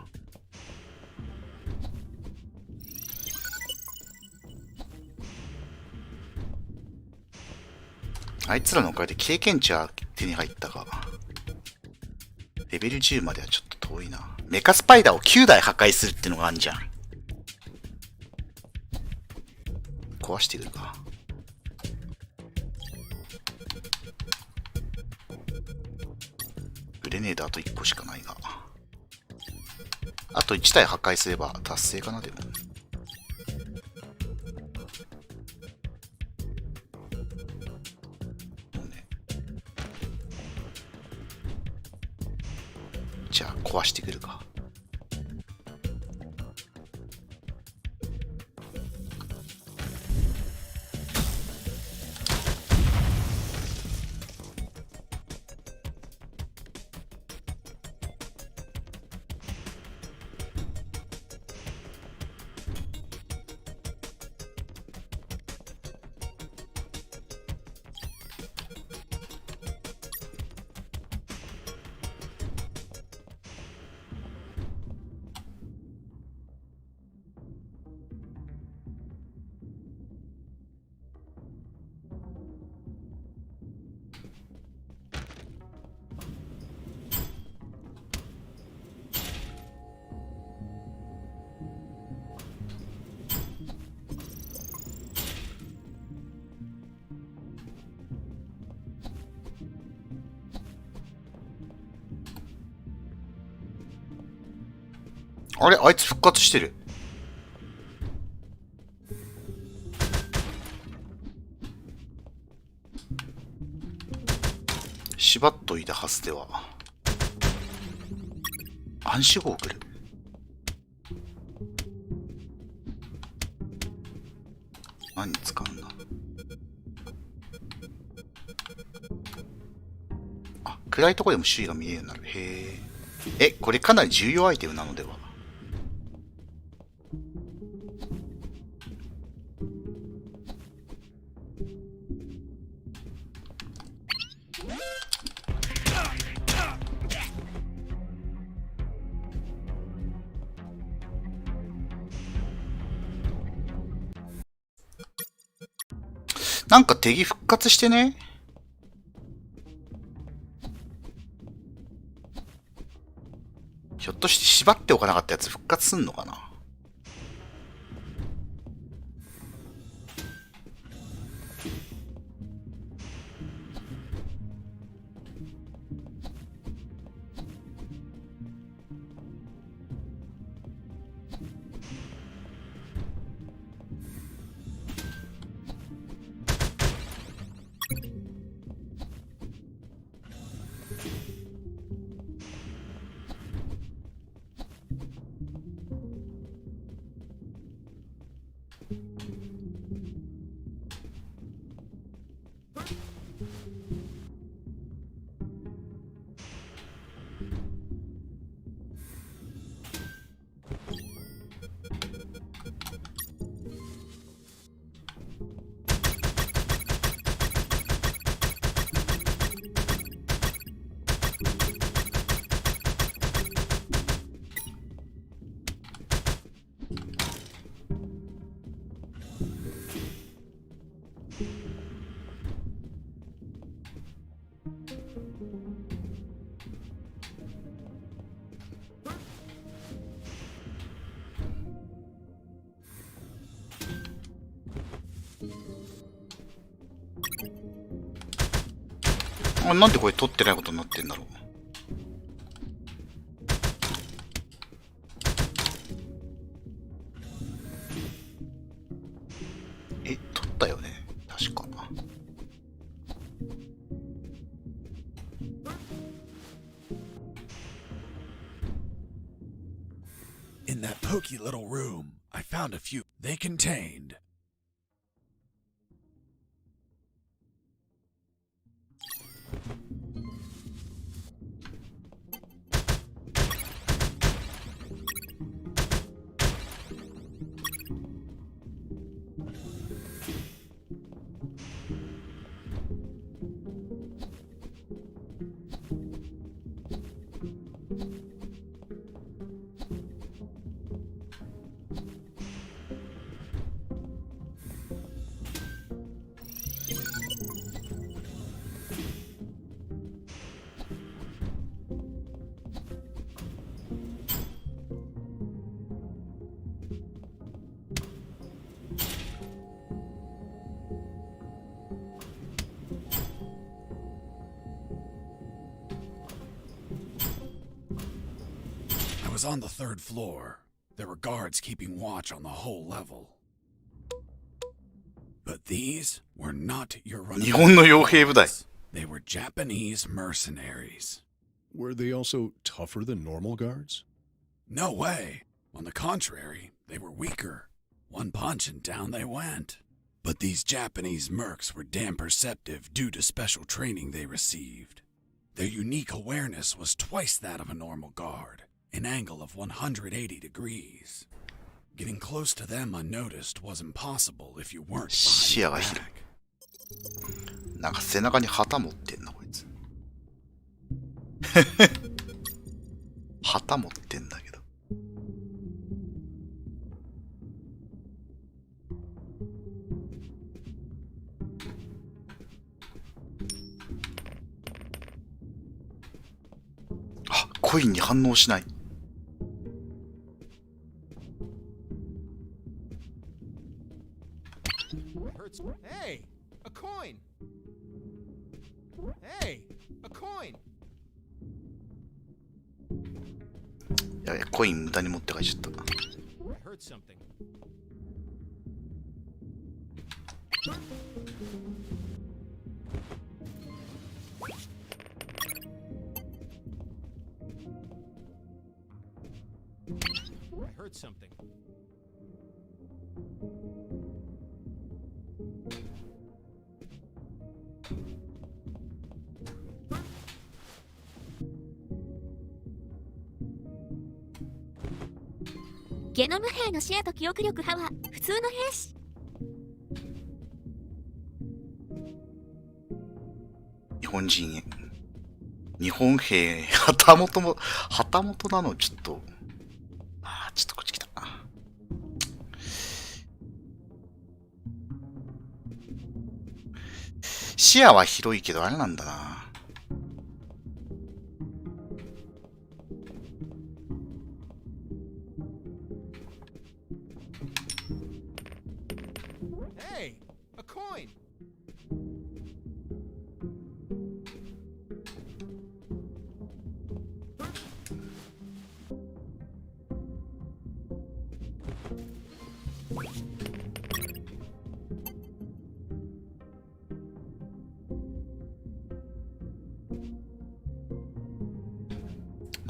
あいつらのおかげで経験値は手に入ったが、レベル10まではちょっと遠いな。メカスパイダーを9台破壊するってのがあんじゃん。壊してくるか。グレネードあと1個しかないが。あと1体破壊すれば達成かな、でも。じゃあ壊してくるか。あれ、あいつ復活してる。縛っといたはずでは。暗視ゴーグル。何に使うんだ。あ、暗いところでも周囲が見えるようになる。へえ。え、これかなり重要アイテムなのでは。なんか敵復活してね。ひょっとして縛っておかなかったやつ復活すんのかな。あ、なんでこれ取ってないことになってんだろう。取ったよね、確か。In that pokey little room, I found a few. They contained I was on the third floor. There were guards keeping watch on the whole level. But these were not your run. 日本の傭兵部隊。 They were Japanese mercenaries. Were they also tougher than normal guards? No way. On the contrary, they were weaker. One punch and down they went. But these Japanese mercs were damn perceptive due to special training they received. Their unique awareness was twice that of a normal guard, an angle of 180 degrees. Getting close to them unnoticed was impossible if you weren't behind your back. なんか背中に旗持ってんなこいつ。旗持ってんだけど。あ、コインに反応しない。Hey, a coin. Hey, a coin. やべ、コイン無駄に持って帰っちゃった。I heard something. I heard something.「ゲノム兵の視野と記憶力派は普通の兵士」。日本人、日本兵、旗本も、旗本なのちょっと、ちょっとこっち来た。視野は広いけどあれなんだな。Hey, a coin.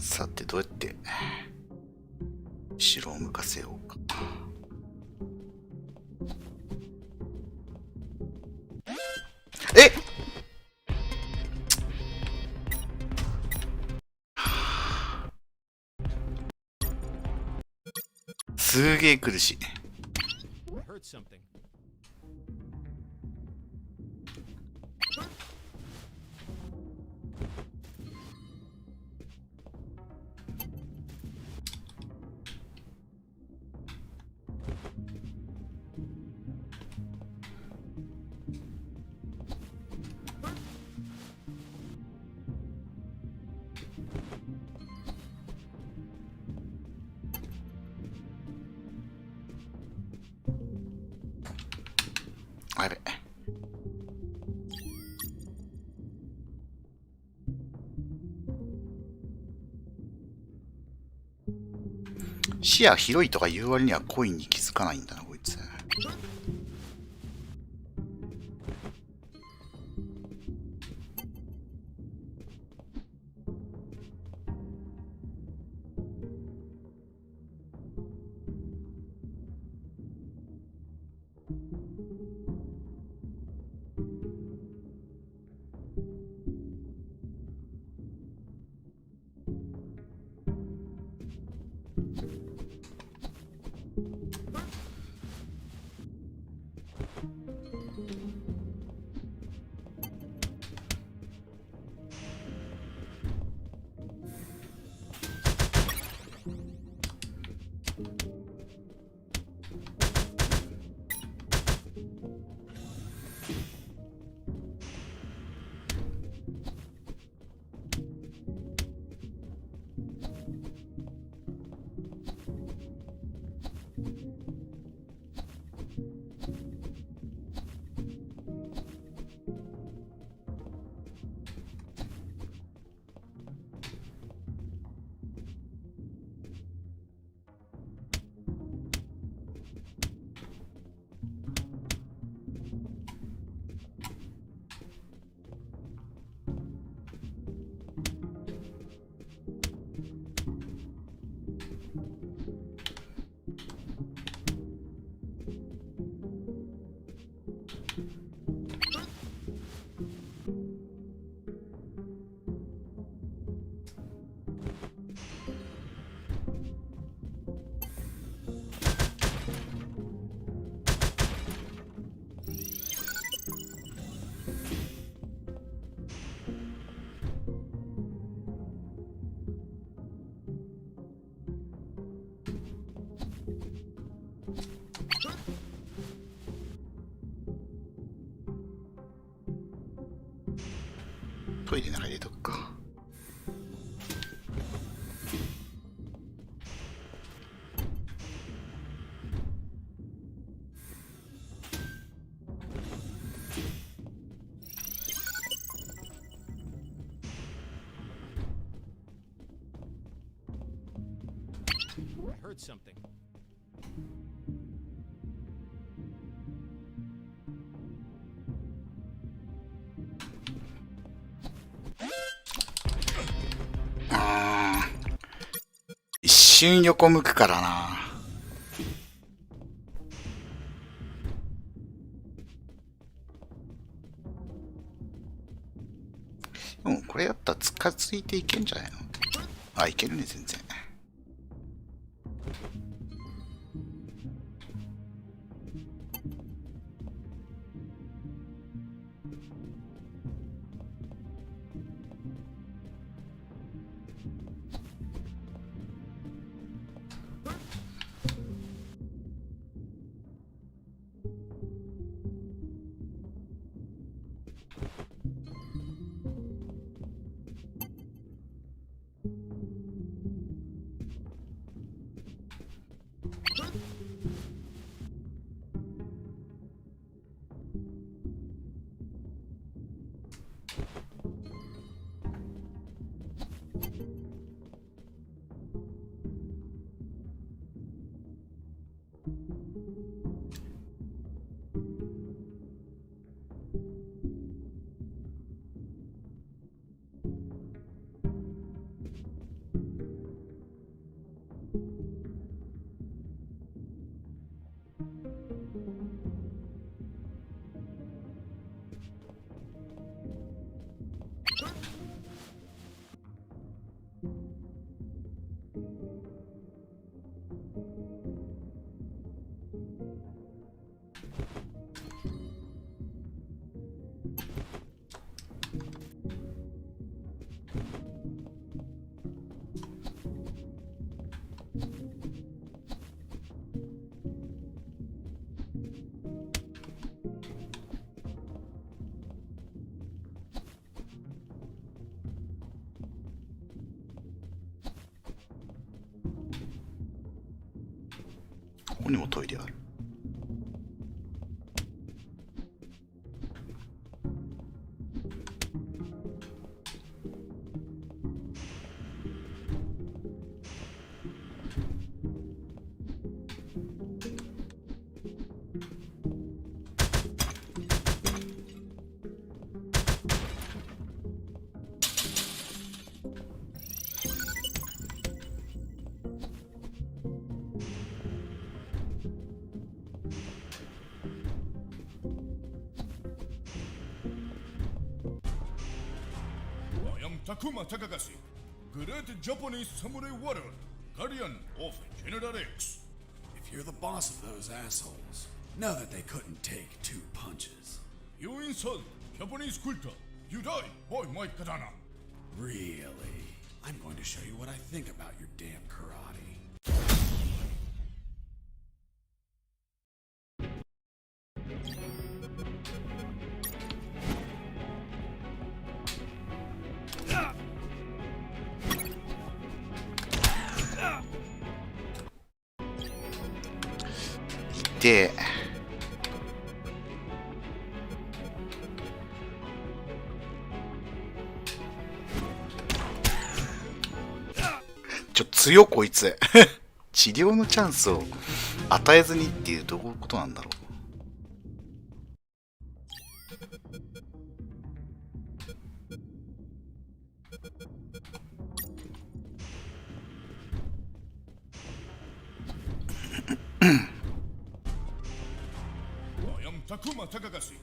さてどうやって後ろを向かせようか。えっすげえ苦しい。 I heard something. 視野広いとか言う割にはコインに気づかないんだな、こいつ。トイレの中入れとくか。I heard something.一瞬横向くからな。でもこれやったら近づいていけんじゃないの？あ、いけるね、全然。ここにもトイレある。Takuma Takagashi, Great Japanese Samurai Warrior, Guardian of General X. If you're the boss of those assholes, know that they couldn't take 2 punches. You insult Japanese culture. You die by my katana. Really? I'm going to show you what I think about your damn karate. De強こいつ治療のチャンスを与えずにっていうどういうことなんだろう。Takuma Takagashi.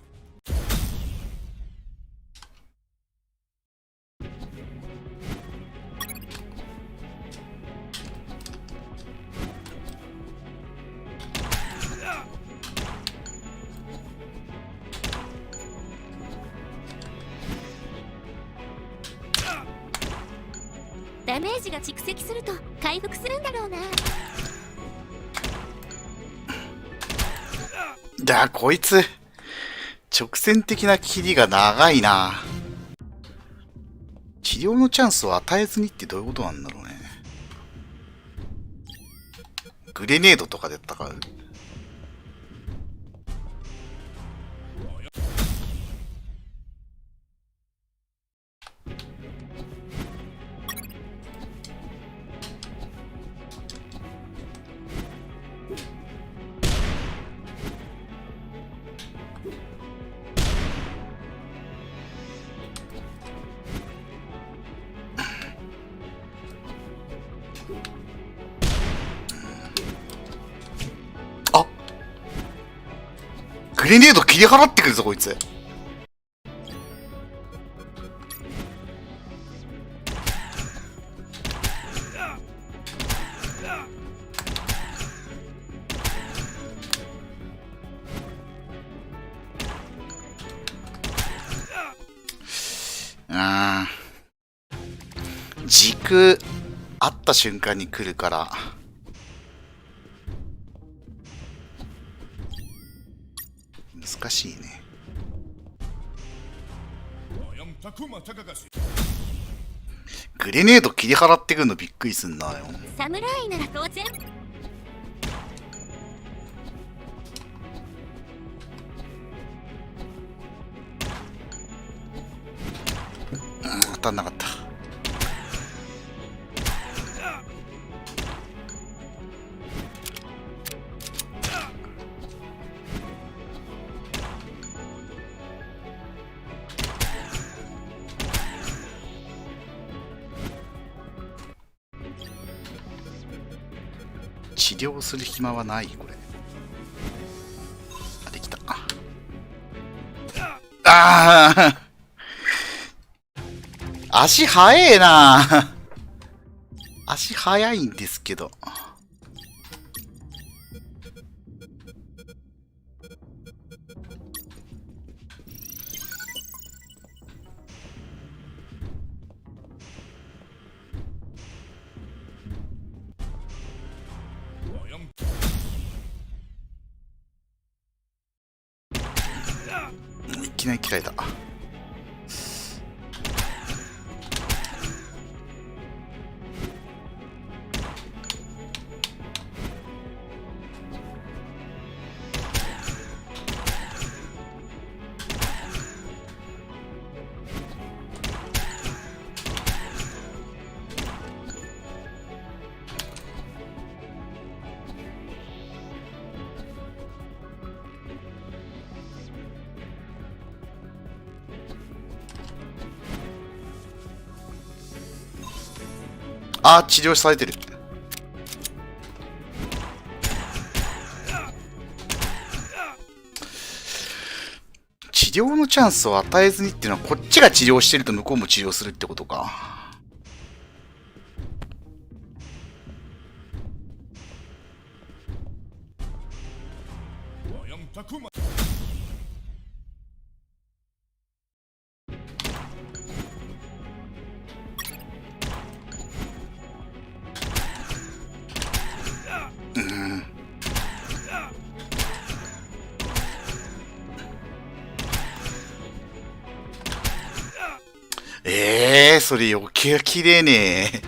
ダメージが蓄積すると回復するんだろうな。だ、こいつ直線的な切りが長いな。治療のチャンスを与えずにってどういうことなんだろうね。グレネードとかで戦う。グレネード切り払ってくるぞこいつ。軸あった瞬間に来るから難しいね。グレネード切り払ってくるのびっくりすんなよ。侍なら当然。当たんなかった。治療する暇はないこれ。あ、できた。ああ足速えな。足速いんですけど。いきなり切られた。あー、治療されてる。治療のチャンスを与えずにっていうのは、こっちが治療してると向こうも治療するってことか。それ余計綺麗ね。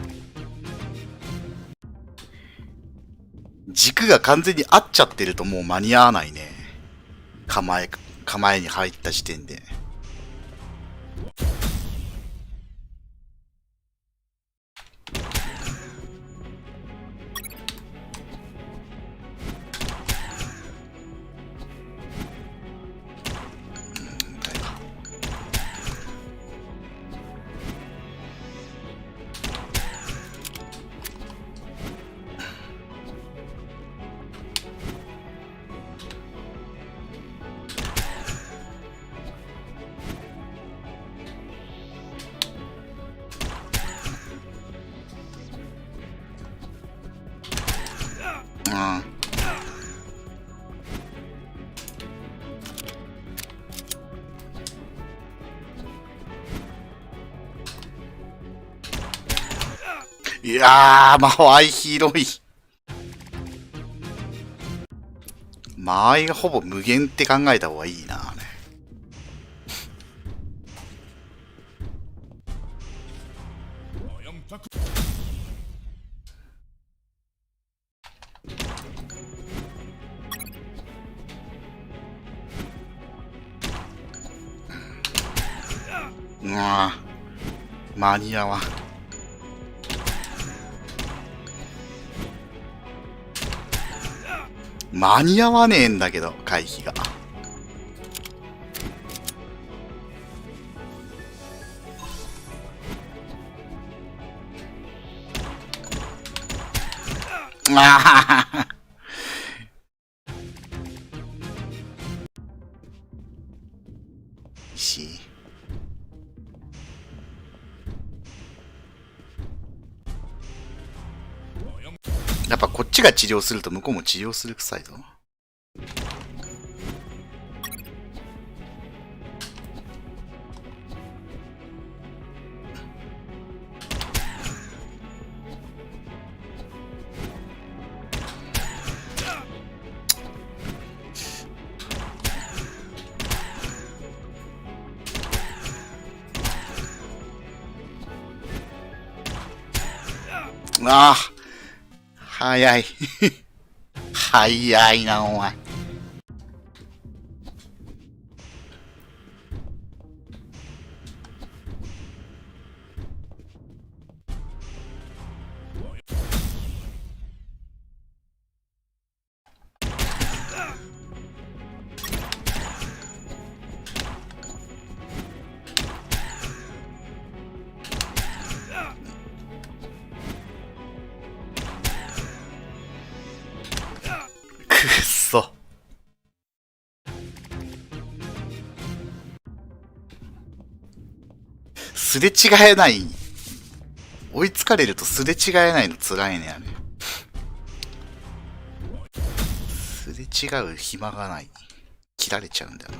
軸が完全に合っちゃってるともう間に合わないね。構えに入った時点で。いやー、間合い広い。間合いがほぼ無限って考えた方がいいな、ね。間に合わん。間に合わねえんだけど、回避が。ああやっぱこっちが治療すると向こうも治療する臭いぞ。ああ早い。早いな、お前。くっそ。すれ違えない。追いつかれるとすれ違えないの辛いね、あれ。すれ違う暇がない。切られちゃうんだよ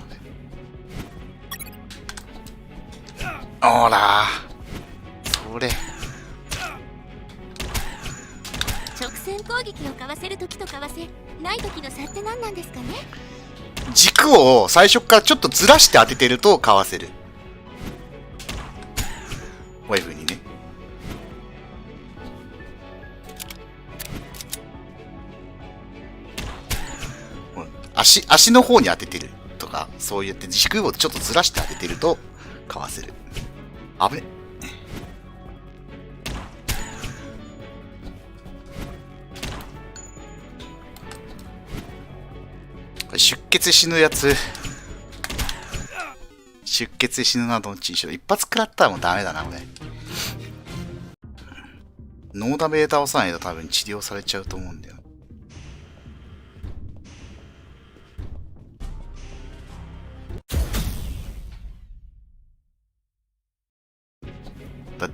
な、ほらそれ。直線攻撃をかわせるときとかわせないときの差って何なんですかね。軸を最初からちょっとずらして当ててるとかわせる。こういう風にね。足の方に当ててるとか、そうやって軸をちょっとずらして当ててるとかわせる。危ね。出血死ぬやつ。出血死ぬな、どっちにしろ。一発食らったらもうダメだな、俺。ノーダメで倒さないと多分治療されちゃうと思うんだよ。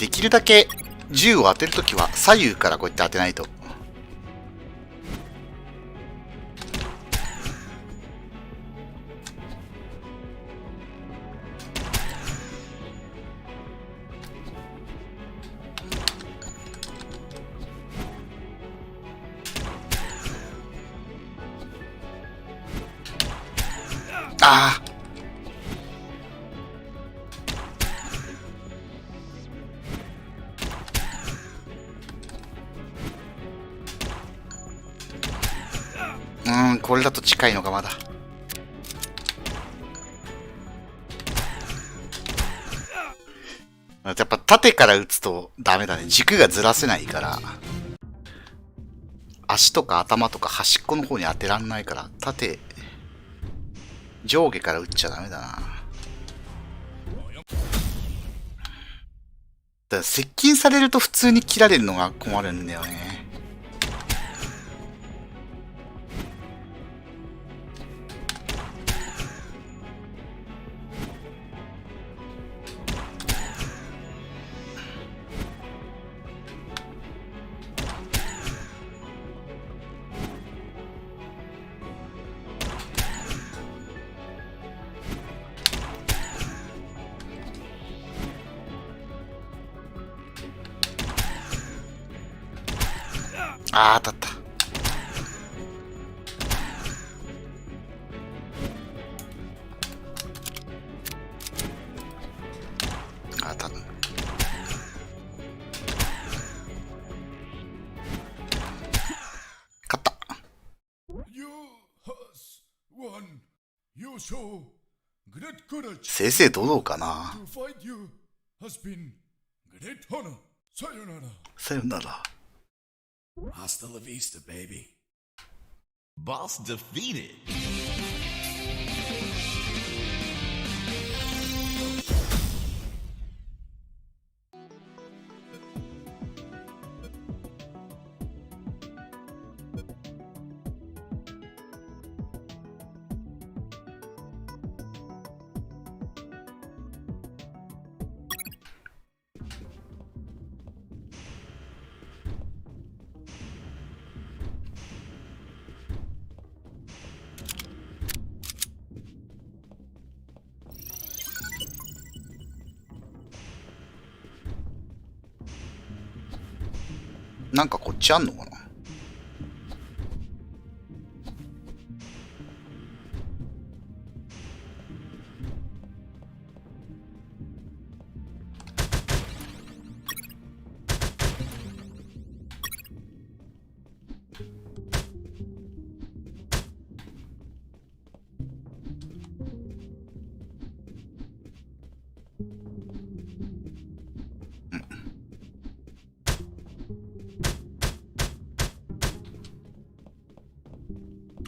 できるだけ銃を当てるときは左右からこうやって当てないと。ああ。これだと近いのがまだ。やっぱ縦から打つとダメだね。軸がずらせないから。足とか頭とか端っこの方に当てらんないから、上下から打っちゃダメだな。だから接近されると普通に切られるのが困るんだよね。ああ、当たった。当たった。勝った。正々堂々かな。さよなら。Hasta la vista, baby. Boss defeated.なんかこっちあんのかな。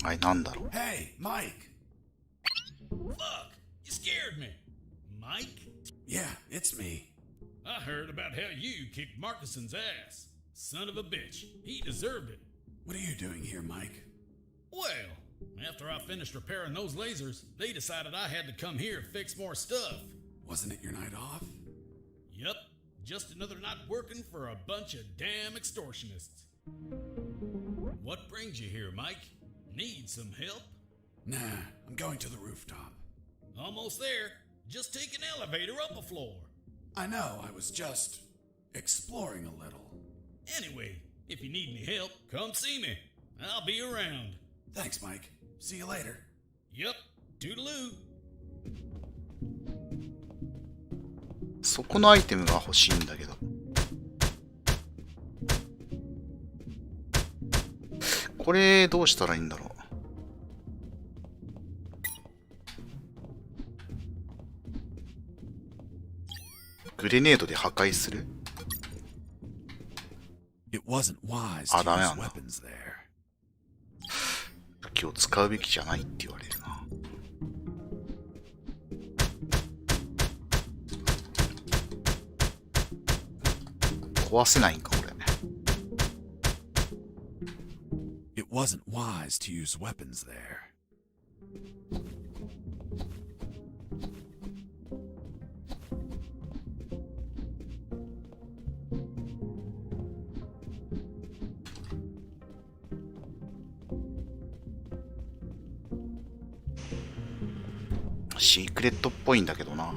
あれなんだろう。Hey, Mike. Fuck, you scared me. Mike? Yeah, it's me. I heard about how you kicked Marcuson's ass. Son of a bitch. He deserved it. What are you doing here, Mike? Well, after I finished repairing those lasers, they decided I had to come here and fix more stuff. Wasn't it your night off? Yup, just another night working for a bunch of damn extortionists. What brings you here, Mike? Need some help? Nah, I'm going to the rooftop. Almost there. Just take an elevator up a floor. I know, I was just exploring a little. Anyway, if you need any help, come see me. I'll be around. Thanks, Mike. See you later. Yup, toodaloo. そこのアイテムが欲しいんだけど。これどうしたらいいんだろう。グレネードで破壊する。あ、ダメなんだ。武器を使うべきじゃないって言われるな。壊せないんかこれ。It wasn't wise to use weapons there. シークレットっぽいんだけどな。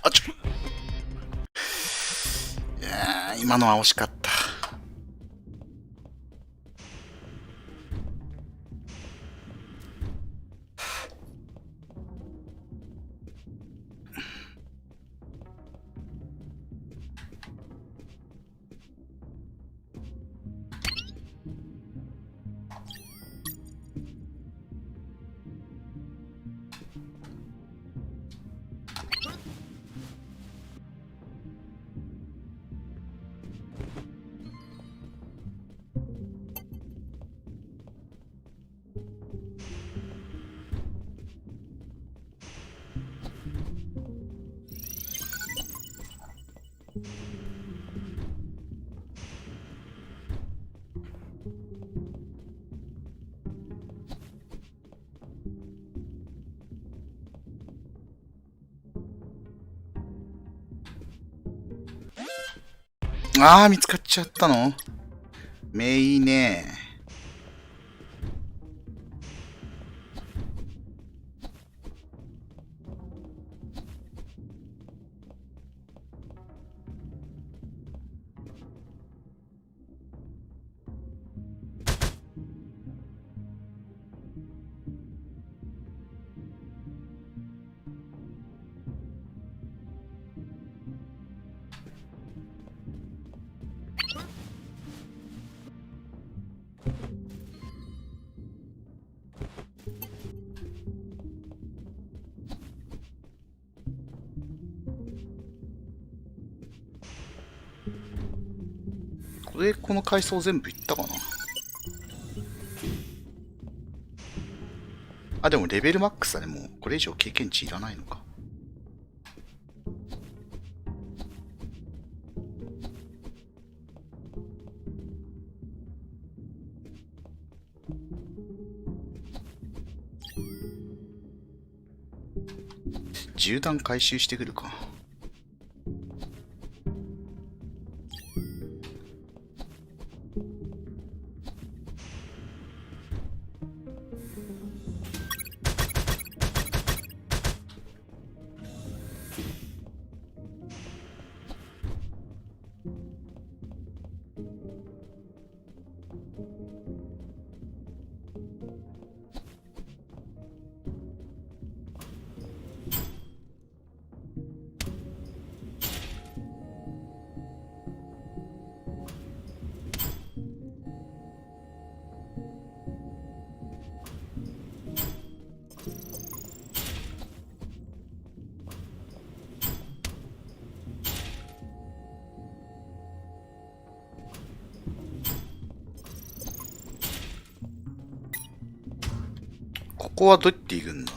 あちょ、いやー、今のは惜しかった。あー、見つかっちゃったの？めいいね。この階層全部いったかなあ、でもレベルマックスだね。もうこれ以上経験値いらないのか。銃弾回収してくるか。ここはどうやって行くんだ？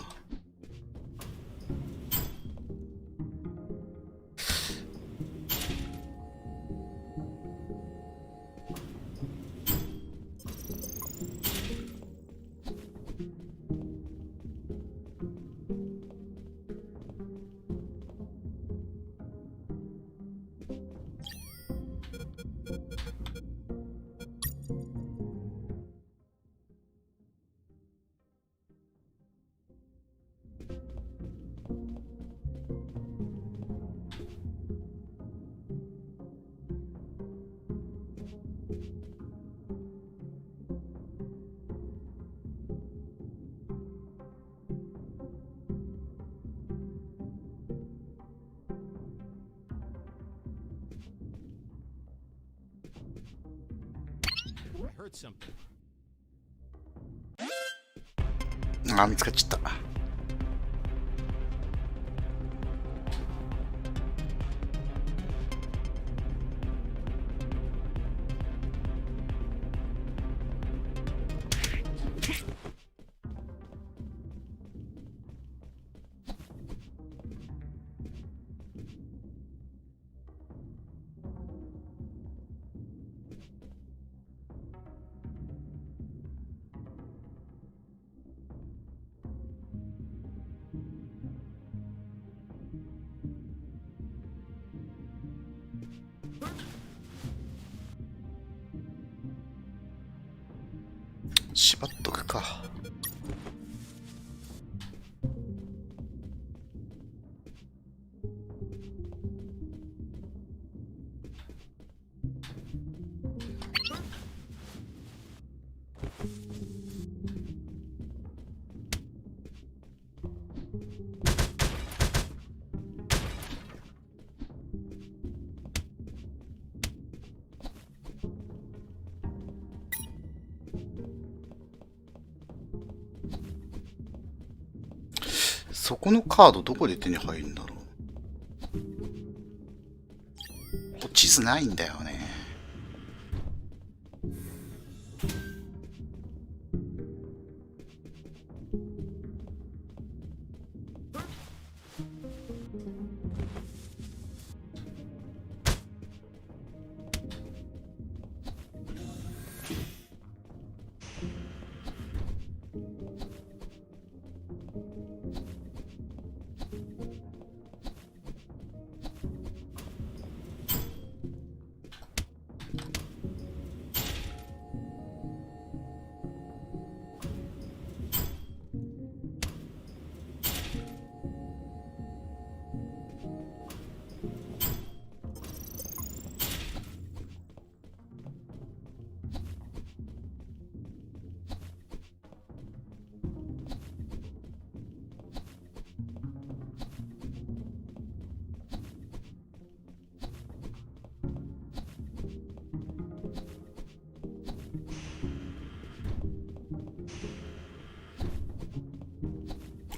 heard something. あー、見つかっちゃった。縛っとくか。そこのカードどこで手に入るんだろう。地図ないんだよね。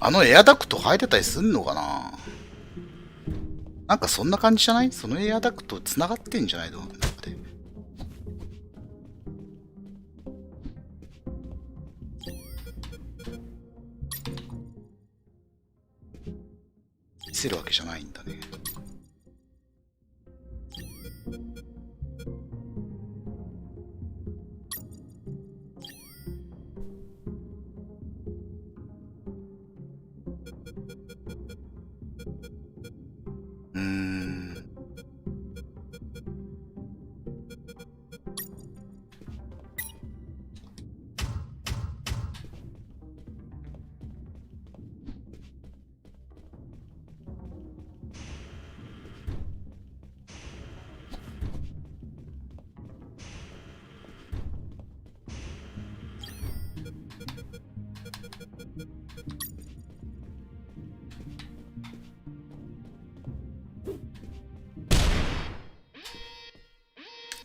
あのエアダクト入ってたりすんのかな。なんかそんな感じじゃない？そのエアダクト繋がってんじゃないの？中で。見せるわけじゃないんだね。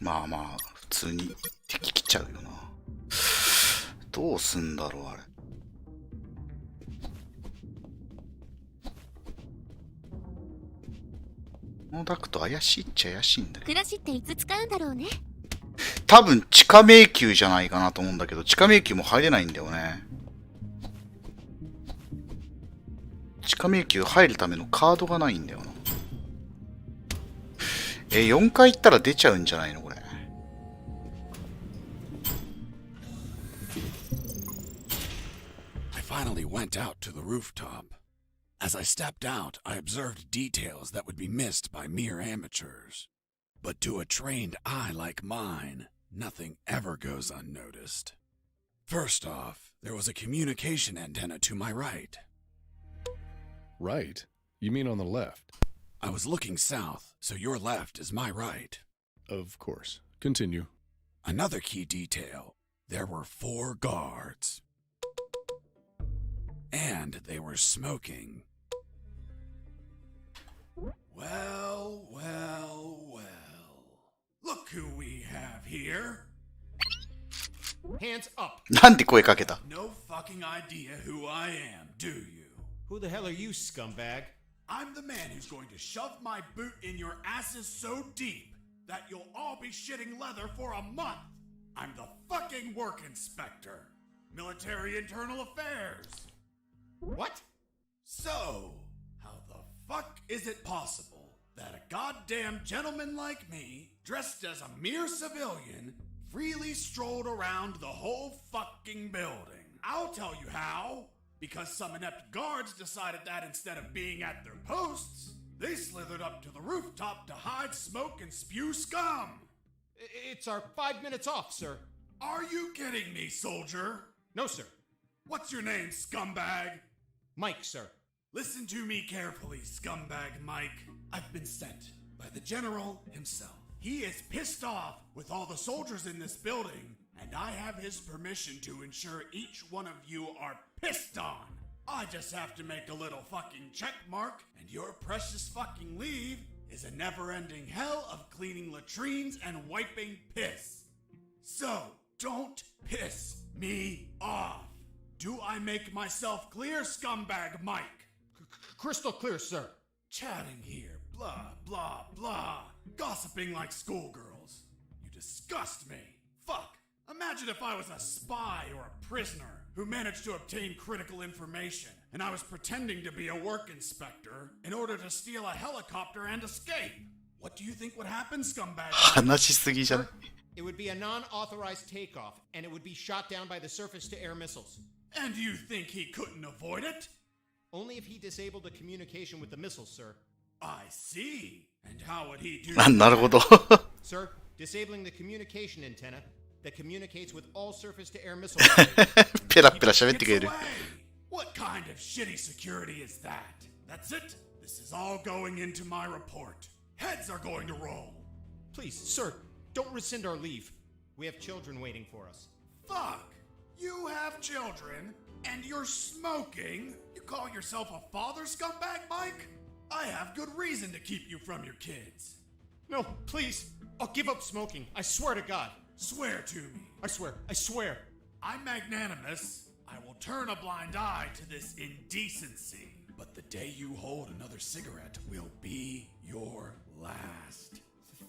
まあまあ、普通に敵来ちゃうよな。どうすんだろう、あれ。このダクト怪しいっちゃ怪しいんだよ。クラシっていつ使うんだろうね。多分地下迷宮じゃないかなと思うんだけど、地下迷宮も入れないんだよね。地下迷宮入るためのカードがないんだよな。4回行ったら出ちゃうんじゃないのこれ。I finally went out to the rooftop. As I stepped out, I observed details that would be missed by mere amateurs. But to a trained eye like mine, nothing ever goes unnoticed. First off, there was a communication antenna to my right. Right? You mean on the left? I was looking south, so your left is my right. Of course. Continue. Another key detail. There were 4 guards. And they were smoking. Well, well, well. Look who we have here. Hands up. なんで声かけた？ No fucking idea who I am, do you? Who the hell are you, scumbag? I'm the man who's going to shove my boot in your asses so deep that you'll all be shitting leather for a month. I'm the fucking work inspector. Military Internal Affairs. What? So, how the fuck is it possible that a goddamn gentleman like me, dressed as a mere civilian, freely strolled around the whole fucking building? I'll tell you how. Because some inept guards decided that instead of being at their posts, they slithered up to the rooftop to hide, smoke, and spew scum. It's our 5 minutes off, sir. Are you kidding me, soldier? No, sir. What's your name, scumbag? Mike, sir. Listen to me carefully, scumbag Mike. I've been sent by the general himself. He is pissed off with all the soldiers in this building, and I have his permission to ensure each one of you are pissed on. I just have to make a little fucking check mark, and your precious fucking leave is a never-ending hell of cleaning latrines and wiping piss. So, don't piss me off. Do I make myself clear, scumbag Mike? Crystal clear, sir. Chatting here, blah, blah, blah. Gossiping like schoolgirls. You disgust me. Fuck. Imagine if I was a spy or a prisoner who managed to obtain critical information, and I was pretending to be a work inspector in order to steal a helicopter and escape. What do you think would happen, scumbag? 話しすぎじゃない？ It would be a non-authorized takeoff, and it would be shot down by the surface-to-air missiles. And you think he couldn't avoid it? Only if he disabled the communication with the missiles, sir. I see. And how would he do あ、なるほど。 Sir, disabling the communication antenna that communicates with all surface-to-air missile ペラペラ喋ってくれる。 What kind of shitty security is that? That's it. This is all going into my report. Heads are going to roll. Please, sir, don't rescind our leave. We have children waiting for us. Fuck. You have children, and you're smoking? You call yourself a father, scumbag Mike? I have good reason to keep you from your kids. No, please. I'll give up smoking. I swear to God. Swear to me. I swear. I swear. I'm magnanimous. I will turn a blind eye to this indecency. But the day you hold another cigarette will be your last.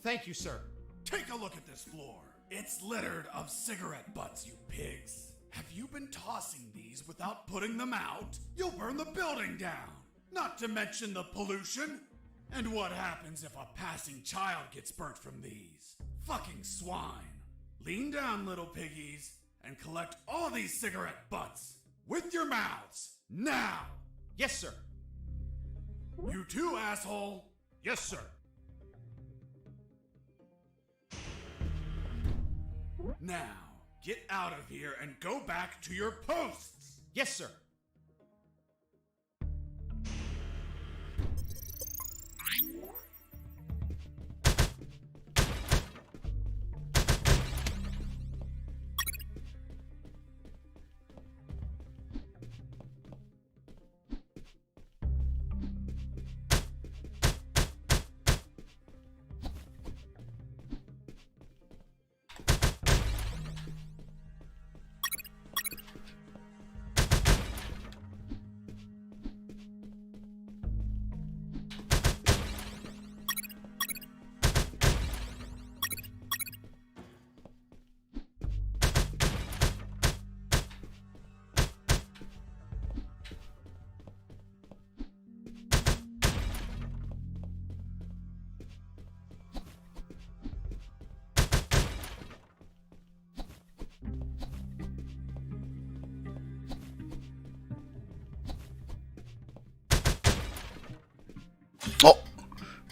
Thank you, sir. Take a look at this floor. It's littered of cigarette butts, you pigs. Have you been tossing these without putting them out? You'll burn the building down. Not to mention the pollution. And what happens if a passing child gets burnt from these? Fucking swine. Lean down, little piggies, and collect all these cigarette butts. With your mouths. Now! Yes, sir. You too, asshole. Yes, sir. Now, get out of here and go back to your posts. Yes, sir.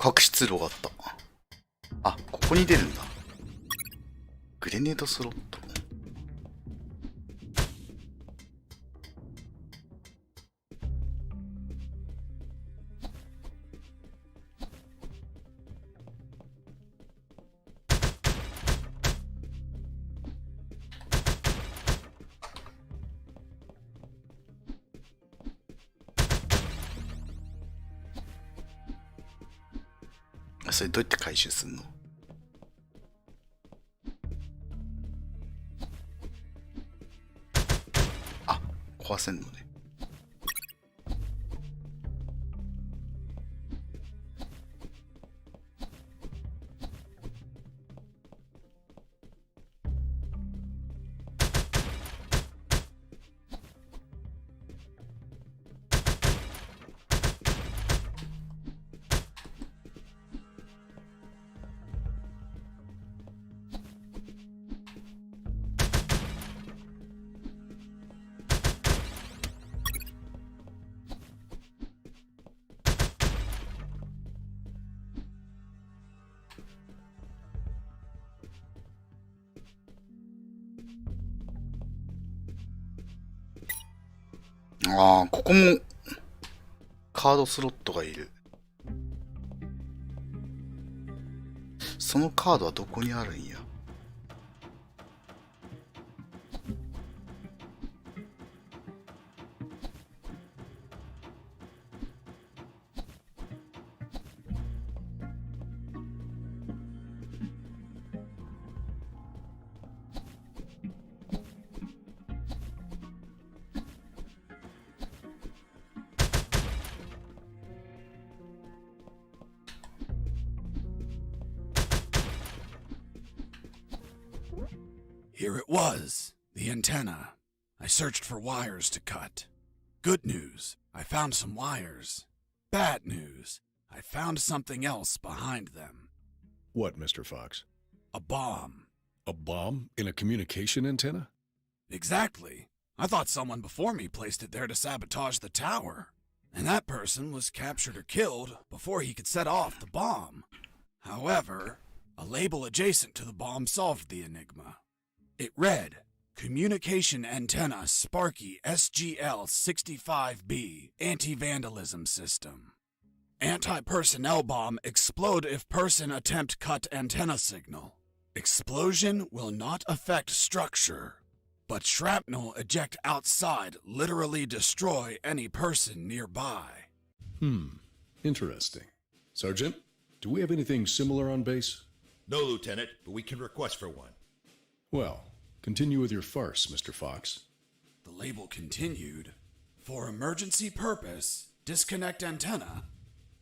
隠し通路があった。あ、ここに出るんだ。グレネードスロット。それどうやって回収すんの？壊せんのね。ああ、ここもカードスロットがいる。そのカードはどこにあるんや。Here it was, the antenna. I searched for wires to cut. Good news, I found some wires. Bad news, I found something else behind them. What, Mr. Fox? A bomb. A bomb in a communication antenna? Exactly. I thought someone before me placed it there to sabotage the tower. And that person was captured or killed before he could set off the bomb. However, a label adjacent to the bomb solved the enigma. It read, Communication Antenna Sparky SGL-65B Anti-Vandalism System. Anti-personnel bomb explode if person attempt cut antenna signal. Explosion will not affect structure, but shrapnel eject outside literally destroy any person nearby. Interesting. Sergeant, do we have anything similar on base? No, Lieutenant, but we can request for one. Well, continue with your farce, Mr. Fox. The label continued, For emergency purpose, disconnect antenna.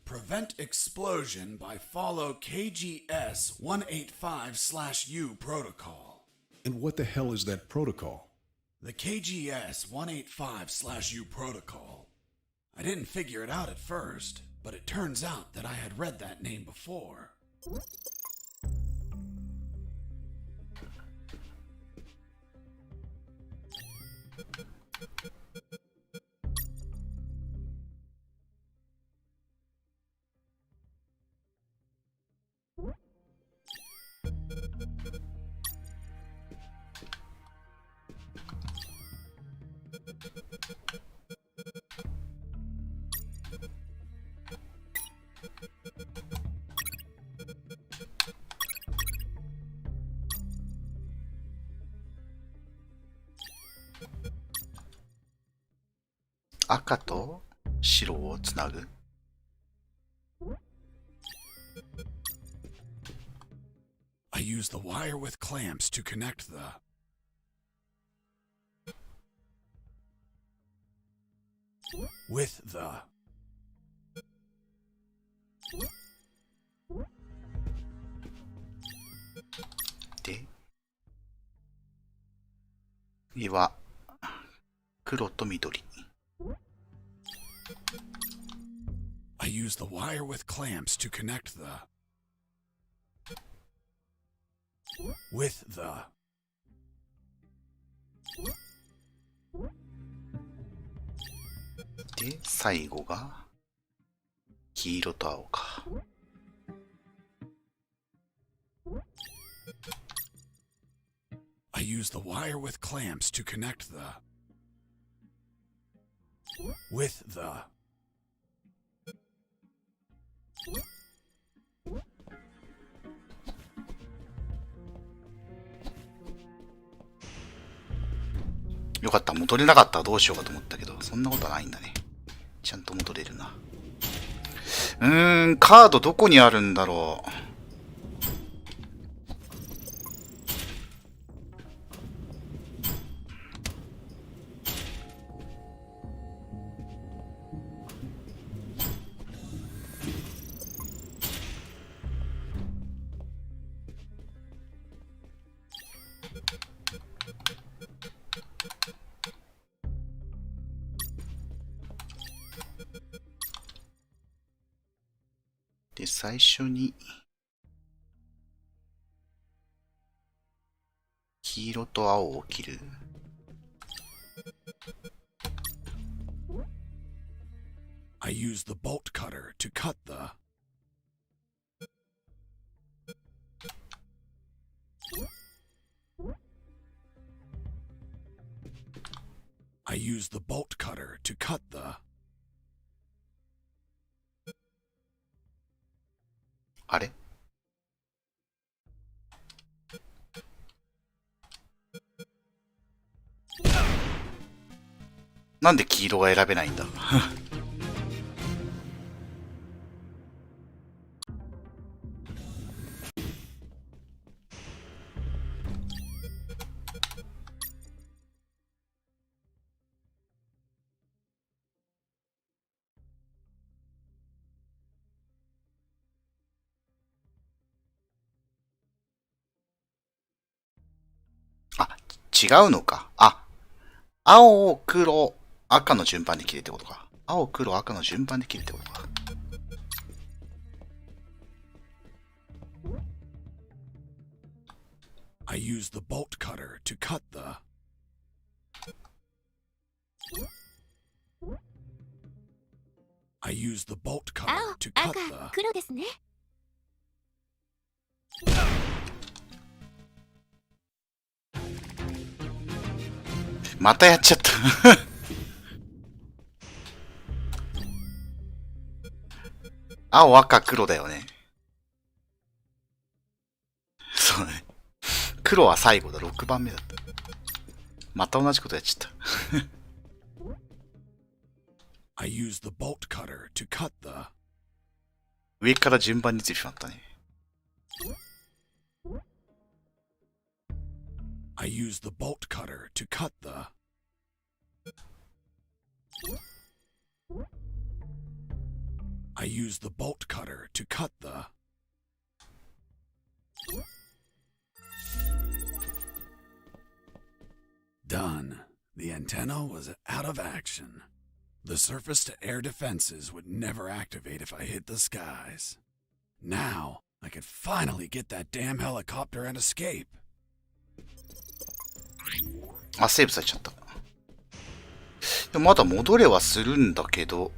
Prevent explosion by follow KGS 185/U protocol. And what the hell is that protocol? The KGS 185/U protocol. I didn't figure it out at first, but it turns out that I had read that name before.赤と白をつなぐ。I use the wire with clamps to connect the... with the...で、次は黒と緑。I use the wire with clamps to connect the... with the... で、最後が黄色と青か。I use the wire with clamps to connect the... with the... よかった、戻れなかったらどうしようかと思ったけど、そんなことはないんだね。ちゃんと戻れるな。カードどこにあるんだろう。で、最初に、黄色と青を切る。I use the bolt cutter to cut the. I use the bolt cutter to cut the. あれ？なんで黄色が選べないんだ？違うのか。あ、青、黒、赤の順番で切るってことか。青、黒、赤の順番で切るってことか。I use the bolt cutter to cut the. I use the bolt cutter 青、 to cut 赤、 the. 黒ですね。またやっちゃった。青、赤、黒だよね。そうね。黒は最後だ。6番目だった。また同じことやっちゃった。I use the bolt cutter to cut the. 上から順番についてしまったね。I use the bolt cutter to cut the. I use the bolt cutter to cut the. Done. The antenna was out of action. The surface-to-air defenses would never activate if I hit the skies. Now, I could finally get that damn helicopter and escape. あ、セーブされちゃった。でもまだ戻れはするんだけど。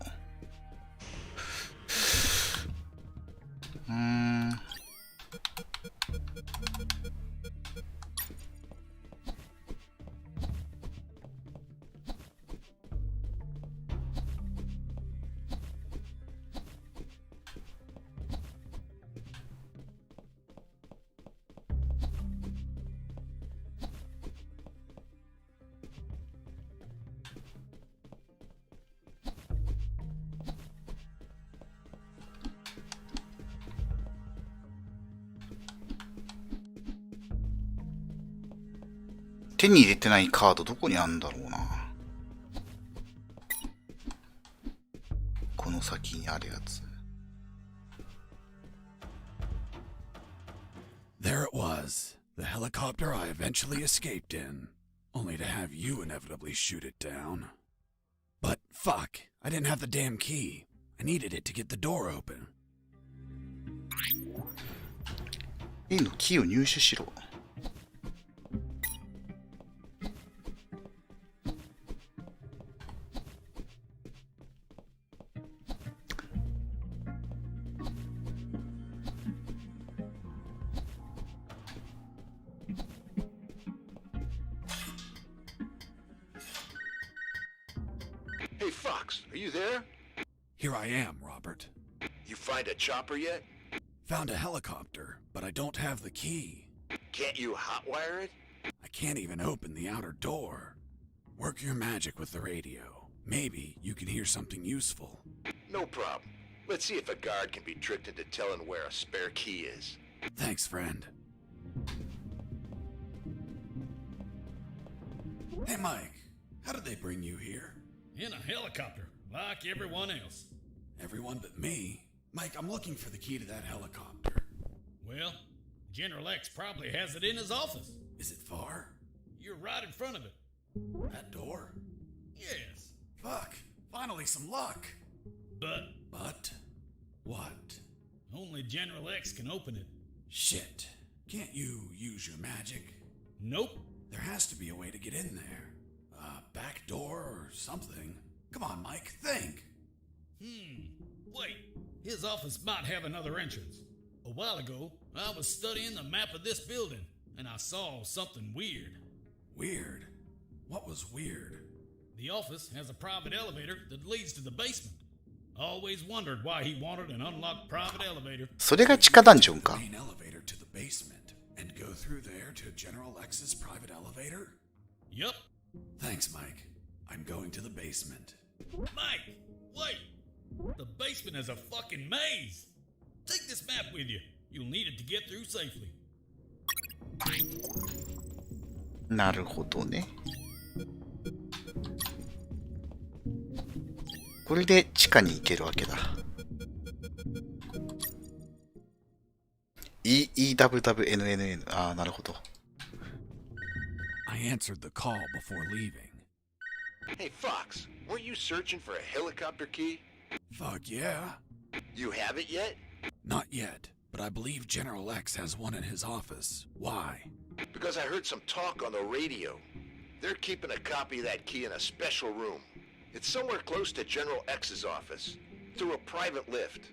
手に入れてないカードどこにあるんだろうな。この先にあるやつ。There it was, the helicopter I eventually escaped in, only to have you inevitably shoot it down. But fuck, I didn't have the damn key. I needed it to get the door open. A のキーを入手しろ。Hey, Fox, are you there? Here I am, Robert. You find a chopper yet? Found a helicopter, but I don't have the key. Can't you hotwire it? I can't even open the outer door. Work your magic with the radio. Maybe you can hear something useful. No problem. Let's see if a guard can be tricked into telling where a spare key is. Thanks, friend. Hey, Mike. How did they bring you here? In a helicopter, like everyone else. Everyone but me. Mike, I'm looking for the key to that helicopter. Well, General X probably has it in his office. Is it far? You're right in front of it. That door? Yes. Fuck. Finally some luck. But But? What? Only General X can open it. Shit. Can't you use your magic? Nope. There has to be a way to get in there. Back door or something. Come on, Mike, think. Wait. His office might have another entrance. A while ago, I was studying the map of this building, and I saw something weird. Weird? What was weird? The office has a private elevator that leads to the basement. Always wondered why he wanted an unlocked private elevator. それが地下ダンジョンか。 Main elevator to the basement and go through there to General X's private elevator? Yep. Thanks, Mike. I'm going to the basement. Mike, wait! The basement is a fucking maze! Take this map with you. You'll need it to get through safely. なるほどね。これで地下に行けるわけだ。EWWNNN。ああ、なるほど。I answered the call before leaving. Hey, Fox, weren't you searching for a helicopter key? Fuck yeah. You have it yet? Not yet, but I believe General X has one in his office. Why? Because I heard some talk on the radio. They're keeping a copy of that key in a special room. It's somewhere close to General X's office, through a private lift.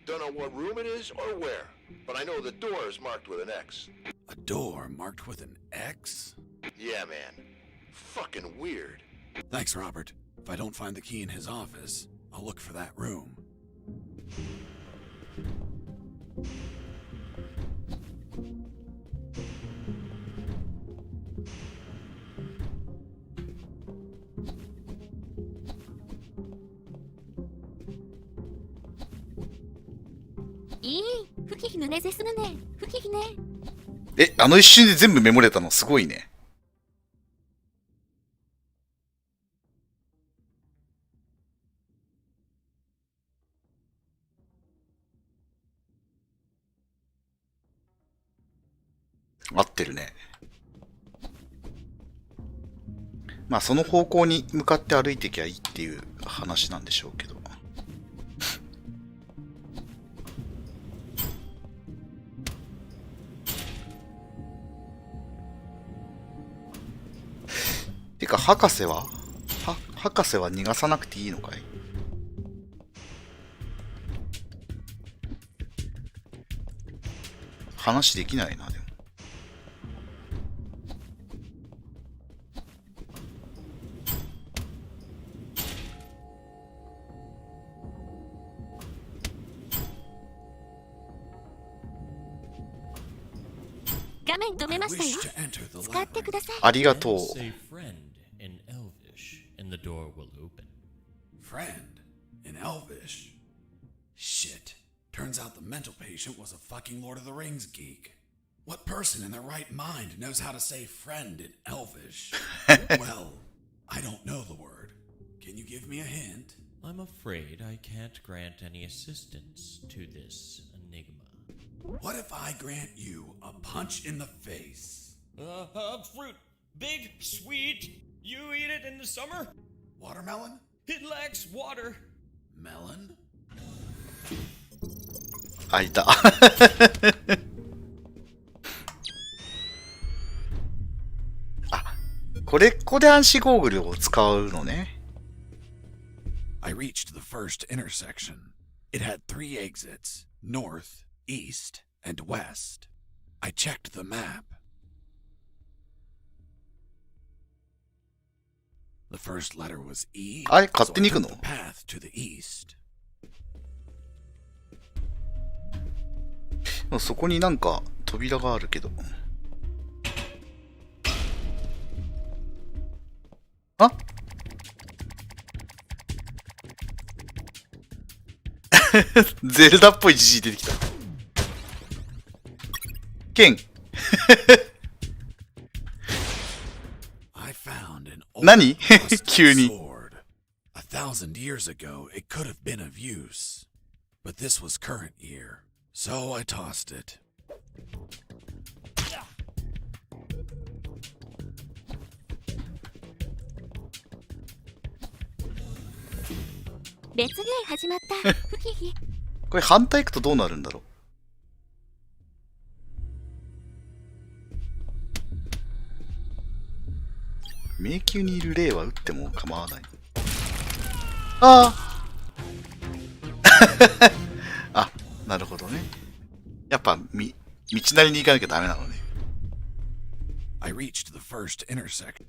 Don't know what room it is or where, but I know the door is marked with an X. A door marked with an X? Yeah, man. Fucking weird. Thanks, Robert. If I don't find the key in his office, I'll look for that room. 不気味ぬねですぬね。不気味ね。え、あの一瞬で全部メモれたのすごいね。合ってるね。まあその方向に向かって歩いていきゃいいっていう話なんでしょうけど。てか博士は逃がさなくていいのかい？話できないな、でも。画面止めましたよ。使ってください。ありがとう。In Elvish, and the door will open. Friend? In Elvish? Shit. Turns out the mental patient was a fucking Lord of the Rings geek. What person in their right mind knows how to say friend in Elvish? Well, I don't know the word. Can you give me a hint? I'm afraid I can't grant any assistance to this enigma. What if I grant you a punch in the face? Fruit. Big, sweet. You eat it in the summer? Watermelon? It lacks water. Melon? あ、いた。あ、ここで暗視ゴーグルを使うのね。I reached the first intersection. It had 3 exits, north, east, and west. I checked the map. The first letter was E,あれ、勝 so 手 I に行く took の？ the path to the east. そこになんか扉があるけど。あゼルダっぽいジジイ出てきた。剣。何急に。1,000 years ago, it could have been of use, but this was current year, so I tossed it. 別ゲー始まった。不気味。これ反対行くとどうなるんだろう。迷宮にいる霊は撃っても構わない。あああ、なるほどね。やっぱ道なりに行かなきゃダメなのね。I reached the first intersection.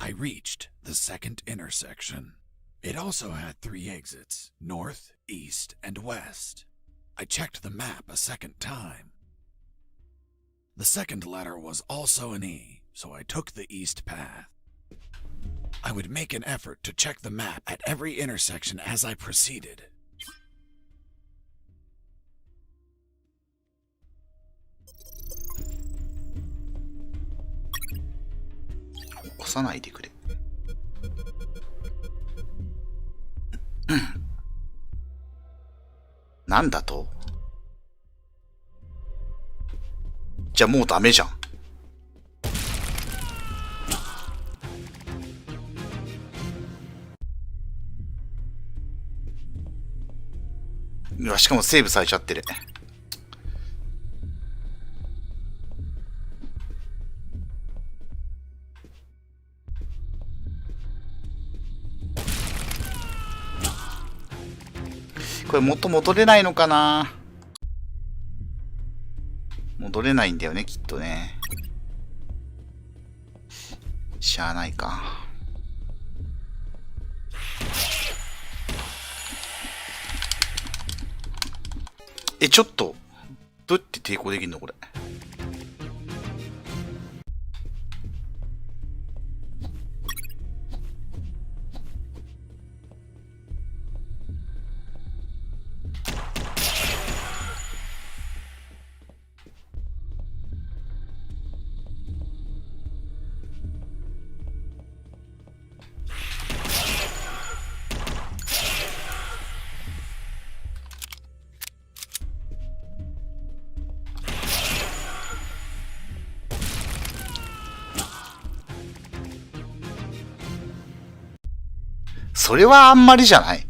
I reached the second intersection. It also had 3 exits, north, east, and west. I checked the map a second time. The second letter was also an E, so I took the east path. I would make an effort to check the map at every intersection as I proceeded. 押さないでくれ。なんだと？じゃあもうダメじゃん。うわ、しかもセーブされちゃってる。これ元戻れないのかな。戻れないんだよね、きっとね。しゃあないか。ちょっとどうやって抵抗できるのこれ。それはあんまりじゃない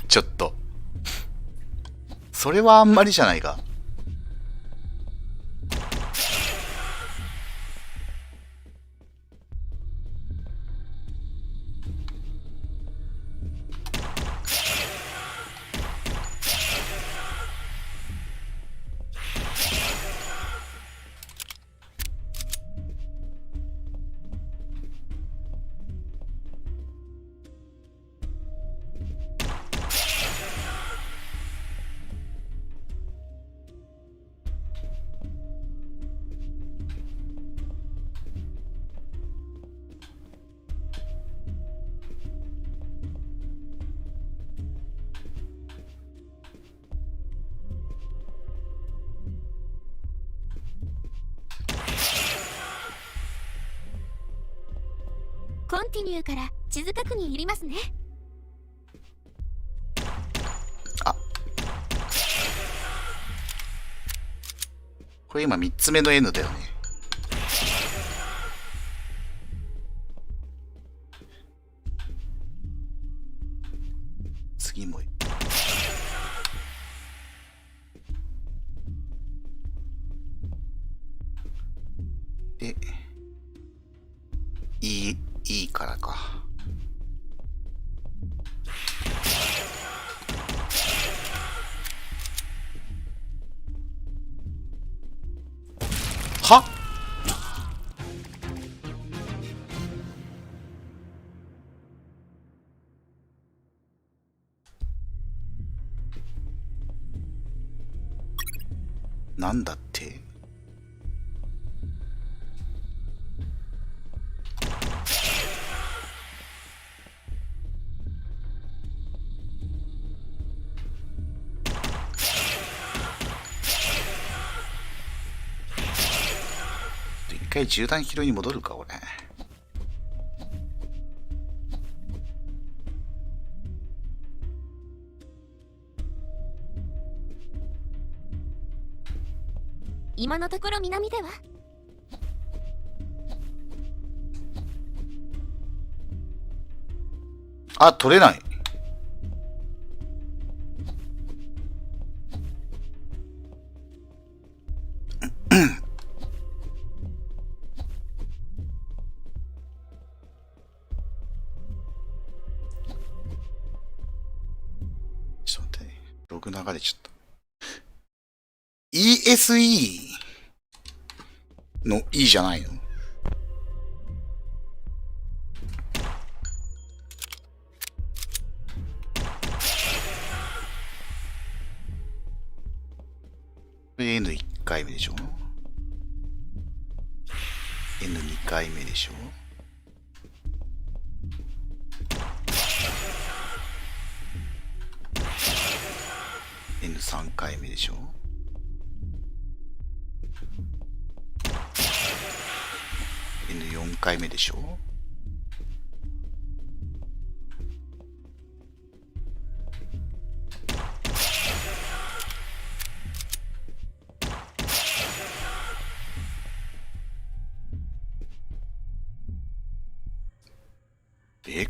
ちょっと。それはあんまりじゃないか。コンティニューから地図確認いりますね。あ、これ今3つ目の N だよね。次もでいいからか。は？なんだって？回銃弾拾いに戻るか、俺。今のところ南では。あ、取れない。ちょっと待って、ログ流れちゃった。ESE の E じゃないの？N1 回目でしょ？ N2 回目でしょ？ N3 回目でしょ？ N4 回目でしょ？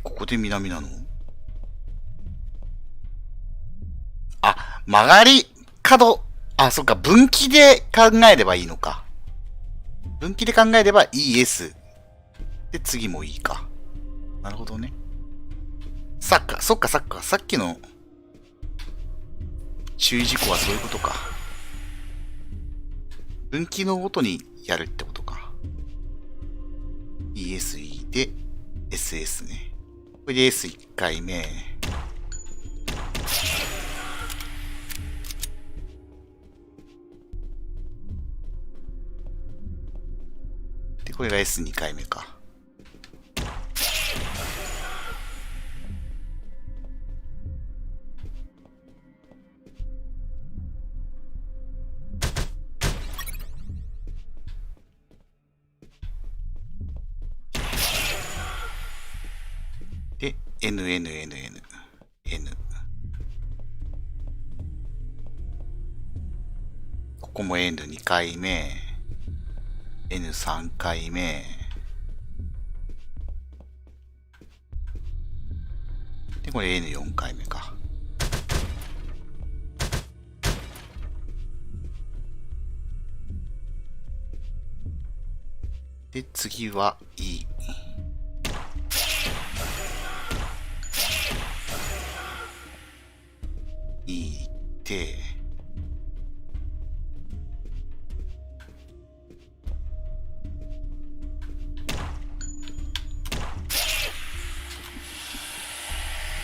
ここで南なの？あ、曲がり角。あ、そっか、分岐で考えればいいのか。分岐で考えれば ES。で、次もいいか。なるほどね。そっか。さっきの注意事項はそういうことか。分岐のごとにやるってことか。ESE で SS ね。これで S1 回目。で、これが S2 回目か。で、NNNN。ここも N2 回目。N3 回目。で、これ N4 回目か。で、次は E。E で、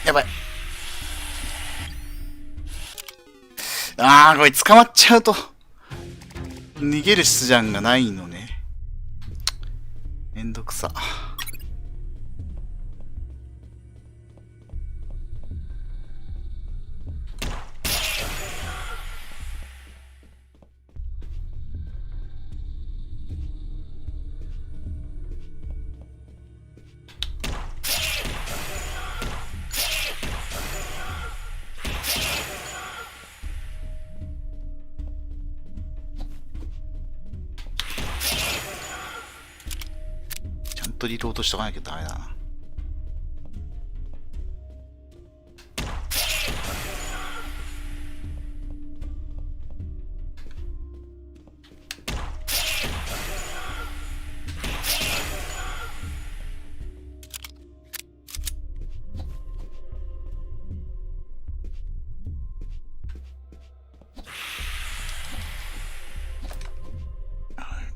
やばい。これ捕まっちゃうと、逃げる手段がないのね。めんどくさ。リロードしとかなきゃダメだな。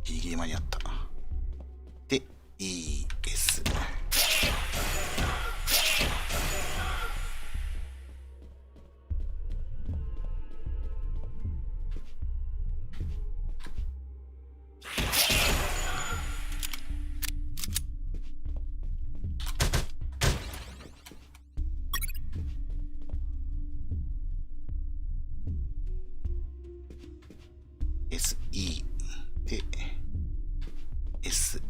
ギリギリ間に合った。で、いいです。SE で S。で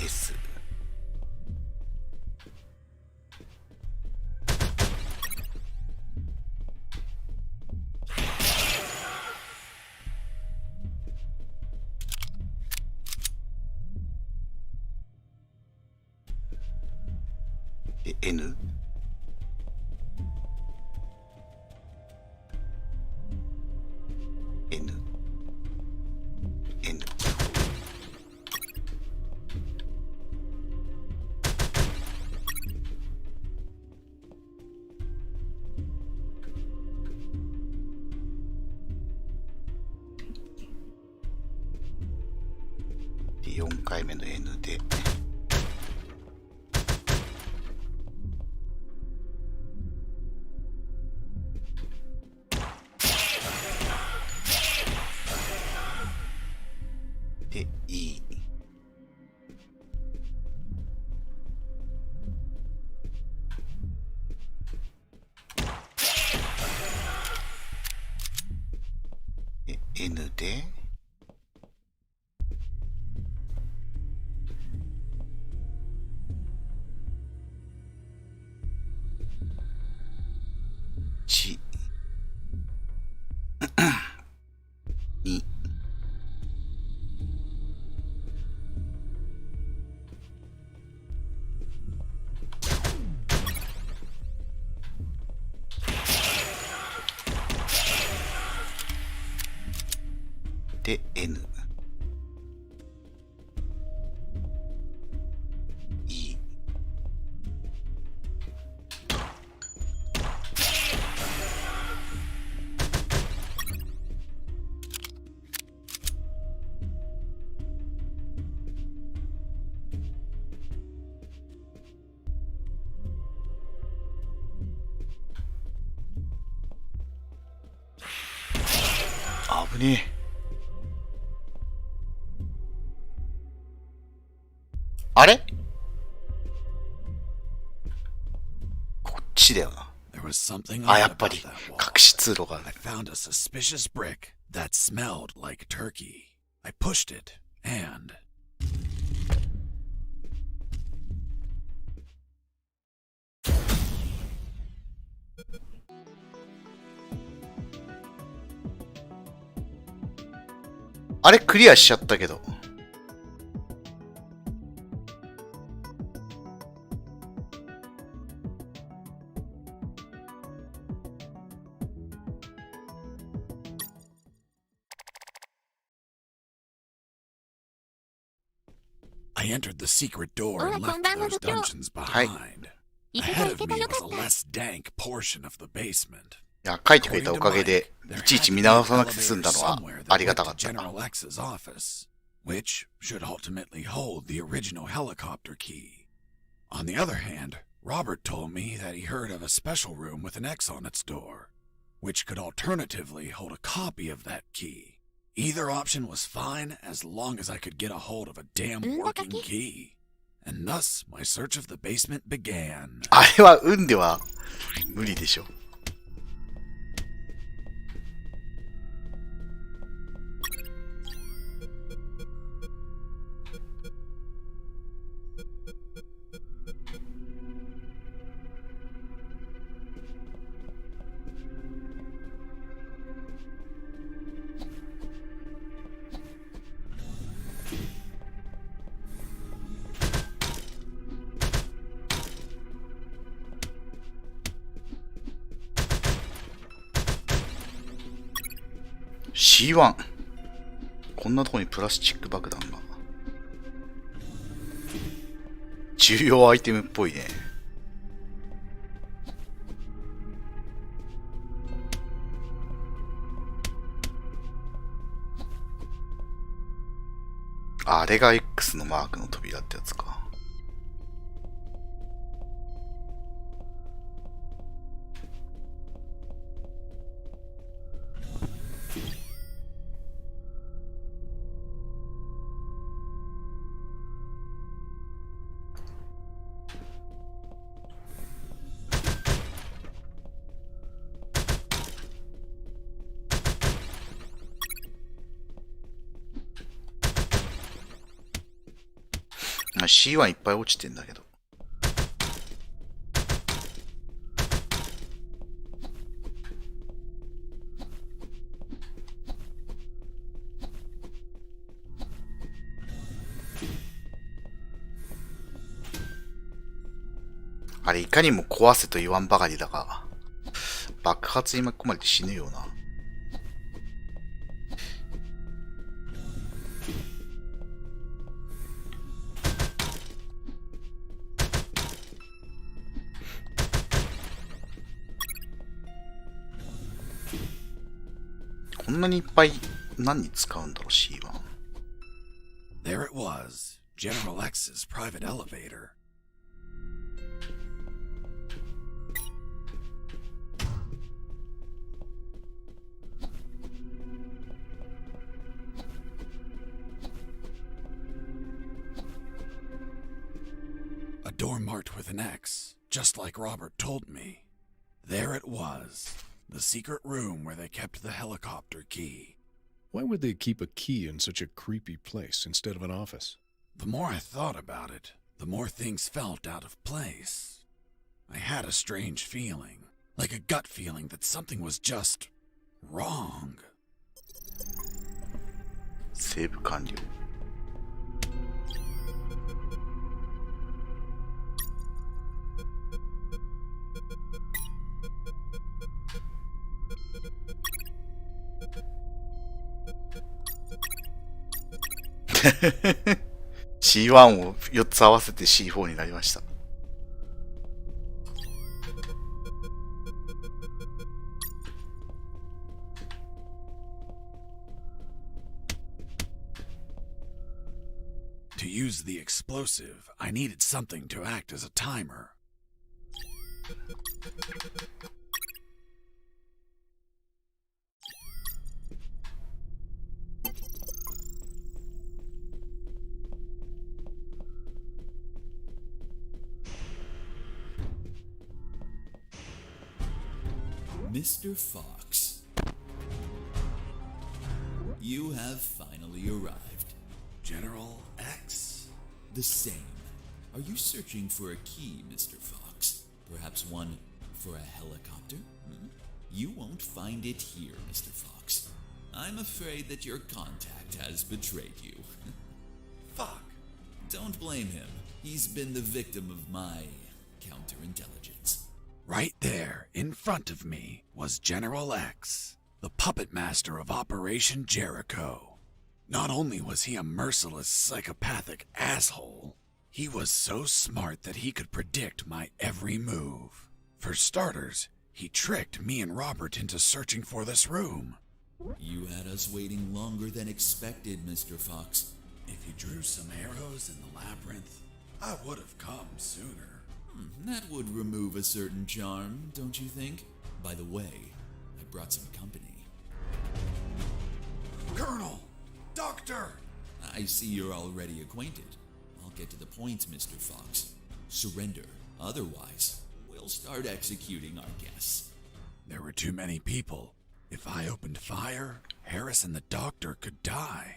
S。で N。N。N。で4回目の N でで E。で N で1 2で N。E。危ねえ。あれこっちだよな。あ、やっぱり隠し通路がある。I found a suspicious brick that smelled like turkey. I pushed it andあれクリアしちゃったけど。I entered the secret door and left those dungeons behind. Ahead of me was a less dank portion of the basement. いや、書いてくれたおかげで、いちいち見直さなくて済んだのはありがたかった。 General X's office, which should ultimately hold the original helicopter key. On the other hand, Robert told me that he heard of a special room with an X on its door, which could alternatively hold a copy of that key. Either option was fine as long as I could get a hold of a damn working key. And thus, my search of the basement began. あれは運では無理でしょ。C1。こんなとこにプラスチック爆弾が。重要アイテムっぽいね。あれが X のマークの扉ってやつか。C1 いっぱい落ちてんだけど。あれ、いかにも壊せと言わんばかりだが、爆発に巻き込まれて死ぬよな。こんなにいっぱい何に使うんだろう、C1。There it was, General X's private elevator. A door marked with an X, just like Robert told me. There it was, the secret room where they kept the helicopter key. Why would they keep a key in such a creepy place instead of an office? The more I thought about it, the more things felt out of place. I had a strange feeling, like a gut feeling that something was just wrong. セーブ完了。C1 を4つ合わせて C4 になりました。To use the explosive, I needed something to act as a timer. Mr. Fox, you have finally arrived. General X? The same. Are you searching for a key, Mr. Fox? Perhaps one for a helicopter? You won't find it here, Mr. Fox. I'm afraid that your contact has betrayed you. Fuck. Don't blame him. He's been the victim of my counterintelligence. Right there, in front of me, was General X, the puppet master of Operation Jericho. Not only was he a merciless, psychopathic asshole, he was so smart that he could predict my every move. For starters, he tricked me and Robert into searching for this room. You had us waiting longer than expected, Mr. Fox. If you drew some arrows in the labyrinth, I would have come sooner. That would remove a certain charm, don't you think? By the way, I brought some company. Colonel! Doctor! I see you're already acquainted. I'll get to the point, Mr. Fox. Surrender. Otherwise, we'll start executing our guests. There were too many people. If I opened fire, Harris and the doctor could die.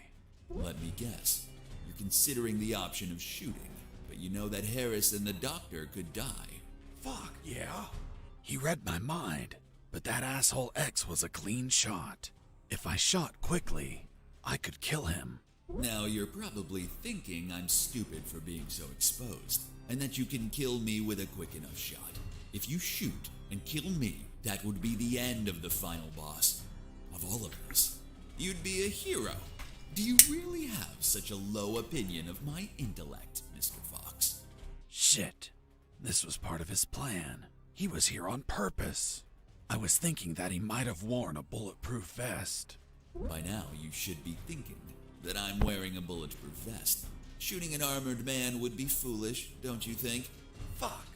Let me guess. You're considering the option of shooting, but you know that Harris and the doctor could die. Fuck, yeah. He read my mind, but that asshole X was a clean shot. If I shot quickly, I could kill him. Now you're probably thinking I'm stupid for being so exposed, and that you can kill me with a quick enough shot. If you shoot and kill me, that would be the end of the final boss. Of all of us, you'd be a hero. Do you really have such a low opinion of my intellect, Mr. Fox? Shit. This was part of his plan. He was here on purpose. I was thinking that he might have worn a bulletproof vest. By now, you should be thinking that I'm wearing a bulletproof vest. Shooting an armored man would be foolish, don't you think? Fuck.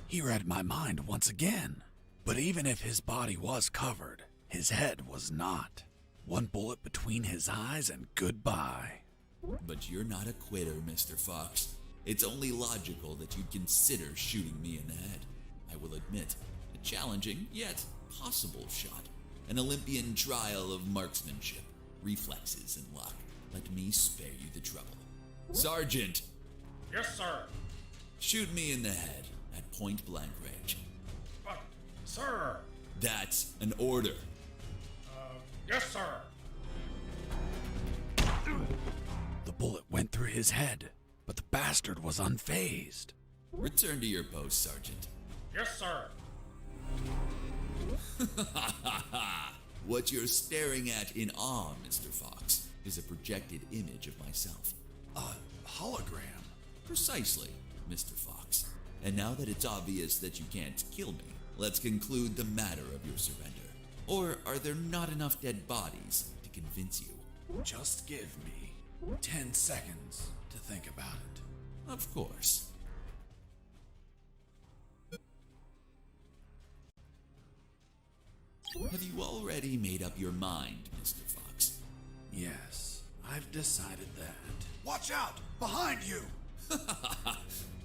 He read my mind once again. But even if his body was covered, his head was not. One bullet between his eyes and goodbye. But you're not a quitter, Mr. Fox. It's only logical that you'd consider shooting me in the head. I will admit, a challenging, yet possible shot. An Olympian trial of marksmanship, reflexes, and luck. Let me spare you the trouble. Sergeant! Yes, sir. Shoot me in the head at point blank range. But, sir. That's an order. Yes, sir. The bullet went through his head, but the bastard was unfazed. Return to your post, Sergeant. Yes, sir. What you're staring at in awe, Mr. Fox, is a projected image of myself. A hologram? Precisely, Mr. Fox. And now that it's obvious that you can't kill me, let's conclude the matter of your surrender. Or are there not enough dead bodies to convince you? Just give me 10 seconds to think about it. Of course. Have you already made up your mind, Mr. Fox? Yes, I've decided that. Watch out! Behind you!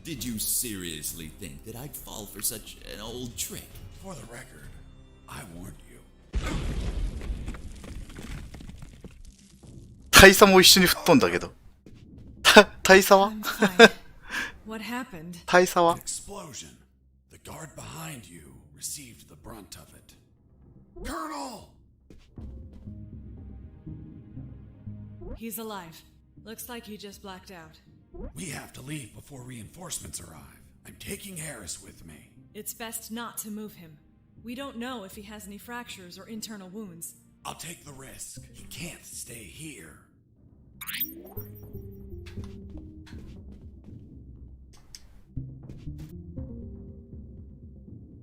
Did you seriously think that I'd fall for such an old trick? For the record, I warned you. 大佐も一緒に吹っ飛んだけど。大佐は What happened? 大佐は An explosion. The guard behind you received the brunt of it. Colonel! He's alive. Looks like he just blacked out. We have to leave before reinforcements arrive. I'm taking Harris with me. It's best not to move him. We don't know if he has any fractures or internal wounds. I'll take the risk. He can't stay here.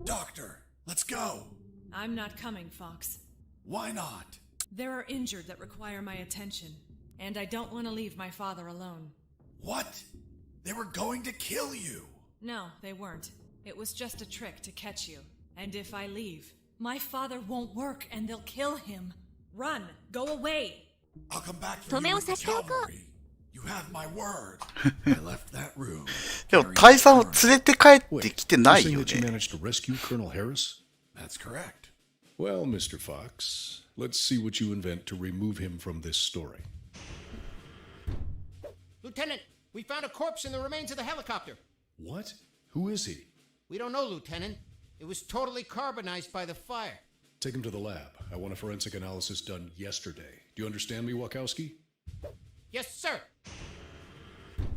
Doctor, let's go. I'm not coming, Fox. Why not? There are injured that require my attention, and I don't want to leave my father alone. What? They were going to kill you. No, they weren't. It was just a trick to catch you. And if I leave, my father won't work and they'll kill him. Run! Go away! I'll come back for you with the cavalry. You have my word. I left that room. でも大佐を連れて帰ってきてないよ You're saying that you ね。 managed to rescue Colonel Harris? That's correct. Well, Mr. Fox, let's see what you invent to remove him from this story. Lieutenant, we found a corpse in the remains of the helicopter. What? Who is he? We don't know, Lieutenant. It was totally carbonized by the fire. Take him to the lab. I want a forensic analysis done yesterday. Do you understand me, Wachowski? Yes, sir.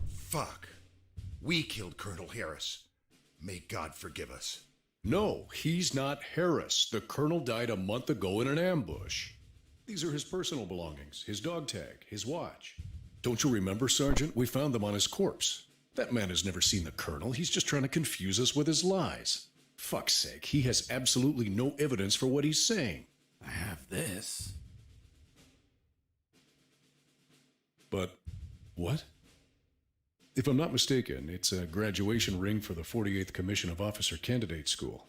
Fuck. We killed Colonel Harris. May God forgive us. No, he's not Harris. The colonel died a month ago in an ambush. These are his personal belongings, his dog tag, his watch. Don't you remember, Sergeant? We found them on his corpse. That man has never seen the colonel. He's just trying to confuse us with his lies. Fuck's sake, he has absolutely no evidence for what he's saying. I have this. But what? If I'm not mistaken, it's a graduation ring for the 48th Commission of Officer Candidate School.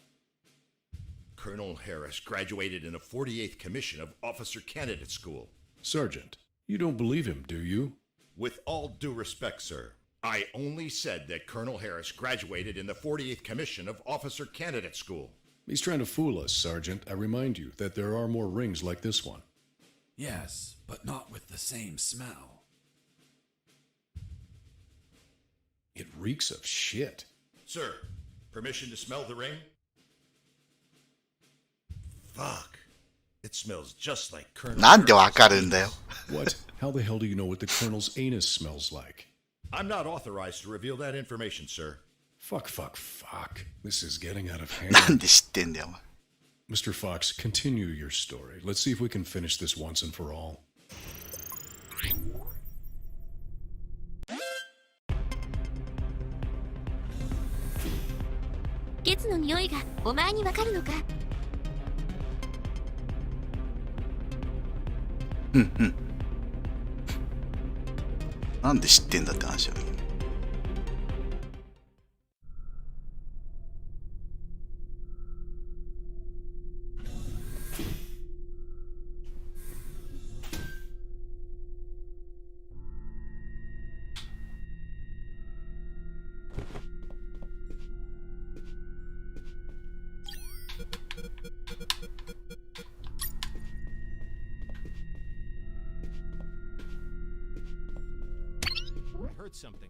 Colonel Harris graduated in the 48th Commission of Officer Candidate School. Sergeant, you don't believe him, do you? With all due respect, sir, I only said that Colonel Harris graduated in the 48th Commission of Officer Candidate School. He's trying to fool us, Sergeant. I remind you that there are more rings like this one. Yes, but not with the same smell. It reeks of shit. Sir, permission to smell the ring? Fuck. It smells just like Colonel なんでわかるんだよ。 What? How the hell do you know what the colonel's anus smells like? I'm not authorized to reveal that information, sir. Fuck. This is getting out of hand. なんで知ってんだよ、お前。 Mr. Fox, continue your story. Let's see if we can finish this once and for all. ゲツの匂いがお前にわかるのか？なんで知ってんだって話だけど。I heard something.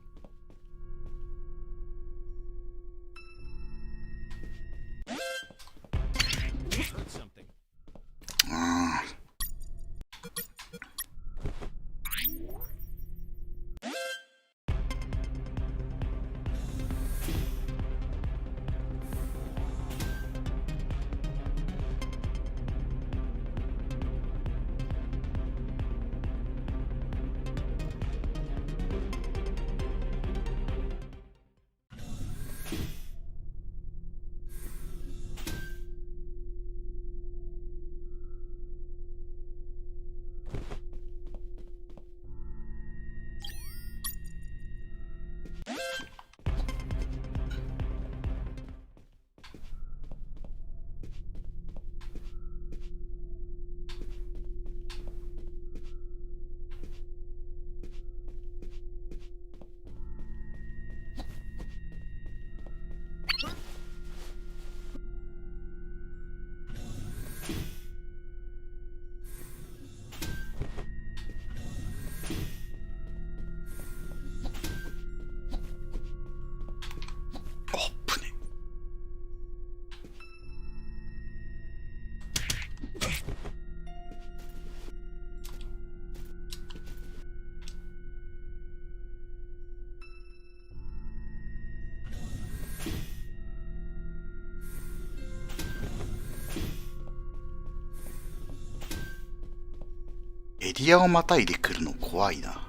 リアをまたいでくるの怖いな。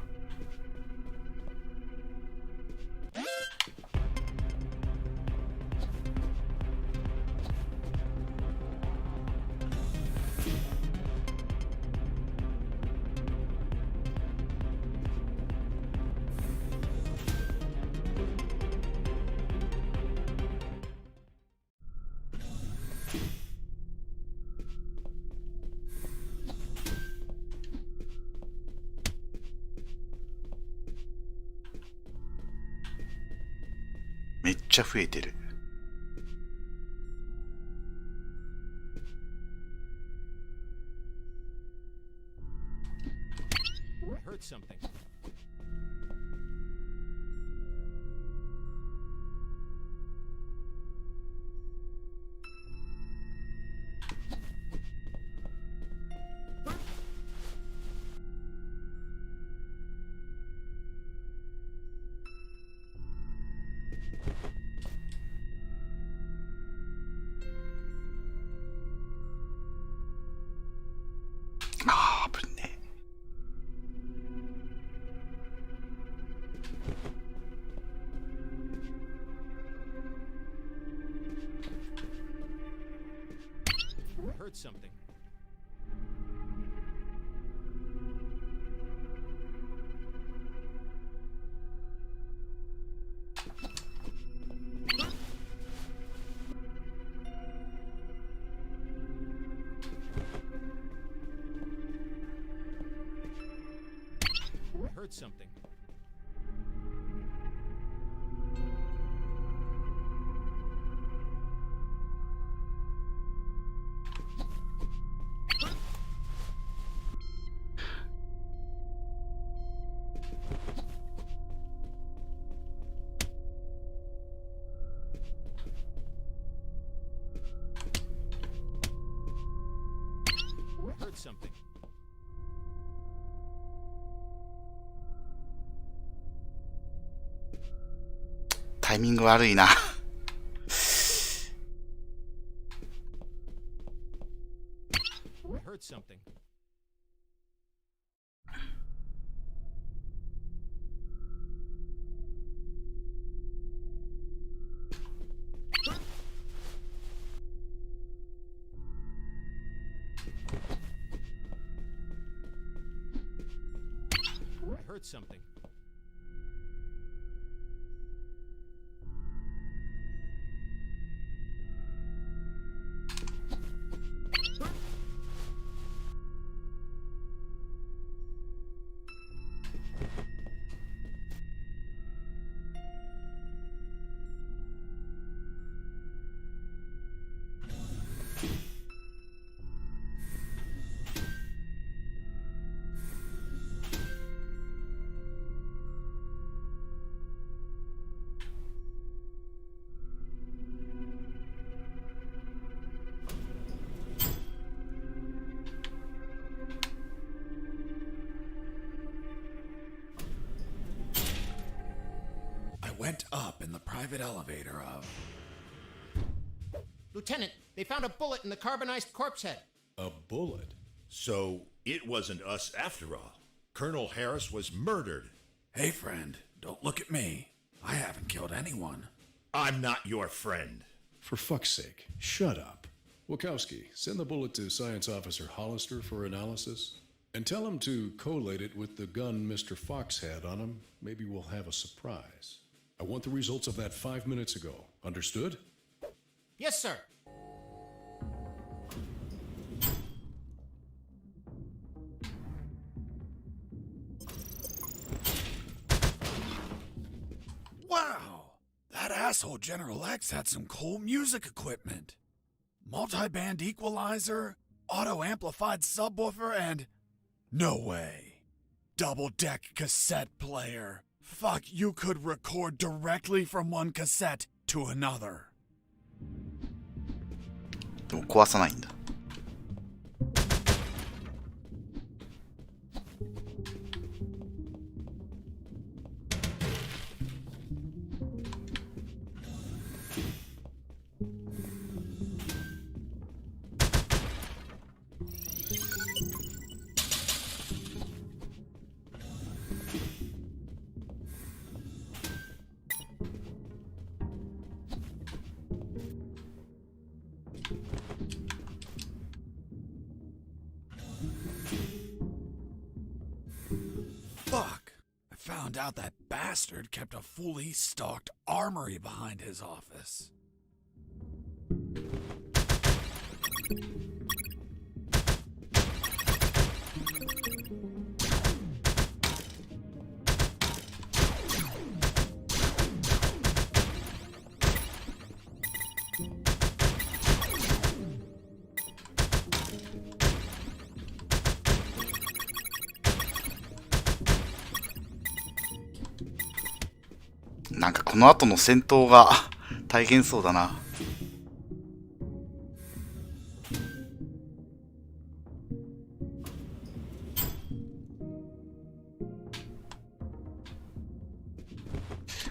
めっちゃ増えてる。Heard something. Heard something. Heard something. Heard something. タイミング悪いな。Heard something. Heard something. Went up in the private elevator of... Lieutenant, they found a bullet in the carbonized corpse head. A bullet? So it wasn't us after all. Colonel Harris was murdered. Hey, friend, don't look at me. I haven't killed anyone. I'm not your friend. For fuck's sake, shut up. Wachowski, send the bullet to Science Officer Hollister for analysis. And tell him to collate it with the gun Mr. Fox had on him. Maybe we'll have a surprise. I want the results of that 5 minutes ago. Understood? Yes, sir. Wow! That asshole General X had some cool music equipment. Multi-band equalizer, auto-amplified subwoofer, and... No way. Double-deck cassette player. Fuck, you could record directly from one cassette to another. でも壊さないんだ。found out that bastard kept a fully stocked armory behind his office. .なんかこの後の戦闘が大変そうだな。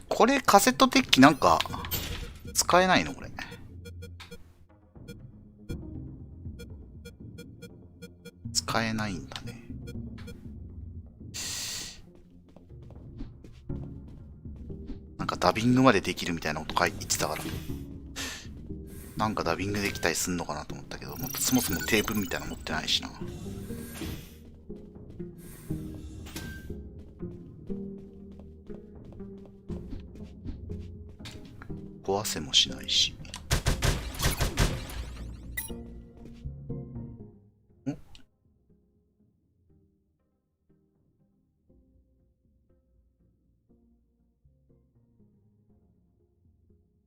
これカセットデッキなんか使えないのこれ。使えないんだね。なんかダビングまでできるみたいなこと言ってたから、なんかダビングできたりすんのかなと思ったけど、そもそもテーブルみたいなの持ってないしな。壊せもしないし。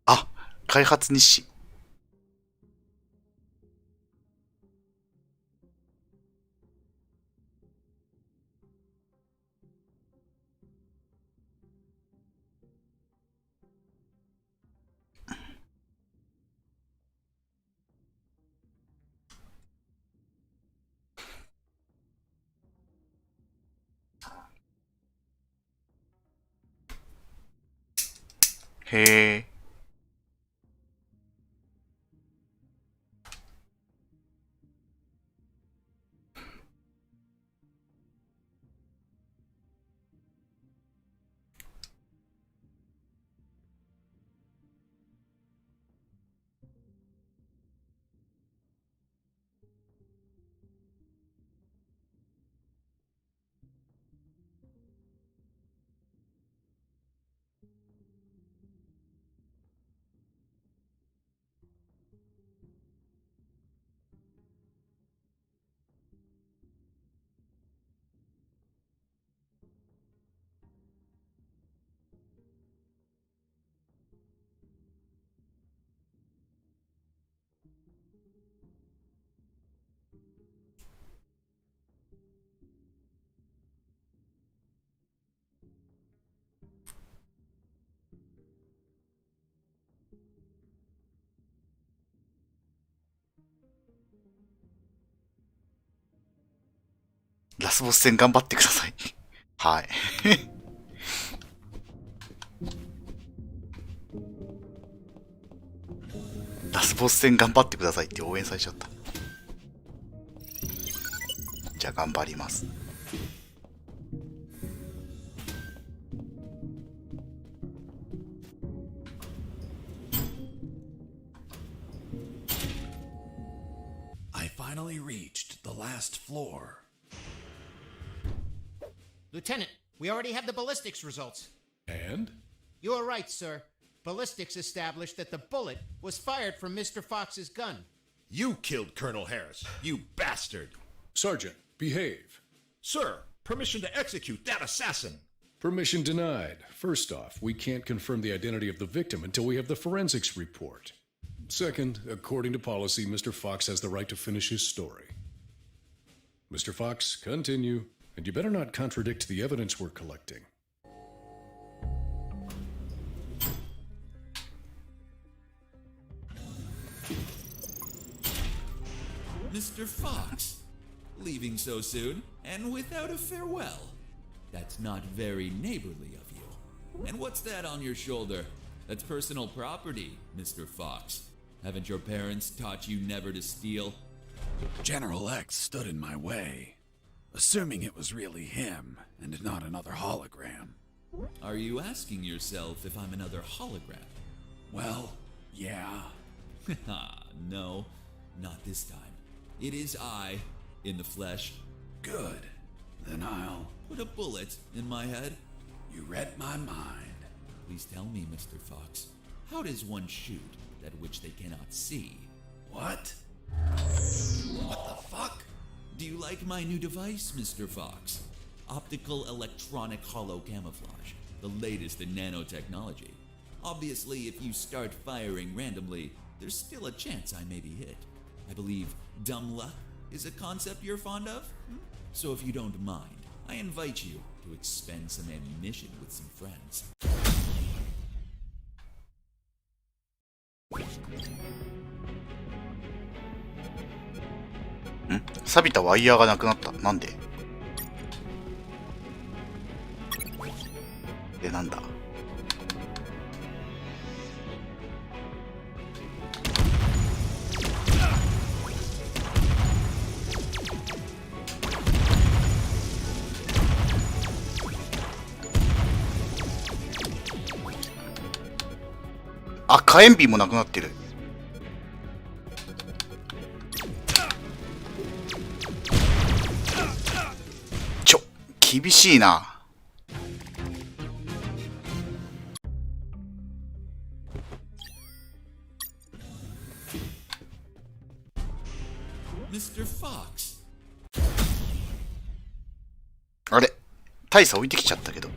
あ、開発日誌。へえ。ラスボス戦頑張ってください。はい。ラスボス戦頑張ってくださいって応援されちゃった。じゃあ頑張ります。I finally reached the last floor. Lieutenant, we already have the ballistics results. And? You are right, sir. Ballistics established that the bullet was fired from Mr. Fox's gun. You killed Colonel Harris, you bastard! Sergeant, behave. Sir, permission to execute that assassin! Permission denied. First off, we can't confirm the identity of the victim until we have the forensics report. Second, according to policy, Mr. Fox has the right to finish his story. Mr. Fox, continue. And you better not contradict the evidence we're collecting. Mr. Fox, leaving so soon and without a farewell. That's not very neighborly of you. And what's that on your shoulder? That's personal property, Mr. Fox. Haven't your parents taught you never to steal? General X stood in my way, assuming it was really him and not another hologram. Are you asking yourself if I'm another hologram? Well, yeah. No, not this time. It is I, in the flesh. Good. Then I'll... Put a bullet in my head. You read my mind. Please tell me, Mr. Fox, how does one shoot that which they cannot see? What? What the fuck? Do you like my new device, Mr. Fox? Optical electronic hollow camouflage, the latest in nanotechnology. Obviously, if you start firing randomly, there's still a chance I may be hit. I believe dumb luck is a concept you're fond of? So if you don't mind, I invite you to expend some ammunition with some friends. 錆びたワイヤーがなくなった。なんで？なんだ？あ、火炎瓶もなくなってる。厳しいな。Mr. Fox. あれ、大差置いてきちゃったけど。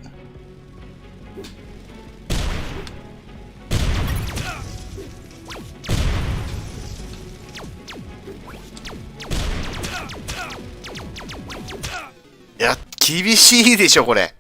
いや、厳しいでしょこれ。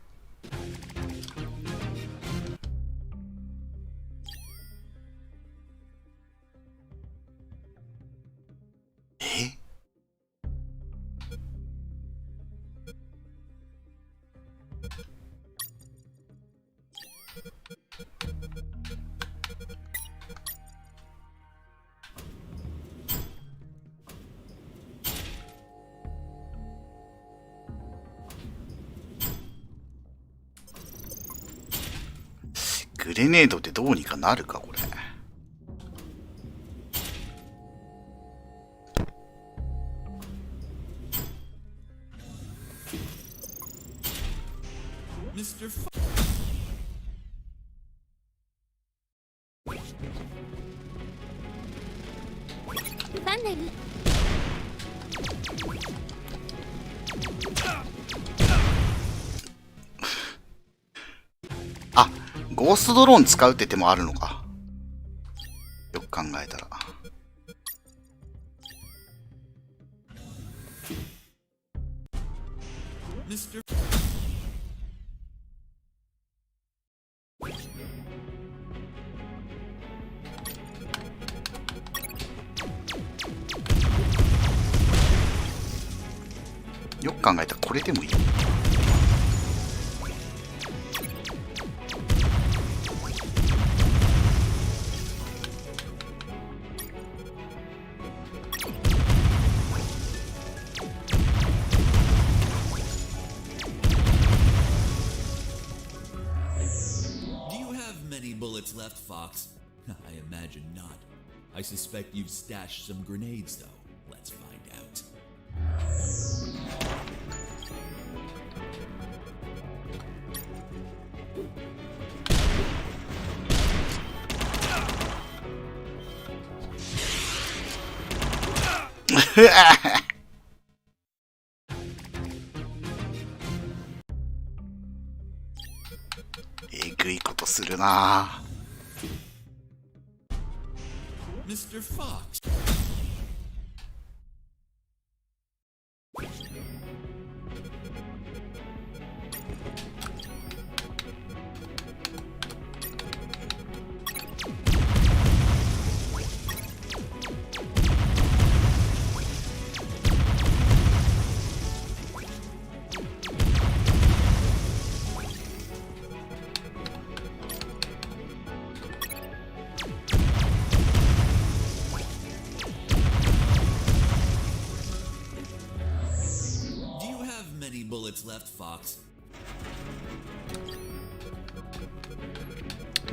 グレネードでどうにかなるかこれ。バンネル。あ、ゴーストドローン使うって手もあるのか。よく考えたら。よく考えたらこれでもいい。Bullets left, Fox? I imagine not. I suspect you've stashed some grenades, though. Let's find out.えぐいことするな。Mr. Fox.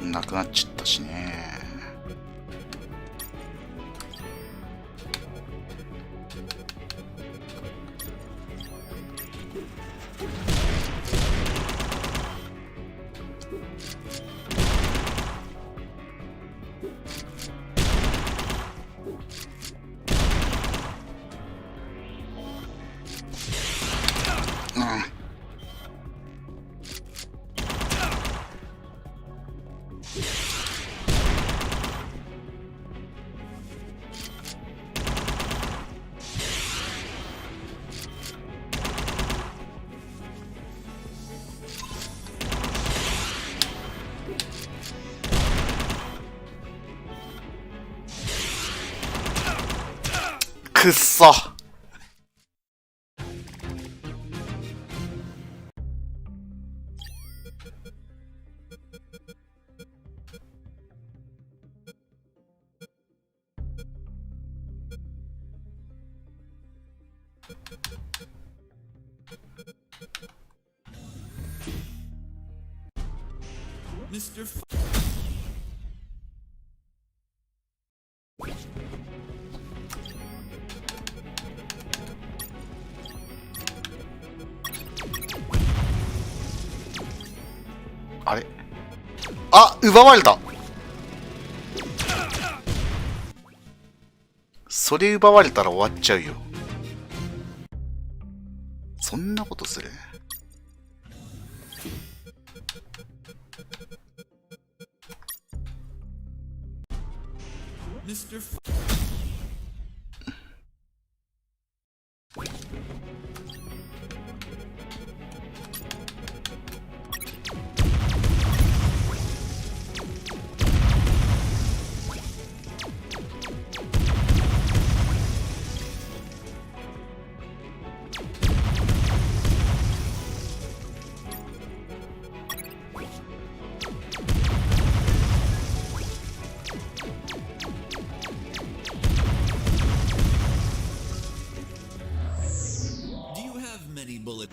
なくなっちゃったしね。くっそ。Mr.あれ、あ、奪われた。それ奪われたら終わっちゃうよ。そんなことする？Mr. Do you have many bullets?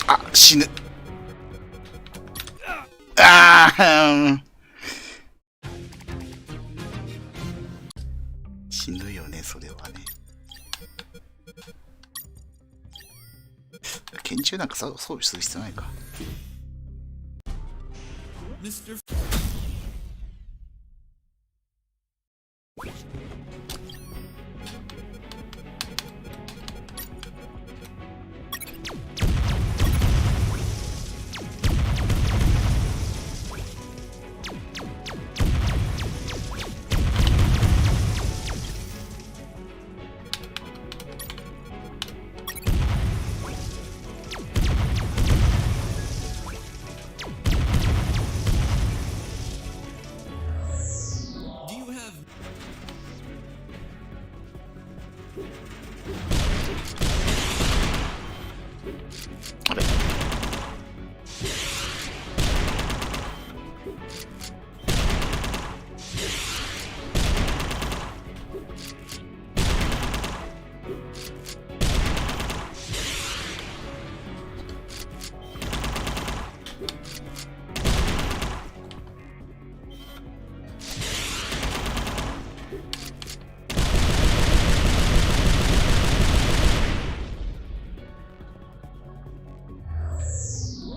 Ah, 死ぬ。ああ、死ぬよね、それはね。拳銃なんか装備する必要ないか。Mr. Do you have あれ、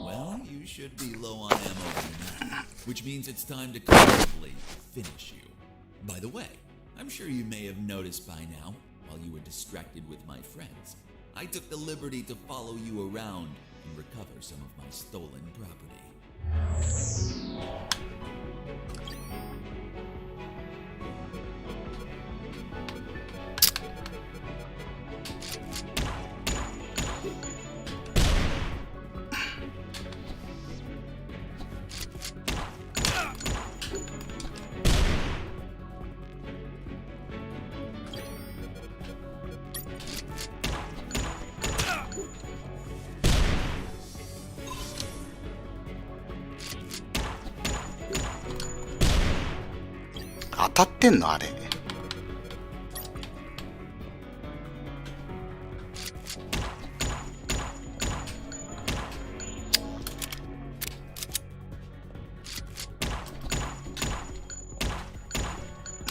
Well, you should be low on ammo by now, which means it's time to comfortably finish you. By the way, I'm sure you may have noticed by now, while you were distracted with my friends, I took the liberty to follow you around and recover some of my stolen property.当たってんのあれ。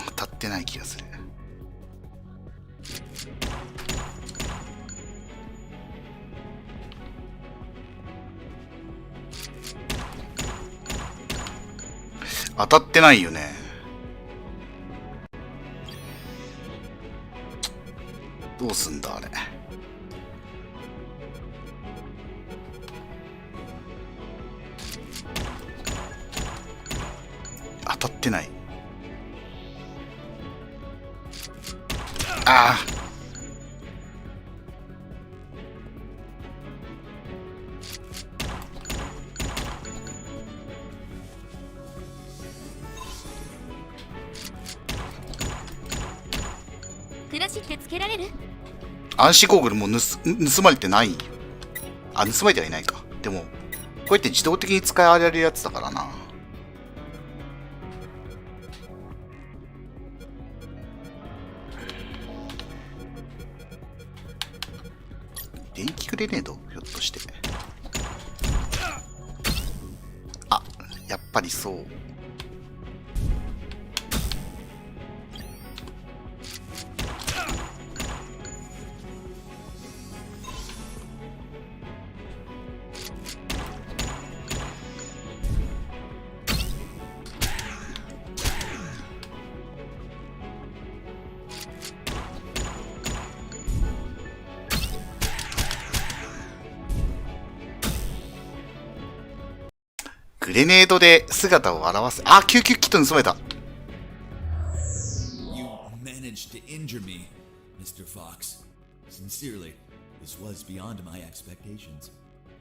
当たってない気がする。当たってないよね。どうすんだあれ。当たってない。ああ。クラシってつけられる？暗視ゴーグルも盗まれてない。あ、盗まれてはいないか。でも、こうやって自動的に使われるやつだからな。電気グレネード？ひょっとして。あ、やっぱりそう。グレネードで姿を現す。あ、救急キット盗まれた。You managed to injure me, Mr. Fox. Sincerely, this was beyond my expectations.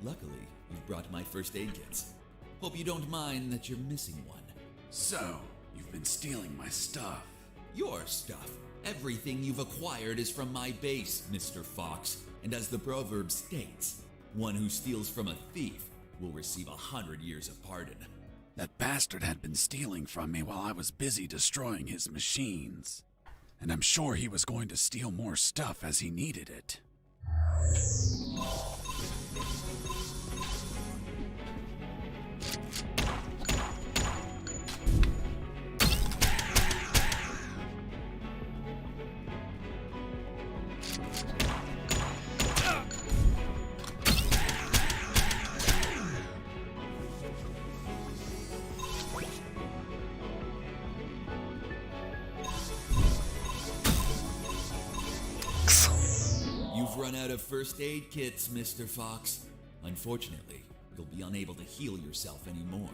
Luckily, you've brought my first aid kits. Hope you don't mind that you're missing one. So, you've been stealing my stuff. Your stuff. Everything you've acquired is from my base, Mr. Fox. And as the proverb states, one who steals from a thief will receive 100 years of pardon. That bastard had been stealing from me while I was busy destroying his machines. And I'm sure he was going to steal more stuff as he needed it. You've run out of first aid kits, Mr. Fox. Unfortunately, you'll be unable to heal yourself anymore.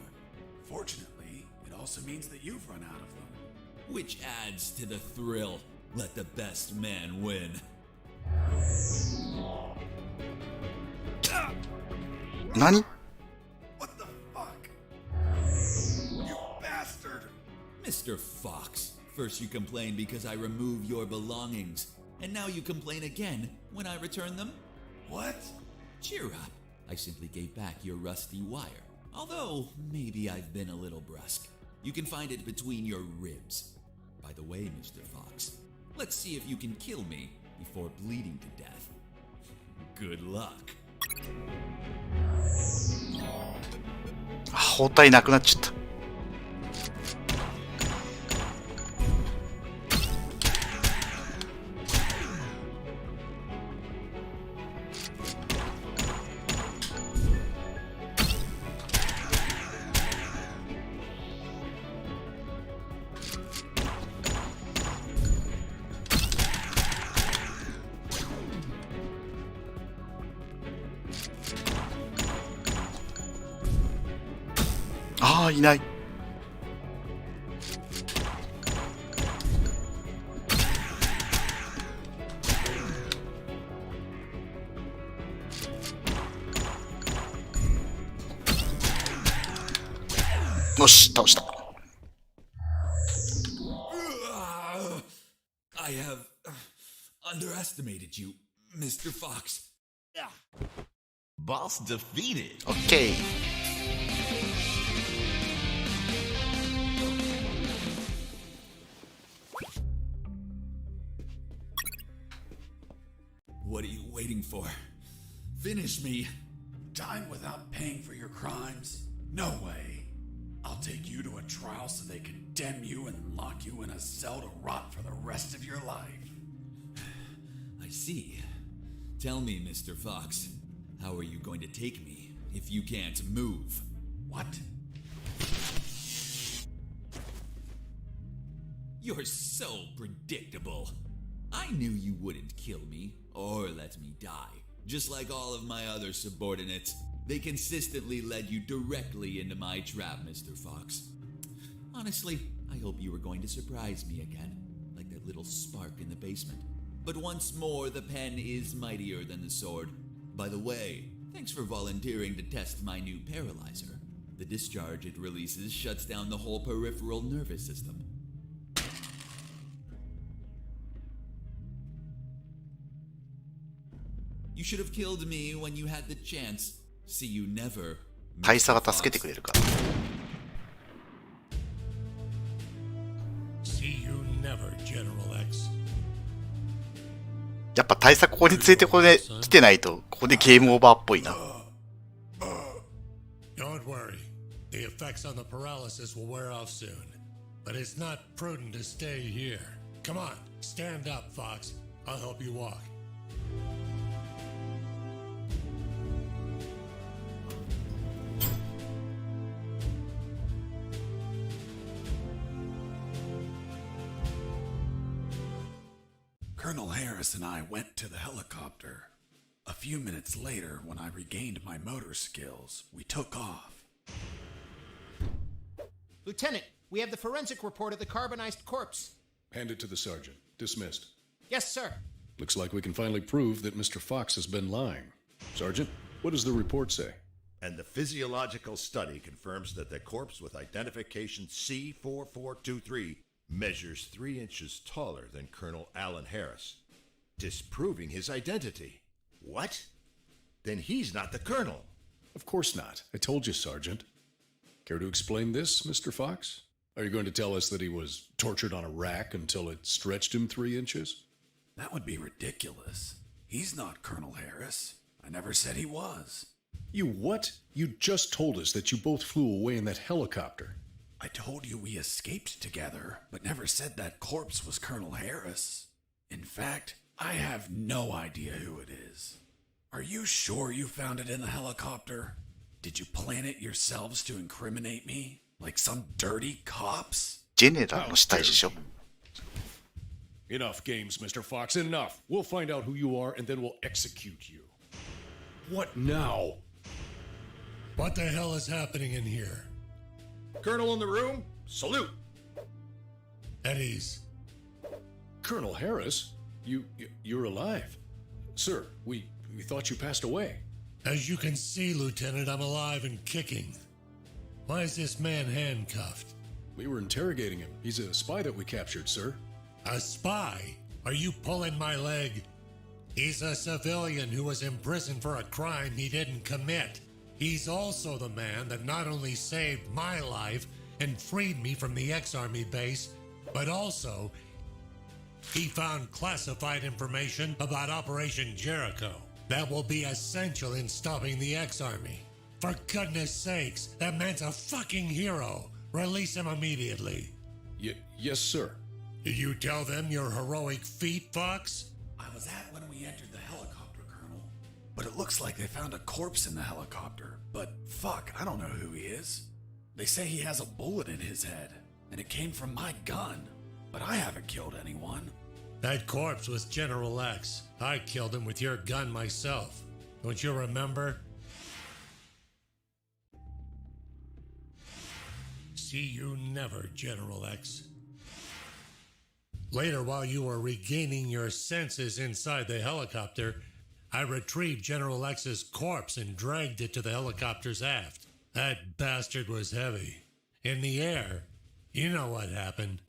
Fortunately, it also means that you've run out of them. Which adds to the thrill. Let the best man win. Nani? What the fuck? You bastard! Mr. Fox, first you complain because I remove your belongings, and now you complain again when I return them? What? Cheer up. I simply gave back your rusty wire. Although, maybe I've been a little brusque. You can find it between your ribs. By the way, Mr. Fox, let's see if you can kill me before bleeding to death. Good luck. 包帯なくなっちゃった。ああ、いない。よし、倒した。I have underestimated you, Mr. Fox. Boss defeated. Okay. What are you waiting for? Finish me. Dying without paying for your crimes? No way. I'll take you to a trial so they condemn you and lock you in a cell to rot for the rest of your life. I see. Tell me, Mr. Fox, how are you going to take me if you can't move? What? You're so predictable. I knew you wouldn't kill me or let me die. Just like all of my other subordinates, they consistently led you directly into my trap, Mr. Fox. Honestly, I hope you were going to surprise me again, like that little spark in the basement. But once more, the pen is mightier than the sword. By the way, thanks for volunteering to test my new paralyzer. The discharge it releases shuts down the whole peripheral nervous system. You should have killed me when you had the chance. See you never. 大佐が助けてくれるから。See you never, General X. やっぱ大佐ここに連れて来てないと、ここでゲームオーバーっぽいな。Don't worry. The effects on the paralysis will wear off soon. But it's not prudent to stay here. Come on, stand up, Fox. I'll help you walk. Colonel Harris and I went to the helicopter. A few minutes later, when I regained my motor skills, we took off. Lieutenant, we have the forensic report of the carbonized corpse. Hand it to the sergeant. Dismissed. Yes, sir. Looks like we can finally prove that Mr. Fox has been lying. Sergeant, what does the report say? And the physiological study confirms that the corpse with identification C4423 measures 3 inches taller than Colonel Alan Harris, disproving his identity. What? Then he's not the colonel. Of course not. I told you, Sergeant. Care to explain this, Mr. Fox? Are you going to tell us that he was tortured on a rack until it stretched him 3 inches? That would be ridiculous. He's not Colonel Harris. I never said he was. You what? You just told us that you both flew away in that helicopter. I told you we escaped together, but never said that corpse was Colonel Harris. In fact, I have no idea who it is. Are you sure you found it in the helicopter? Did you plan it yourselves to incriminate me? Like some dirty cops? ジェネラルの死体でしょ。 Enough games, Mr. Fox, enough. We'll find out who you are and then we'll execute you. What now? What the hell is happening in here? Colonel in the room, salute. At ease. Colonel Harris, you're alive. Sir, we thought you passed away. As you can see, Lieutenant, I'm alive and kicking. Why is this man handcuffed? We were interrogating him. He's a spy that we captured, sir. A spy? Are you pulling my leg? He's a civilian who was imprisoned for a crime he didn't commit. He's also the man that not only saved my life and freed me from the X-Army base, but also he found classified information about Operation Jericho that will be essential in stopping the X-Army. For goodness sakes, that man's a fucking hero. Release him immediately. Yes, sir. Did you tell them your heroic feat, Fox? I was at when we entered the helicopter, Colonel. But it looks like they found a corpse in the helicopter. But fuck, I don't know who he is. They say he has a bullet in his head, and it came from my gun. But I haven't killed anyone. That corpse was General X. I killed him with your gun myself. Don't you remember? See you never, General X. Later, while you were regaining your senses inside the helicopter, I retrieved General X's corpse and dragged it to the helicopter's aft. That bastard was heavy. In the air, you know what happened.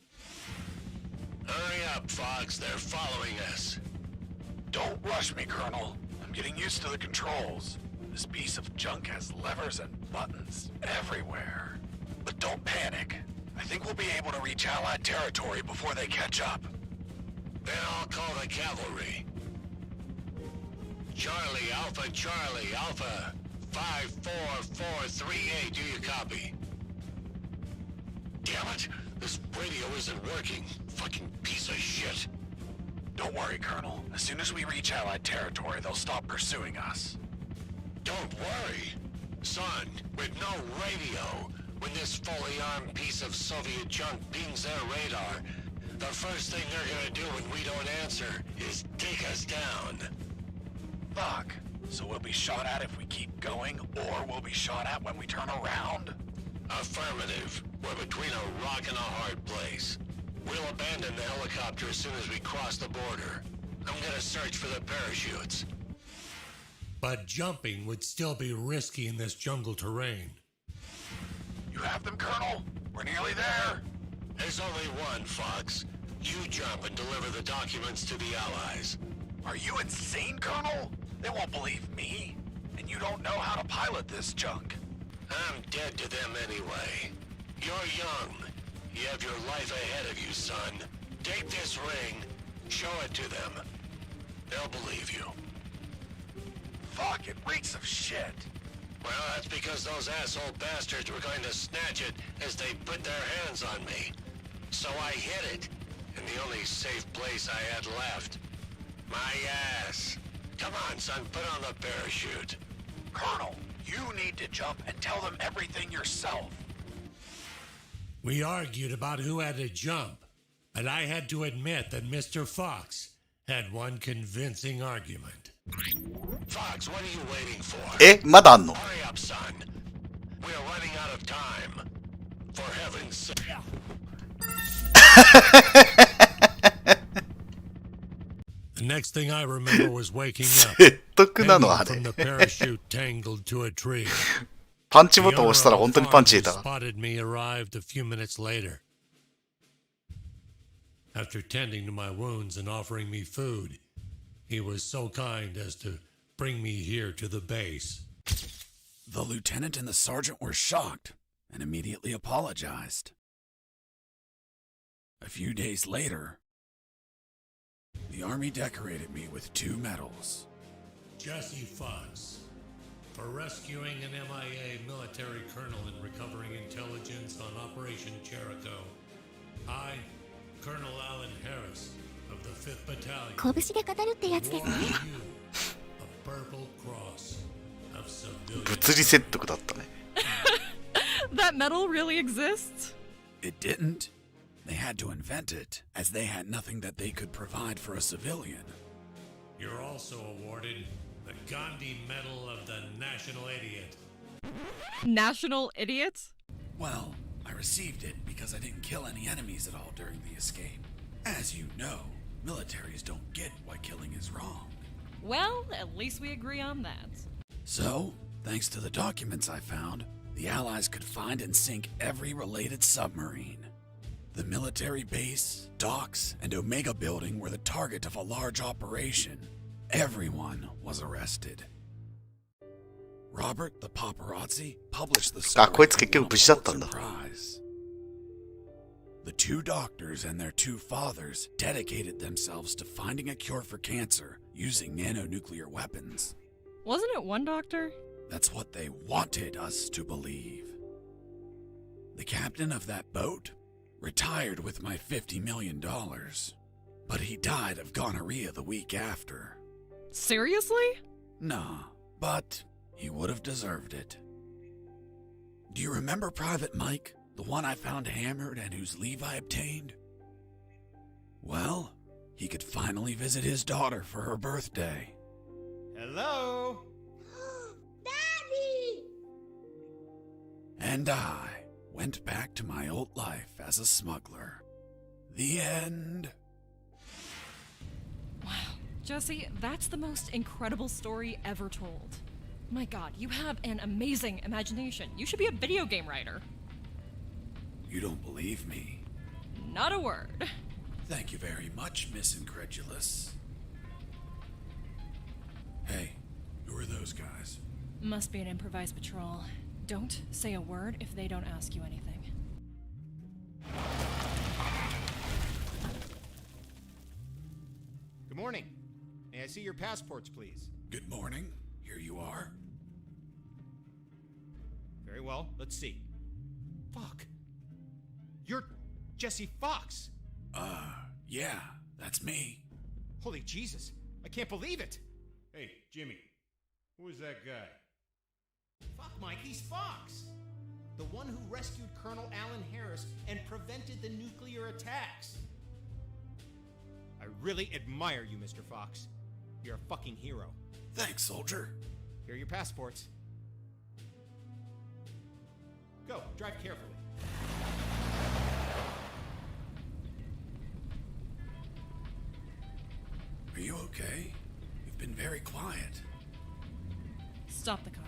Hurry up, Fox. They're following us. Don't rush me, Colonel. I'm getting used to the controls. This piece of junk has levers and buttons everywhere. But don't panic. I think we'll be able to reach Allied territory before they catch up. Then I'll call the cavalry. Charlie, Alpha, 54438. Do you copy? Damn it! This radio isn't working. Fucking piece of shit. Don't worry, Colonel. As soon as we reach Allied territory, they'll stop pursuing us. Don't worry. Son, with no radio, when this fully armed piece of Soviet junk pings their radar, the first thing they're gonna do when we don't answer is take us down. Fuck. So we'll be shot at if we keep going, or we'll be shot at when we turn around? Affirmative. We're between a rock and a hard place. We'll abandon the helicopter as soon as we cross the border. I'm gonna search for the parachutes. But jumping would still be risky in this jungle terrain. You have them, Colonel? We're nearly there. There's only one, Fox. You jump and deliver the documents to the Allies. Are you insane, Colonel? They won't believe me. And you don't know how to pilot this junk. I'm dead to them anyway. You're young. You have your life ahead of you, son. Take this ring, show it to them. They'll believe you. Fuck, it reeks of shit. Well, that's because those asshole bastards were going to snatch it as they put their hands on me. So I hid it, in the only safe place I had left. My ass. Come on, son, put on the parachute. Colonel, you need to jump and tell them everything yourself. We argued about who had to jump, but I had to admit that Mr. Fox had one convincing argument. Fox, what are you waiting for? まだあんの？ Hurry up, son. We're running out of time. For heaven's sake. The next thing I remember was waking up, 説得なのあ hanging れ。 from the parachute tangled to a tree. パンチボタン押したら本当にパンチ入れた The owner of the farm who spotted me arrived a few minutes later. After tending to my wounds and offering me food, he was so kind as to bring me here to the base. The lieutenant and the sergeant were shocked and immediately apologized. A few days later, the Army decorated me with 2 medals. Jesse Fox, for rescuing an MIA military colonel and recovering intelligence on Operation Jericho. I, Colonel Alan Harris of the 5th Battalion, 拳で語るってやつですね。 award you a Purple Cross of Civilian. 物理説得だったね。 That medal really exists? It didn't. They had to invent it, as they had nothing that they could provide for a civilian. You're also awarded the Gandhi Medal of the National Idiot. National idiot? Well, I received it because I didn't kill any enemies at all during the escape. As you know, militaries don't get why killing is wrong. Well, at least we agree on that. So, thanks to the documents I found, the Allies could find and sink every related submarine. The military base, docks, and Omega building were the target of a large operation. Everyone was arrested. Robert the paparazzi published the story. あ、こいつ結局無事だったんだ。 The 2 doctors and their 2 fathers dedicated themselves to finding a cure for cancer using nanonuclear weapons. Wasn't it one doctor? That's what they wanted us to believe. The captain of that boat retired with my $50 million, but he died of gonorrhea the week after. Seriously? Nah, but he would have deserved it. Do you remember Private Mike, the one I found hammered and whose leave I obtained? Well, he could finally visit his daughter for her birthday. Hello? Daddy! And I went back to my old life as a smuggler. The end. Wow. Jesse, that's the most incredible story ever told. My god, you have an amazing imagination. You should be a video game writer. You don't believe me? Not a word. Thank you very much, Miss Incredulous. Hey, who are those guys? Must be an improvised patrol. Don't say a word if they don't ask you anything. Good morning. May I see your passports, please? Good morning. Here you are. Very well. Let's see. Fuck. You're Jesse Fox. Yeah, that's me. Holy Jesus. I can't believe it. Hey, Jimmy. Who is that guy? Fuck, Mike, he's Fox. The one who rescued Colonel Alan Harris and prevented the nuclear attacks. I really admire you, Mr. Fox. You're a fucking hero. Thanks, soldier. Here are your passports. Go, drive carefully. Are you okay? You've been very quiet. Stop the car.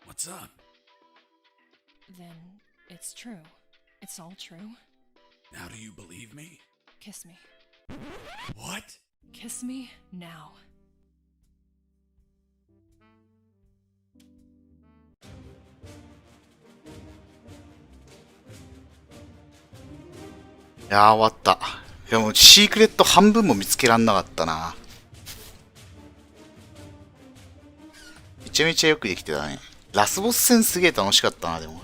What's up? Then it's true. It's all true. Now do you believe me? Kiss me. What? Kiss me now.終わった。いやもうシークレット半分も見つけらんなかったな。めちゃめちゃよくできてたね。ラスボス戦すげえ楽しかったな、でも。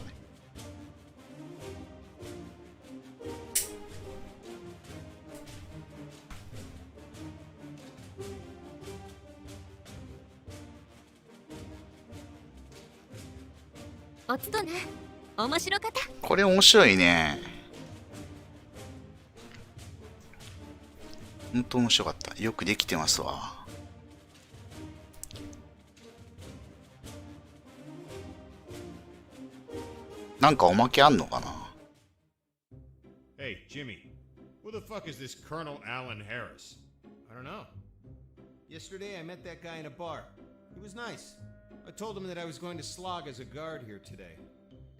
おつとな、面白かった。これ面白いね。ほんと面白かった。よくできてますわ。なんかおまけあんのかな？ Hey, Jimmy. Who the fuck is this Colonel Alan Harris? I don't know. Yesterday I met that guy in a bar. He was nice. I told him that I was going to slog as a guard here today.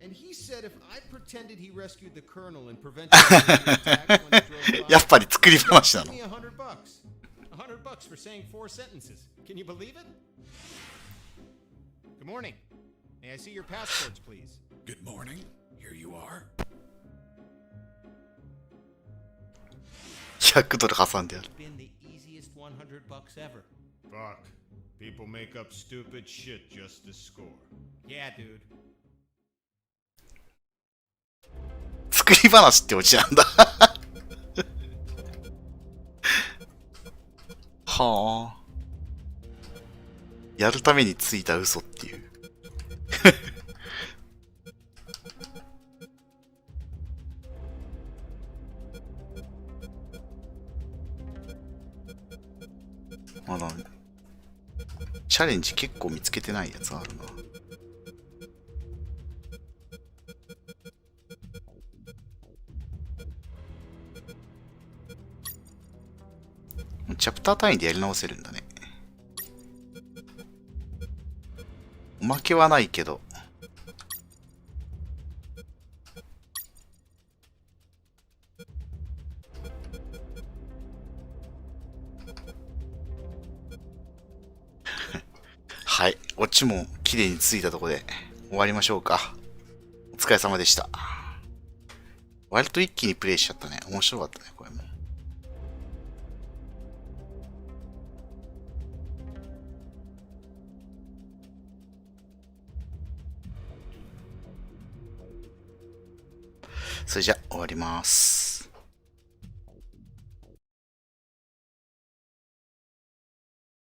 And he said if I pretended he rescued the colonel and prevented the attack when he drove by, やっぱり作り話な give の。 me $100. $100 for saying 4 sentences. Can you believe it? Good morning. May I see your passports, please? Good morning. Here you are. 100ドル挟んである。 Been the easiest $100 ever. Fuck. People make up stupid shit just to score. Yeah, dude. 作り話ってオチなんだ。はあ。やるためについた嘘っていう。まだチャレンジ結構見つけてないやつあるな。チャプター単位でやり直せるんだね。おまけはないけど。はい。オチも綺麗についたところで終わりましょうか。お疲れ様でした。割と一気にプレイしちゃったね。面白かったね、これも。それじゃ終わります。